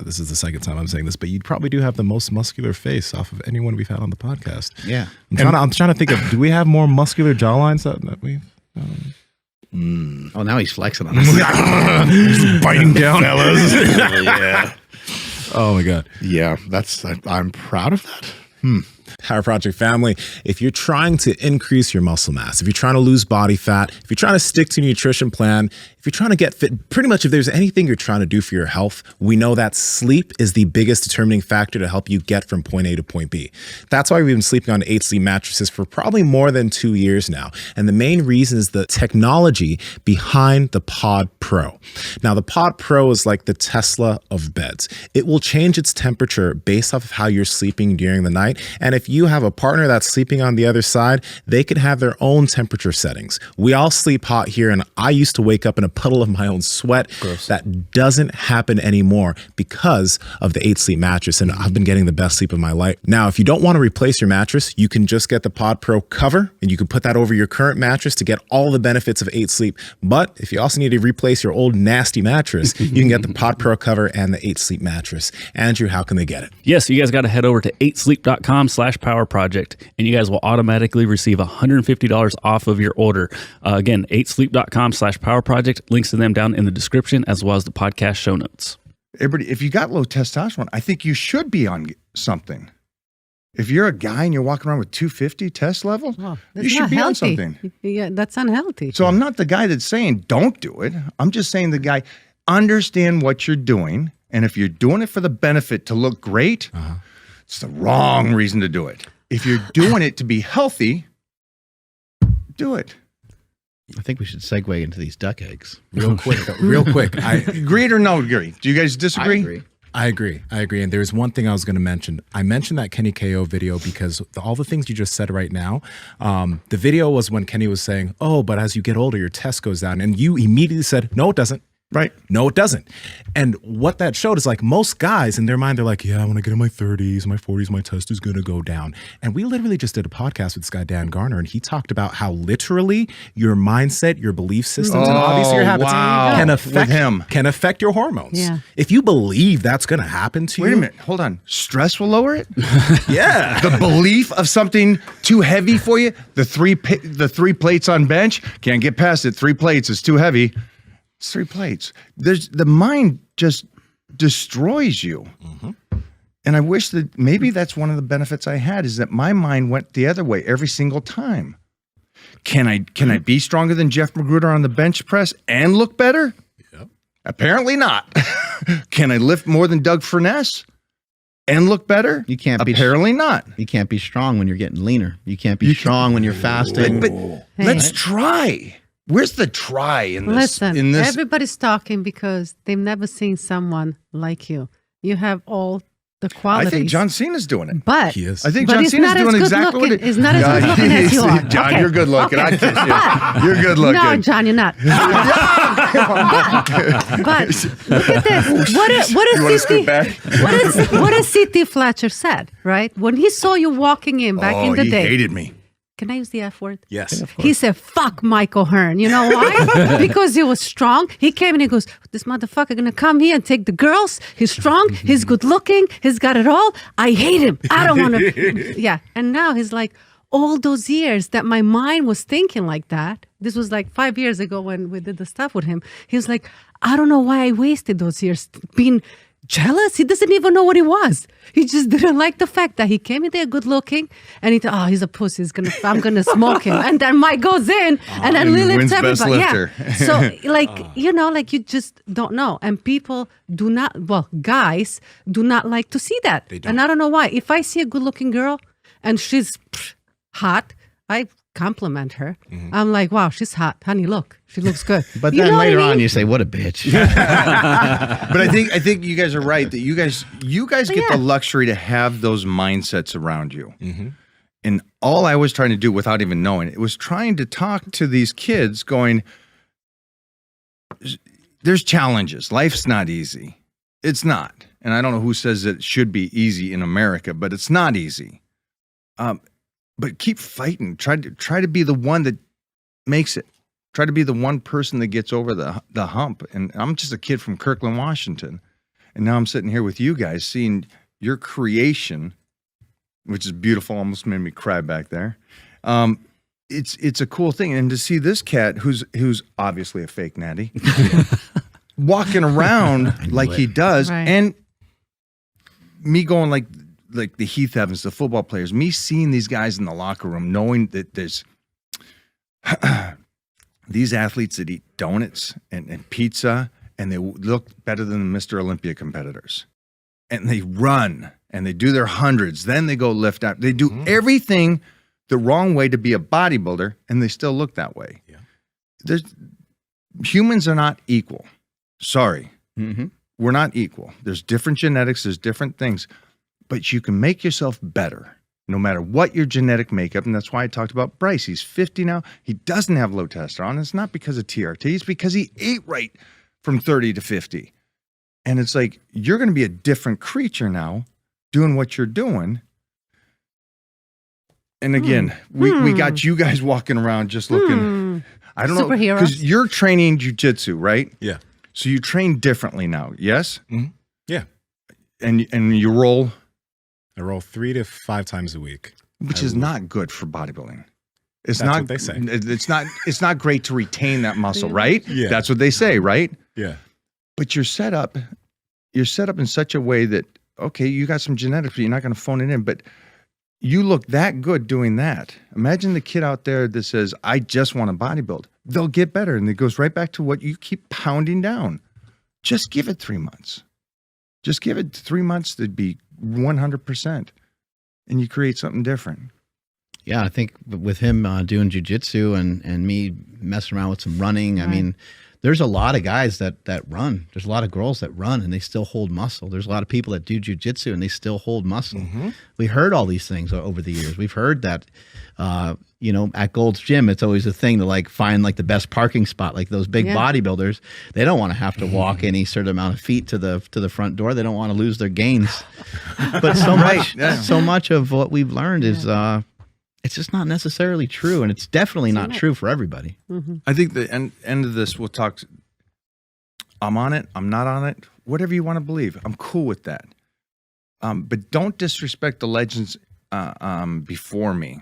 this is the second time I'm saying this, but you probably do have the most muscular face off of anyone we've had on the podcast. Yeah. I'm trying to think of, do we have more muscular jawlines that we've... Oh, now he's flexing on us. Just biting down. Fellas. Yeah. Oh, my God. Yeah, I'm proud of that. Power Project family, if you're trying to increase your muscle mass, if you're trying to lose body fat, if you're trying to stick to your nutrition plan, if you're trying to get fit, pretty much if there's anything you're trying to do for your health, we know that sleep is the biggest determining factor to help you get from point A to point B. That's why we've been sleeping on 8 Sleep mattresses for probably more than 2 years now. And the main reason is the technology behind the Pod Pro. Now, the Pod Pro is like the Tesla of beds. It will change its temperature based off of how you're sleeping during the night. And if you have a partner that's sleeping on the other side, they could have their own temperature settings. We all sleep hot here, and I used to wake up in a puddle of my own sweat. Gross. That doesn't happen anymore because of the 8 Sleep mattress, and I've been getting the best sleep of my life. Now, if you don't want to replace your mattress, you can just get the Pod Pro cover, and you can put that over your current mattress to get all the benefits of 8 Sleep. But if you also need to replace your old nasty mattress, you can get the Pod Pro cover and the 8 Sleep mattress. Andrew, how can they get it? Yes, you guys got to head over to 8sleep.com/powerproject, and you guys will automatically receive $150 off of your order. Again, 8sleep.com/powerproject. Links to them down in the description as well as the podcast show notes. Everybody, if you got low testosterone, I think you should be on something. If you're a guy and you're walking around with 250 test level, you should be on something. Yeah, that's unhealthy. So I'm not the guy that's saying don't do it. I'm just saying the guy, understand what you're doing. And if you're doing it for the benefit to look great, it's the wrong reason to do it. If you're doing it to be healthy, do it. I think we should segue into these duck eggs. Real quick. Real quick. Agreed or no agree? Do you guys disagree? I agree. And there's one thing I was going to mention. I mentioned that Kenny KO video because all the things you just said right now, the video was when Kenny was saying, oh, but as you get older, your test goes down. And you immediately said, no, it doesn't. Right. No, it doesn't. And what that showed is like most guys in their mind, they're like, yeah, when I get in my 30s, my 40s, my test is going to go down. And we literally just did a podcast with this guy, Dan Garner, and he talked about how literally your mindset, your belief systems, and obviously your habits can affect your hormones. Yeah. If you believe that's going to happen to you. Wait a minute. Hold on. Stress will lower it? Yeah. The belief of something too heavy for you, the three plates on bench, can't get past it. 3 plates is too heavy. It's 3 plates. The mind just destroys you. And I wish that maybe that's one of the benefits I had is that my mind went the other way every single time. Can I be stronger than Jeff Magruder on the bench press and look better? Yep. Apparently not. Can I lift more than Doug Furness and look better? You can't be apparently not. You can't be strong when you're getting leaner. You can't be strong when you're fasting. But let's try. Where's the try in this? Listen, everybody's talking because they've never seen someone like you. You have all the quality. I think John Cena's doing it. But he is. I think but John he's Cena's not as doing good exactly looking. what it He's not as good looking as you are. John, Okay. you're good looking. Okay. I kiss you. You're good looking. No, John, you're not. But look at this. What is C.T. Fletcher said, right? When he saw you walking in back in the day. He hated me. Can I use the F word? Yes. He said, fuck Michael Hearn. You know why? Because he was strong. He came and he goes, this motherfucker going to come here and take the girls. He's strong. He's good looking. He's got it all. I hate him. I don't want to. Yeah. And now he's like, all those years that my mind was thinking like that. This was like 5 years ago when we did the stuff with him. He was like, I don't know why I wasted those years being jealous. He doesn't even know what he was. He just didn't like the fact that he came in there good looking and he thought, oh, he's a pussy. I'm gonna smoke him. And then Mike goes in and then Lily lifts everybody. Yeah. So like, you know, like you just don't know. And people do not, well, guys do not like to see that. And I don't know why. If I see a good looking girl and she's hot, I compliment her. I'm like, wow, she's hot. Honey, look, she looks good. But you then know later what I mean? on you say, what a bitch. But I think you guys are right that you guys get the luxury to have those mindsets around you. And all I was trying to do without even knowing it was trying to talk to these kids going, there's challenges. Life's not easy. It's not. And I don't know who says it should be easy in America, but it's not easy. But keep fighting. Try to be the one that makes it. Try to be the one person that gets over the hump. And I'm just a kid from Kirkland, Washington. And now I'm sitting here with you guys seeing your creation, which is beautiful, almost made me cry back there. It's a cool thing. And to see this cat who's obviously a fake natty walking around like he does, Right. and me going like the Heath Evans, the football players, me seeing these guys in the locker room, knowing that there's these athletes that eat donuts and pizza, and they look better than the Mr. Olympia competitors. And they run, and they do their hundreds. Then they go lift up. They do everything the wrong way to be a bodybuilder, and they still look that way. Yeah. Humans are not equal. Sorry. We're not equal. There's different genetics. There's different things. But you can make yourself better no matter what your genetic makeup. And that's why I talked about Bryce. He's 50 now. He doesn't have low testosterone. It's not because of TRT. It's because he ate right from 30 to 50. And it's like, you're going to be a different creature now doing what you're doing. And again, we got you guys walking around just looking, I don't know, because you're training jujitsu, right? Yeah. So you train differently now, yes? Yeah. And you roll? I roll 3 to 5 times a week. Which is not good for bodybuilding. It's That's not what they say. It's not great to retain that muscle, right? Yeah. That's what they say, right? Yeah. But you're set up in such a way that, okay, you got some genetics, but you're not going to phone it in. But you look that good doing that. Imagine the kid out there that says, I just want to bodybuild. They'll get better. And it goes right back to what you keep pounding down. Just give it 3 months. Just give it 3 months to be 100%. And you create something different. Yeah, I think with him doing jujitsu and me messing around with some running, I mean, there's a lot of guys that run. There's a lot of girls that run and they still hold muscle. There's a lot of people that do jujitsu and they still hold muscle. We heard all these things over the years. We've heard that, at Gold's Gym, it's always a thing to like find like the best parking spot. Like those big bodybuilders, they don't want to have to walk any certain amount of feet to the front door. They don't want to lose their gains. But so much of what we've learned is it's just not necessarily true, and it's definitely not true for everybody. I think the end of this, we'll talk. I'm on it. I'm not on it. Whatever you want to believe, I'm cool with that. But don't disrespect the legends before me,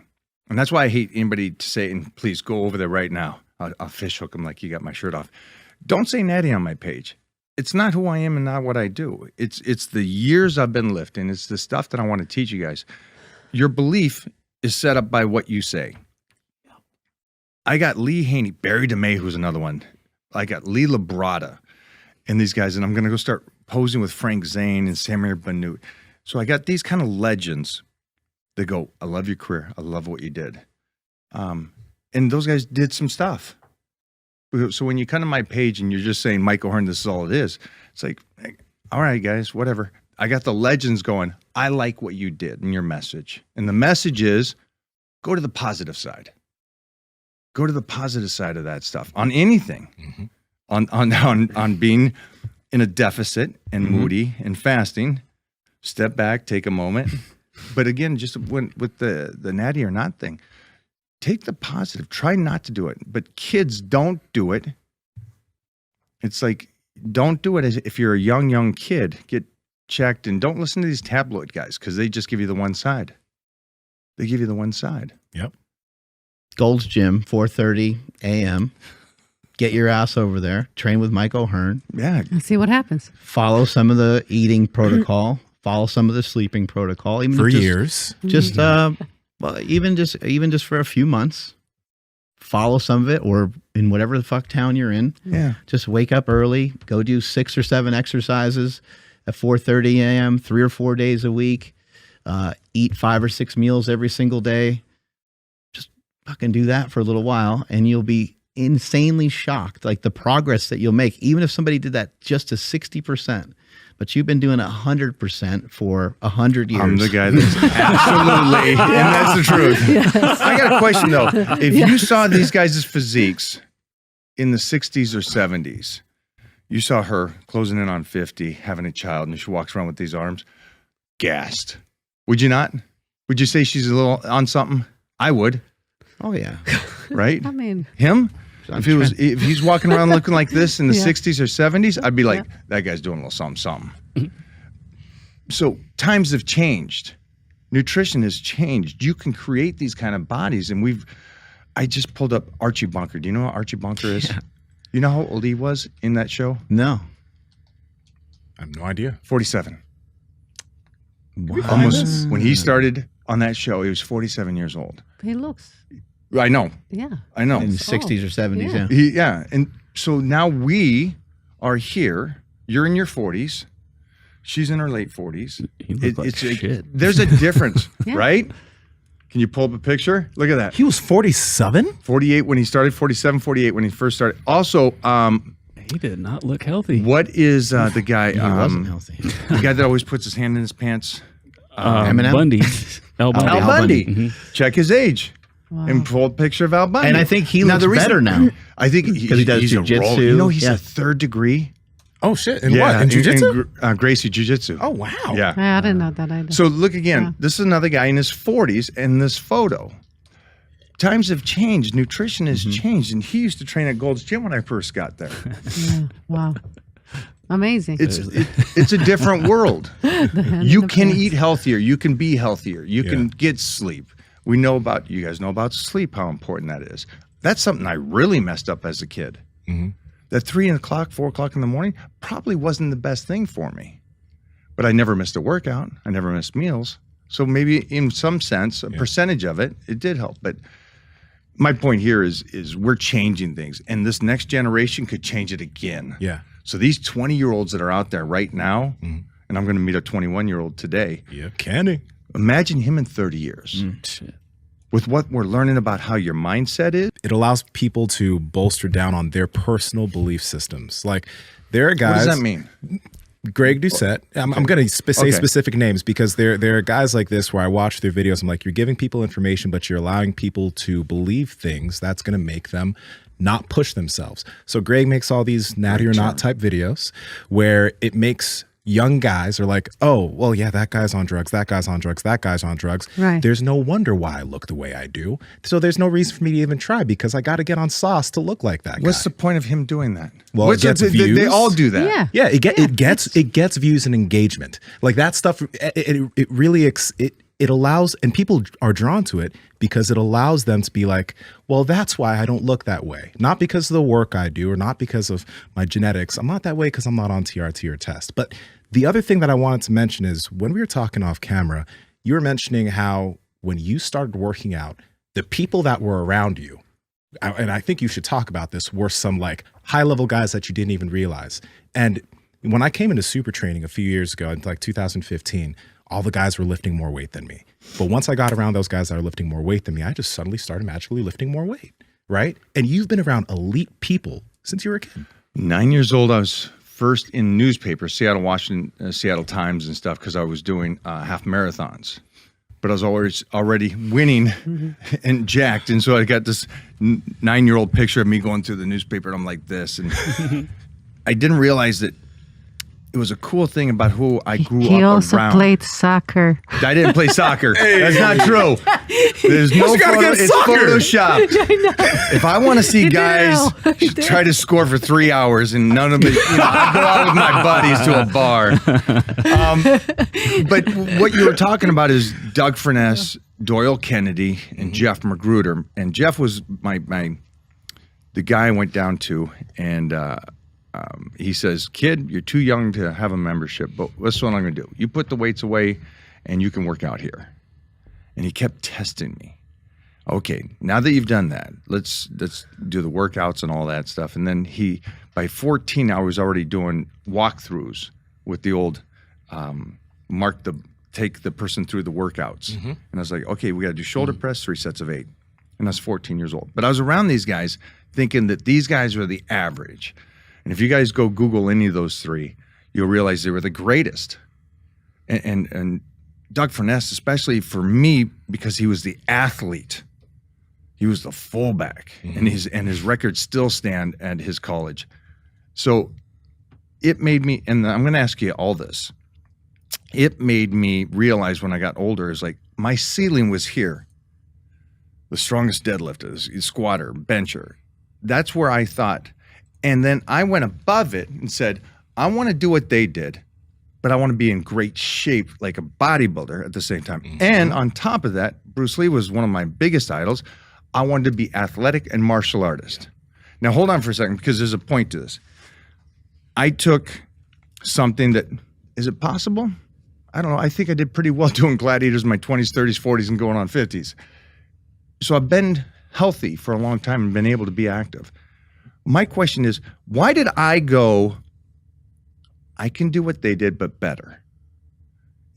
and that's why I hate anybody to say. And please go over there right now. I'll fish hook them like you got my shirt off. Don't say natty on my page. It's not who I am and not what I do. It's the years I've been lifting. It's the stuff that I want to teach you guys. Your belief is set up by what you say. I got Lee Haney, Barry DeMay, who's another one. I got Lee Labrada and these guys, and I'm going to go start posing with Frank Zane and Samir Bannout. So I got these kind of legends that go, I love your career. I love what you did. And those guys did some stuff. So when you come to my page and you're just saying, Michael Hearn, this is all it is, it's like, all right, guys, whatever. the legends going, I like what you did in your message. And the message is go to the positive side. Go to the positive side of that stuff on anything. On being in a deficit and moody and fasting. Step back, take a moment. But again, just with the natty or not thing, take the positive. Try not to do it. But kids, don't do it. It's like, don't do it as if you're a young kid. Get checked and don't listen to these tabloid guys because they just give you the one side. They give you the one side. Yep. Gold's Gym, 4:30 a.m. Get your ass over there. Train with Mike O'Hearn. Yeah. And see what happens. Follow some of the eating protocol. Follow some of the sleeping protocol. Even For just, years. Just well, even just for a few months. Follow some of it, or in whatever the fuck town you're in. Yeah. Just wake up early. Go do 6 or 7 exercises at 4:30 a.m. 3 or 4 days a week. Eat 5 or 6 meals every single day. Just fucking do that for a little while, and you'll be insanely shocked, like the progress that you'll make, even if somebody did that just to 60%. But you've been doing 100% for 100 years. I'm the guy that's absolutely, and that's the truth. Yes. I got a question though. If you saw these guys' physiques in the 60s or 70s, you saw her closing in on 50, having a child, and she walks around with these arms, gassed. Would you not? Would you say she's a little on something? I would. Oh yeah. Right? I mean, him? If he's walking around looking like this in the Yeah. 60s or 70s, I'd be like, that guy's doing a little something. So times have changed. Nutrition has changed. You can create these kind of bodies. And I just pulled up Archie Bunker. Do you know what Archie Bunker is? Yeah. You know how old he was in that show? No. I have no idea. 47. Wow. Almost when he started on that show, he was 47 years old. he looks. I know. Yeah. I know. In the 60s or 70s, Yeah. yeah. And so now we are here. You're in your 40s. She's in her late 40s. He looked like shit. There's a difference, Yeah. right? Can you pull up a picture? Look at that. He was 47? 48 when he started, 47, 48 when he first started. Also, He did not look healthy. what is the guy? He wasn't healthy. The guy that always puts his hand in his pants. Eminem? Bundy. Al Bundy. Al Bundy. Mhm. Check his age. And pull a picture of Al Bundy. And I think he looks better now. I think Because he does he's a jujitsu. roller. You know, he's Yeah. a 3rd degree. Oh, shit. And what? In jiu-jitsu? Gracie Jiu-Jitsu. Oh, wow. Yeah. I didn't know that either. So look again. Yeah. This is another guy in his 40s in this photo. Times have changed. Nutrition has changed. And he used to train at Gold's Gym when I first got there. Yeah. Wow. Amazing. It's a different world. You can eat healthier. You can be healthier. You can get sleep. You guys know about sleep, how important that is. That's something I really messed up as a kid. That 3 o'clock, 4 o'clock in the morning probably wasn't the best thing for me. But I never missed a workout. I never missed meals. So maybe in some sense, a percentage of it did help. But my point here is we're changing things. And this next generation could change it again. Yeah. So these 20-year-olds that are out there right now, and I'm going to meet a 21-year-old today. Yeah, candy. Imagine him in 30 years. Shit. With what we're learning about how your mindset is. It allows people to bolster down on their personal belief systems. Like, there are guys. What does that mean? Greg Doucette. I'm going to say specific names because there are guys like this where I watch their videos. I'm like, you're giving people information, but you're allowing people to believe things that's going to make them not push themselves. So Greg makes all these natty or not type videos where it makes young guys are like, oh, well, yeah, that guy's on drugs, that guy's on drugs, that guy's on drugs. Right. There's no wonder why I look the way I do. So there's no reason for me to even try because I got to get on sauce to look like that guy. What's the point of him doing that? Well, it gets views. They all do that. Yeah. Yeah, it gets views and engagement. Like that stuff. It really it allows, and people are drawn to it because it allows them to be like, well, that's why I don't look that way. Not because of the work I do or not because of my genetics. I'm not that way because I'm not on TRT or test. But the other thing that I wanted to mention is when we were talking off camera, you were mentioning how when you started working out, the people that were around you, and I think you should talk about this, were some like high level guys that you didn't even realize. And when I came into super training a few years ago, in like 2015, all the guys were lifting more weight than me. But once I got around those guys that are lifting more weight than me, I just suddenly started magically lifting more weight, right? And you've been around elite people since you were a kid. 9 years old, I was first in newspapers, Seattle, Washington, Seattle Times and stuff, because I was doing half marathons. But I was already winning and jacked. And so I got this 9-year-old picture of me going through the newspaper, and I'm like this. And I didn't realize that it was a cool thing about who I grew up around. He also played soccer. I didn't play soccer. That's not true. There's no photo. It's Photoshop. If I want to see guys try to score for 3 hours and none of it, I go out with my buddies to a bar. But what you were talking about is Doug Furness, Doyle Kennedy, and Jeff Magruder. And Jeff was the guy I went down to, and he says, "Kid, you're too young to have a membership, but this is what I'm going to do. You put the weights away, and you can work out here." And he kept testing me. Okay, now that you've done that, let's do the workouts and all that stuff. And then by 14, I was already doing walkthroughs with the old take the person through the workouts. And I was like, okay, we got to do shoulder press, 3 sets of 8. And I was 14 years old. But I was around these guys thinking that these guys were the average. And if you guys go Google any of those 3, you'll realize they were the greatest. And Doug Furness, especially for me, because he was the athlete. He was the fullback, and his records still stand at his college. So it made me, and I'm going to ask you all this. It made me realize when I got older, is like my ceiling was here. The strongest deadlifter, squatter, bencher. That's where I thought. And then I went above it and said, I want to do what they did, but I want to be in great shape like a bodybuilder at the same time. And on top of that, Bruce Lee was one of my biggest idols. I wanted to be athletic and martial artist. Now, hold on for a second, because there's a point to this. I took something that, is it possible? I don't know. I think I did pretty well doing gladiators in my 20s, 30s, 40s, and going on 50s. So I've been healthy for a long time and been able to be active. My question is, why did I go, I can do what they did, but better?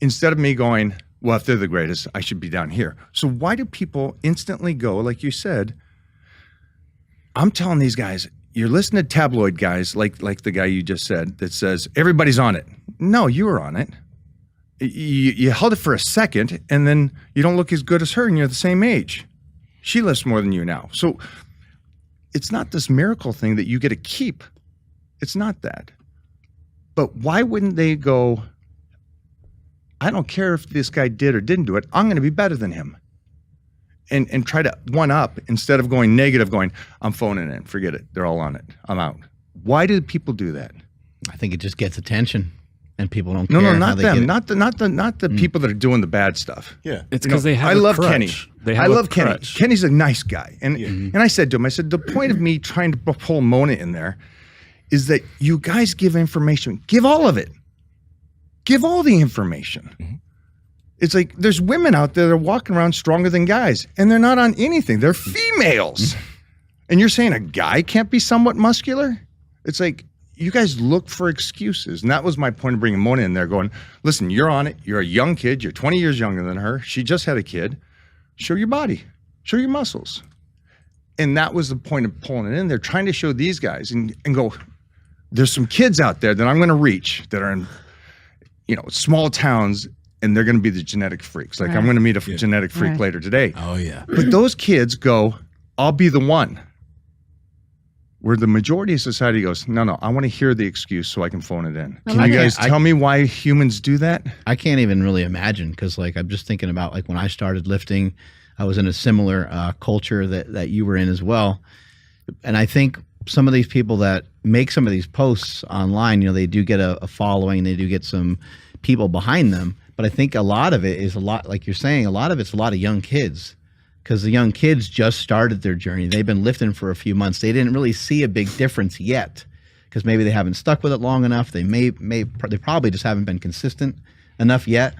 Instead of me going, well, if they're the greatest, I should be down here. So why do people instantly go, like you said, I'm telling these guys, you're listening to tabloid guys, like the guy you just said, that says, everybody's on it. No, you were on it. You held it for a second, and then you don't look as good as her, and you're the same age. She lifts more than you now. So it's not this miracle thing that you get to keep. It's not that. But why wouldn't they go, I don't care if this guy did or didn't do it, I'm going to be better than him. And try to one up instead of going negative, going, I'm phoning it in, forget it, they're all on it, I'm out. Why do people do that? I think it just gets attention. And people don't care. No, not them. Not the people that are doing the bad stuff. Yeah, it's because they have. I love Kenny. I love Kenny. Kenny's a nice guy, and I said to him, I said, the point of me trying to pull Mona in there is that you guys give information. Give all of it. Give all the information. It's like there's women out there that are walking around stronger than guys, and they're not on anything. They're females, and you're saying a guy can't be somewhat muscular? It's like, you guys look for excuses. And that was my point of bringing Mona in there going, listen, you're on it. You're a young kid. You're 20 years younger than her. She just had a kid. Show your body. Show your muscles. And that was the point of pulling it in there, trying to show these guys and go, there's some kids out there that I'm going to reach that are in, small towns, and they're going to be the genetic freaks. Like I'm going to meet a genetic freak later today. Oh, yeah. But those kids go, I'll be the one. Where the majority of society goes, no, I want to hear the excuse so I can phone it in. Can you guys tell me why humans do that? I can't even really imagine, because I'm just thinking about when I started lifting, I was in a similar culture that you were in as well. And I think some of these people that make some of these posts online, they do get a following, they do get some people behind them. But I think a lot of it is like you're saying, a lot of it's a lot of young kids. Because the young kids just started their journey. They've been lifting for a few months. They didn't really see a big difference yet, because maybe they haven't stuck with it long enough. They probably just haven't been consistent enough yet.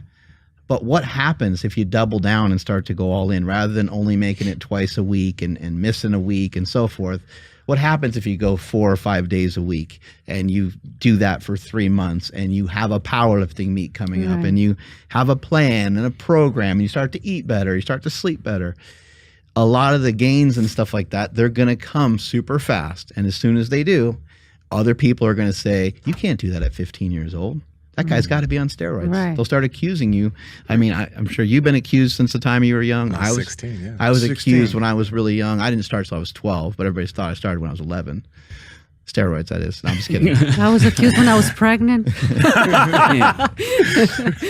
But what happens if you double down and start to go all in rather than only making it twice a week and missing a week and so forth? What happens if you go 4 or 5 days a week and you do that for 3 months and you have a powerlifting meet coming up and you have a plan and a program and you start to eat better, you start to sleep better? A lot of the gains and stuff like that, they're going to come super fast. And as soon as they do, other people are going to say, you can't do that at 15 years old. That guy's got to be on steroids. Right. They'll start accusing you. I mean, I'm sure you've been accused since the time you were young. I was 16, yeah. I was 16. accused when I was really young. I didn't start till I was 12, but everybody thought I started when I was 11. Steroids, that is. No, I'm just kidding. I was accused when I was pregnant.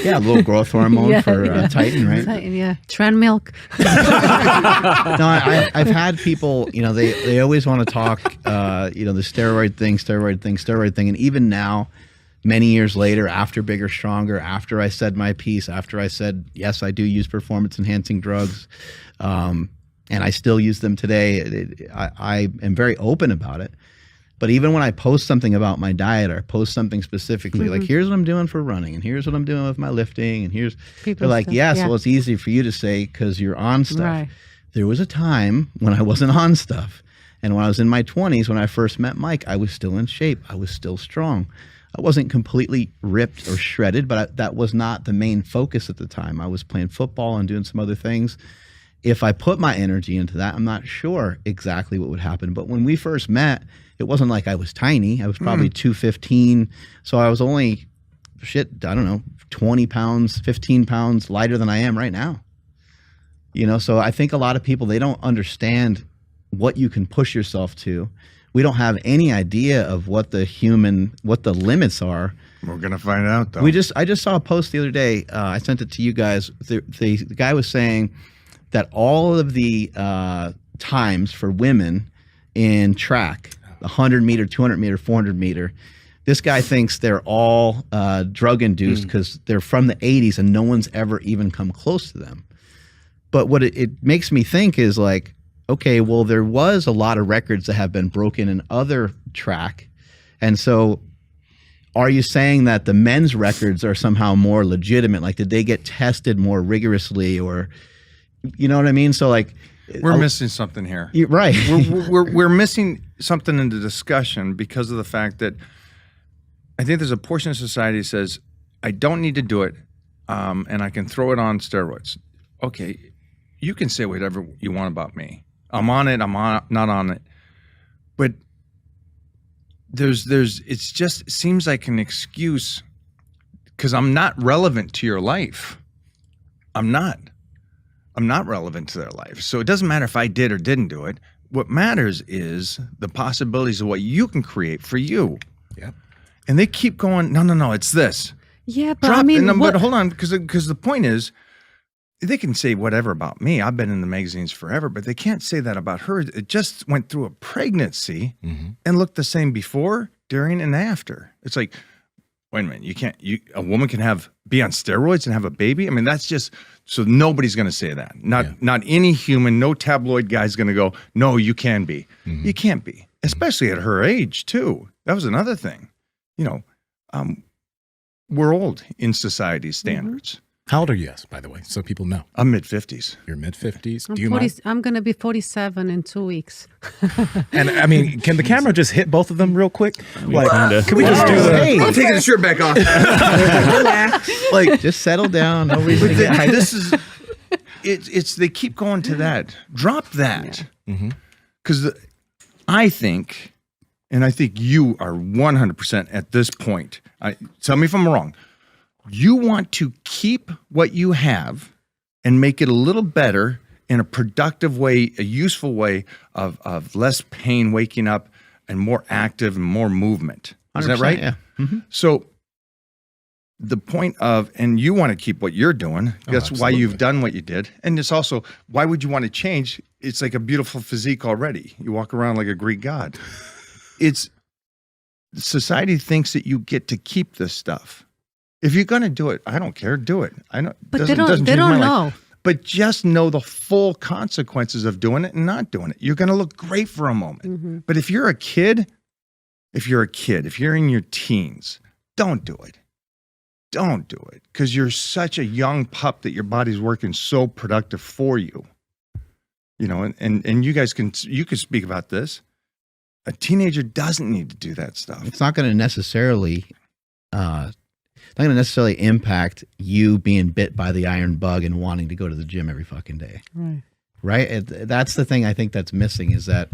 Yeah, a little growth hormone for Titan, right? Titan, yeah. Tren milk. No, I've had people, they always want to talk, the steroid thing. And even now, many years later, after Bigger, Stronger, after I said my piece, after I said, yes, I do use performance enhancing drugs, and I still use them today, I am very open about it. But even when I post something about my diet or post something specifically, like here's what I'm doing for running and here's what I'm doing with my lifting and they're like, yes, well, it's easy for you to say because you're on stuff. Right. There was a time when I wasn't on stuff. And when I was in my 20s, when I first met Mike, I was still in shape. I was still strong. I wasn't completely ripped or shredded, but that was not the main focus at the time. I was playing football and doing some other things. If I put my energy into that, I'm not sure exactly what would happen. But when we first met, it wasn't like I was tiny. I was probably 215. So I was only, 20 pounds, 15 pounds lighter than I am right now. So I think a lot of people, they don't understand what you can push yourself to. We don't have any idea of what the limits are. We're going to find out, though. I just saw a post the other day. I sent it to you guys. The guy was saying that all of the times for women in track, 100 meter, 200 meter, 400 meter, this guy thinks they're all drug induced because they're from the 80s and no one's ever even come close to them. But what it makes me think is like, okay, well, there was a lot of records that have been broken in other track. And so are you saying that the men's records are somehow more legitimate? Like, did they get tested more rigorously, or, you know what I mean? So like, we're missing something here. Right. we're missing something in the discussion because of the fact that I think there's a portion of society that says, I don't need to do it, and I can throw it on steroids. Okay, you can say whatever you want about me. I'm on it, not on it. But it seems like an excuse because I'm not relevant to your life. I'm not relevant to their life. So it doesn't matter if I did or didn't do it. What matters is the possibilities of what you can create for you. Yep. And they keep going, no, it's this. Yeah, but but hold on, because the point is, they can say whatever about me. I've been in the magazines forever, but they can't say that about her. It just went through a pregnancy and looked the same before, during, and after. It's like, wait a minute, a woman can be on steroids and have a baby? I mean, that's just, so nobody's going to say that. Not any human, no tabloid guy's going to go, no, you can be. You can't be, especially at her age too. That was another thing. We're old in society's standards. How old are you, by the way, so people know? I'm mid-50s. You're mid-50s. Do you mind? I'm going to be 47 in 2 weeks. And I mean, can the camera just hit both of them real quick? Like, can we just do I'm taking the shirt back off. Like, just settle down. No reason to get hyped. It's they keep going to that. Drop that. Because I think, and I think you are 100% at this point. Tell me if I'm wrong. You want to keep what you have and make it a little better in a productive way, a useful way of less pain waking up and more active and more movement. Is that right? Yeah. So the point of, and you want to keep what you're doing. That's why you've done what you did. And it's also, why would you want to change? It's like a beautiful physique already. You walk around like a Greek god. Society thinks that you get to keep this stuff. If you're going to do it, I don't care. Do it. I know, but they don't know. But just know the full consequences of doing it and not doing it. You're going to look great for a moment. But if you're a kid, if you're in your teens, don't do it. Don't do it, because you're such a young pup that your body's working so productive for you. And you guys can speak about this. A teenager doesn't need to do that stuff. It's not going to necessarily impact you being bit by the iron bug and wanting to go to the gym every fucking day. Right? That's the thing I think that's missing, is that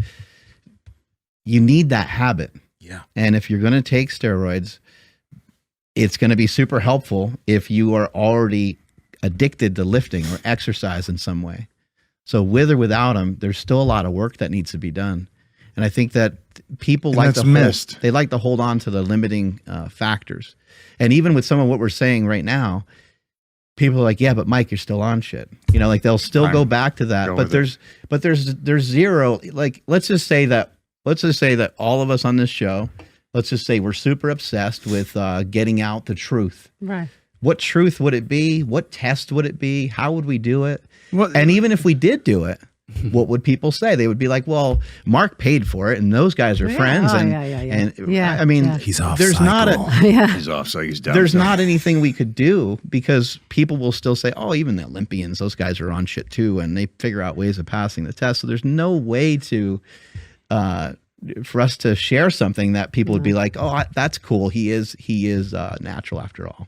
you need that habit. Yeah. And if you're going to take steroids, it's going to be super helpful if you are already addicted to lifting or exercise in some way. So with or without them, there's still a lot of work that needs to be done. And I think that people like they like to hold on to the limiting factors. And even with some of what we're saying right now, people are like, yeah, but Mike, you're still on shit. You know, like they'll still go back to that. But there's zero, like, let's just say that all of us on this show, let's just say we're super obsessed with getting out the truth. Right. What truth would it be? What test would it be? How would we do it? And even if we did do it, what would people say? They would be like, well, Mark paid for it and those guys are friends. And I mean, he's off there's cycle. He's off cycle. He's down. There's not anything we could do because people will still say, oh, even the Olympians, those guys are on shit too. And they figure out ways of passing the test. So there's no way to, for us to share something that people would be like, oh, that's cool. He is natural after all.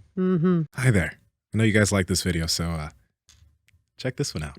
Hi there. I know you guys like this video, so check this one out.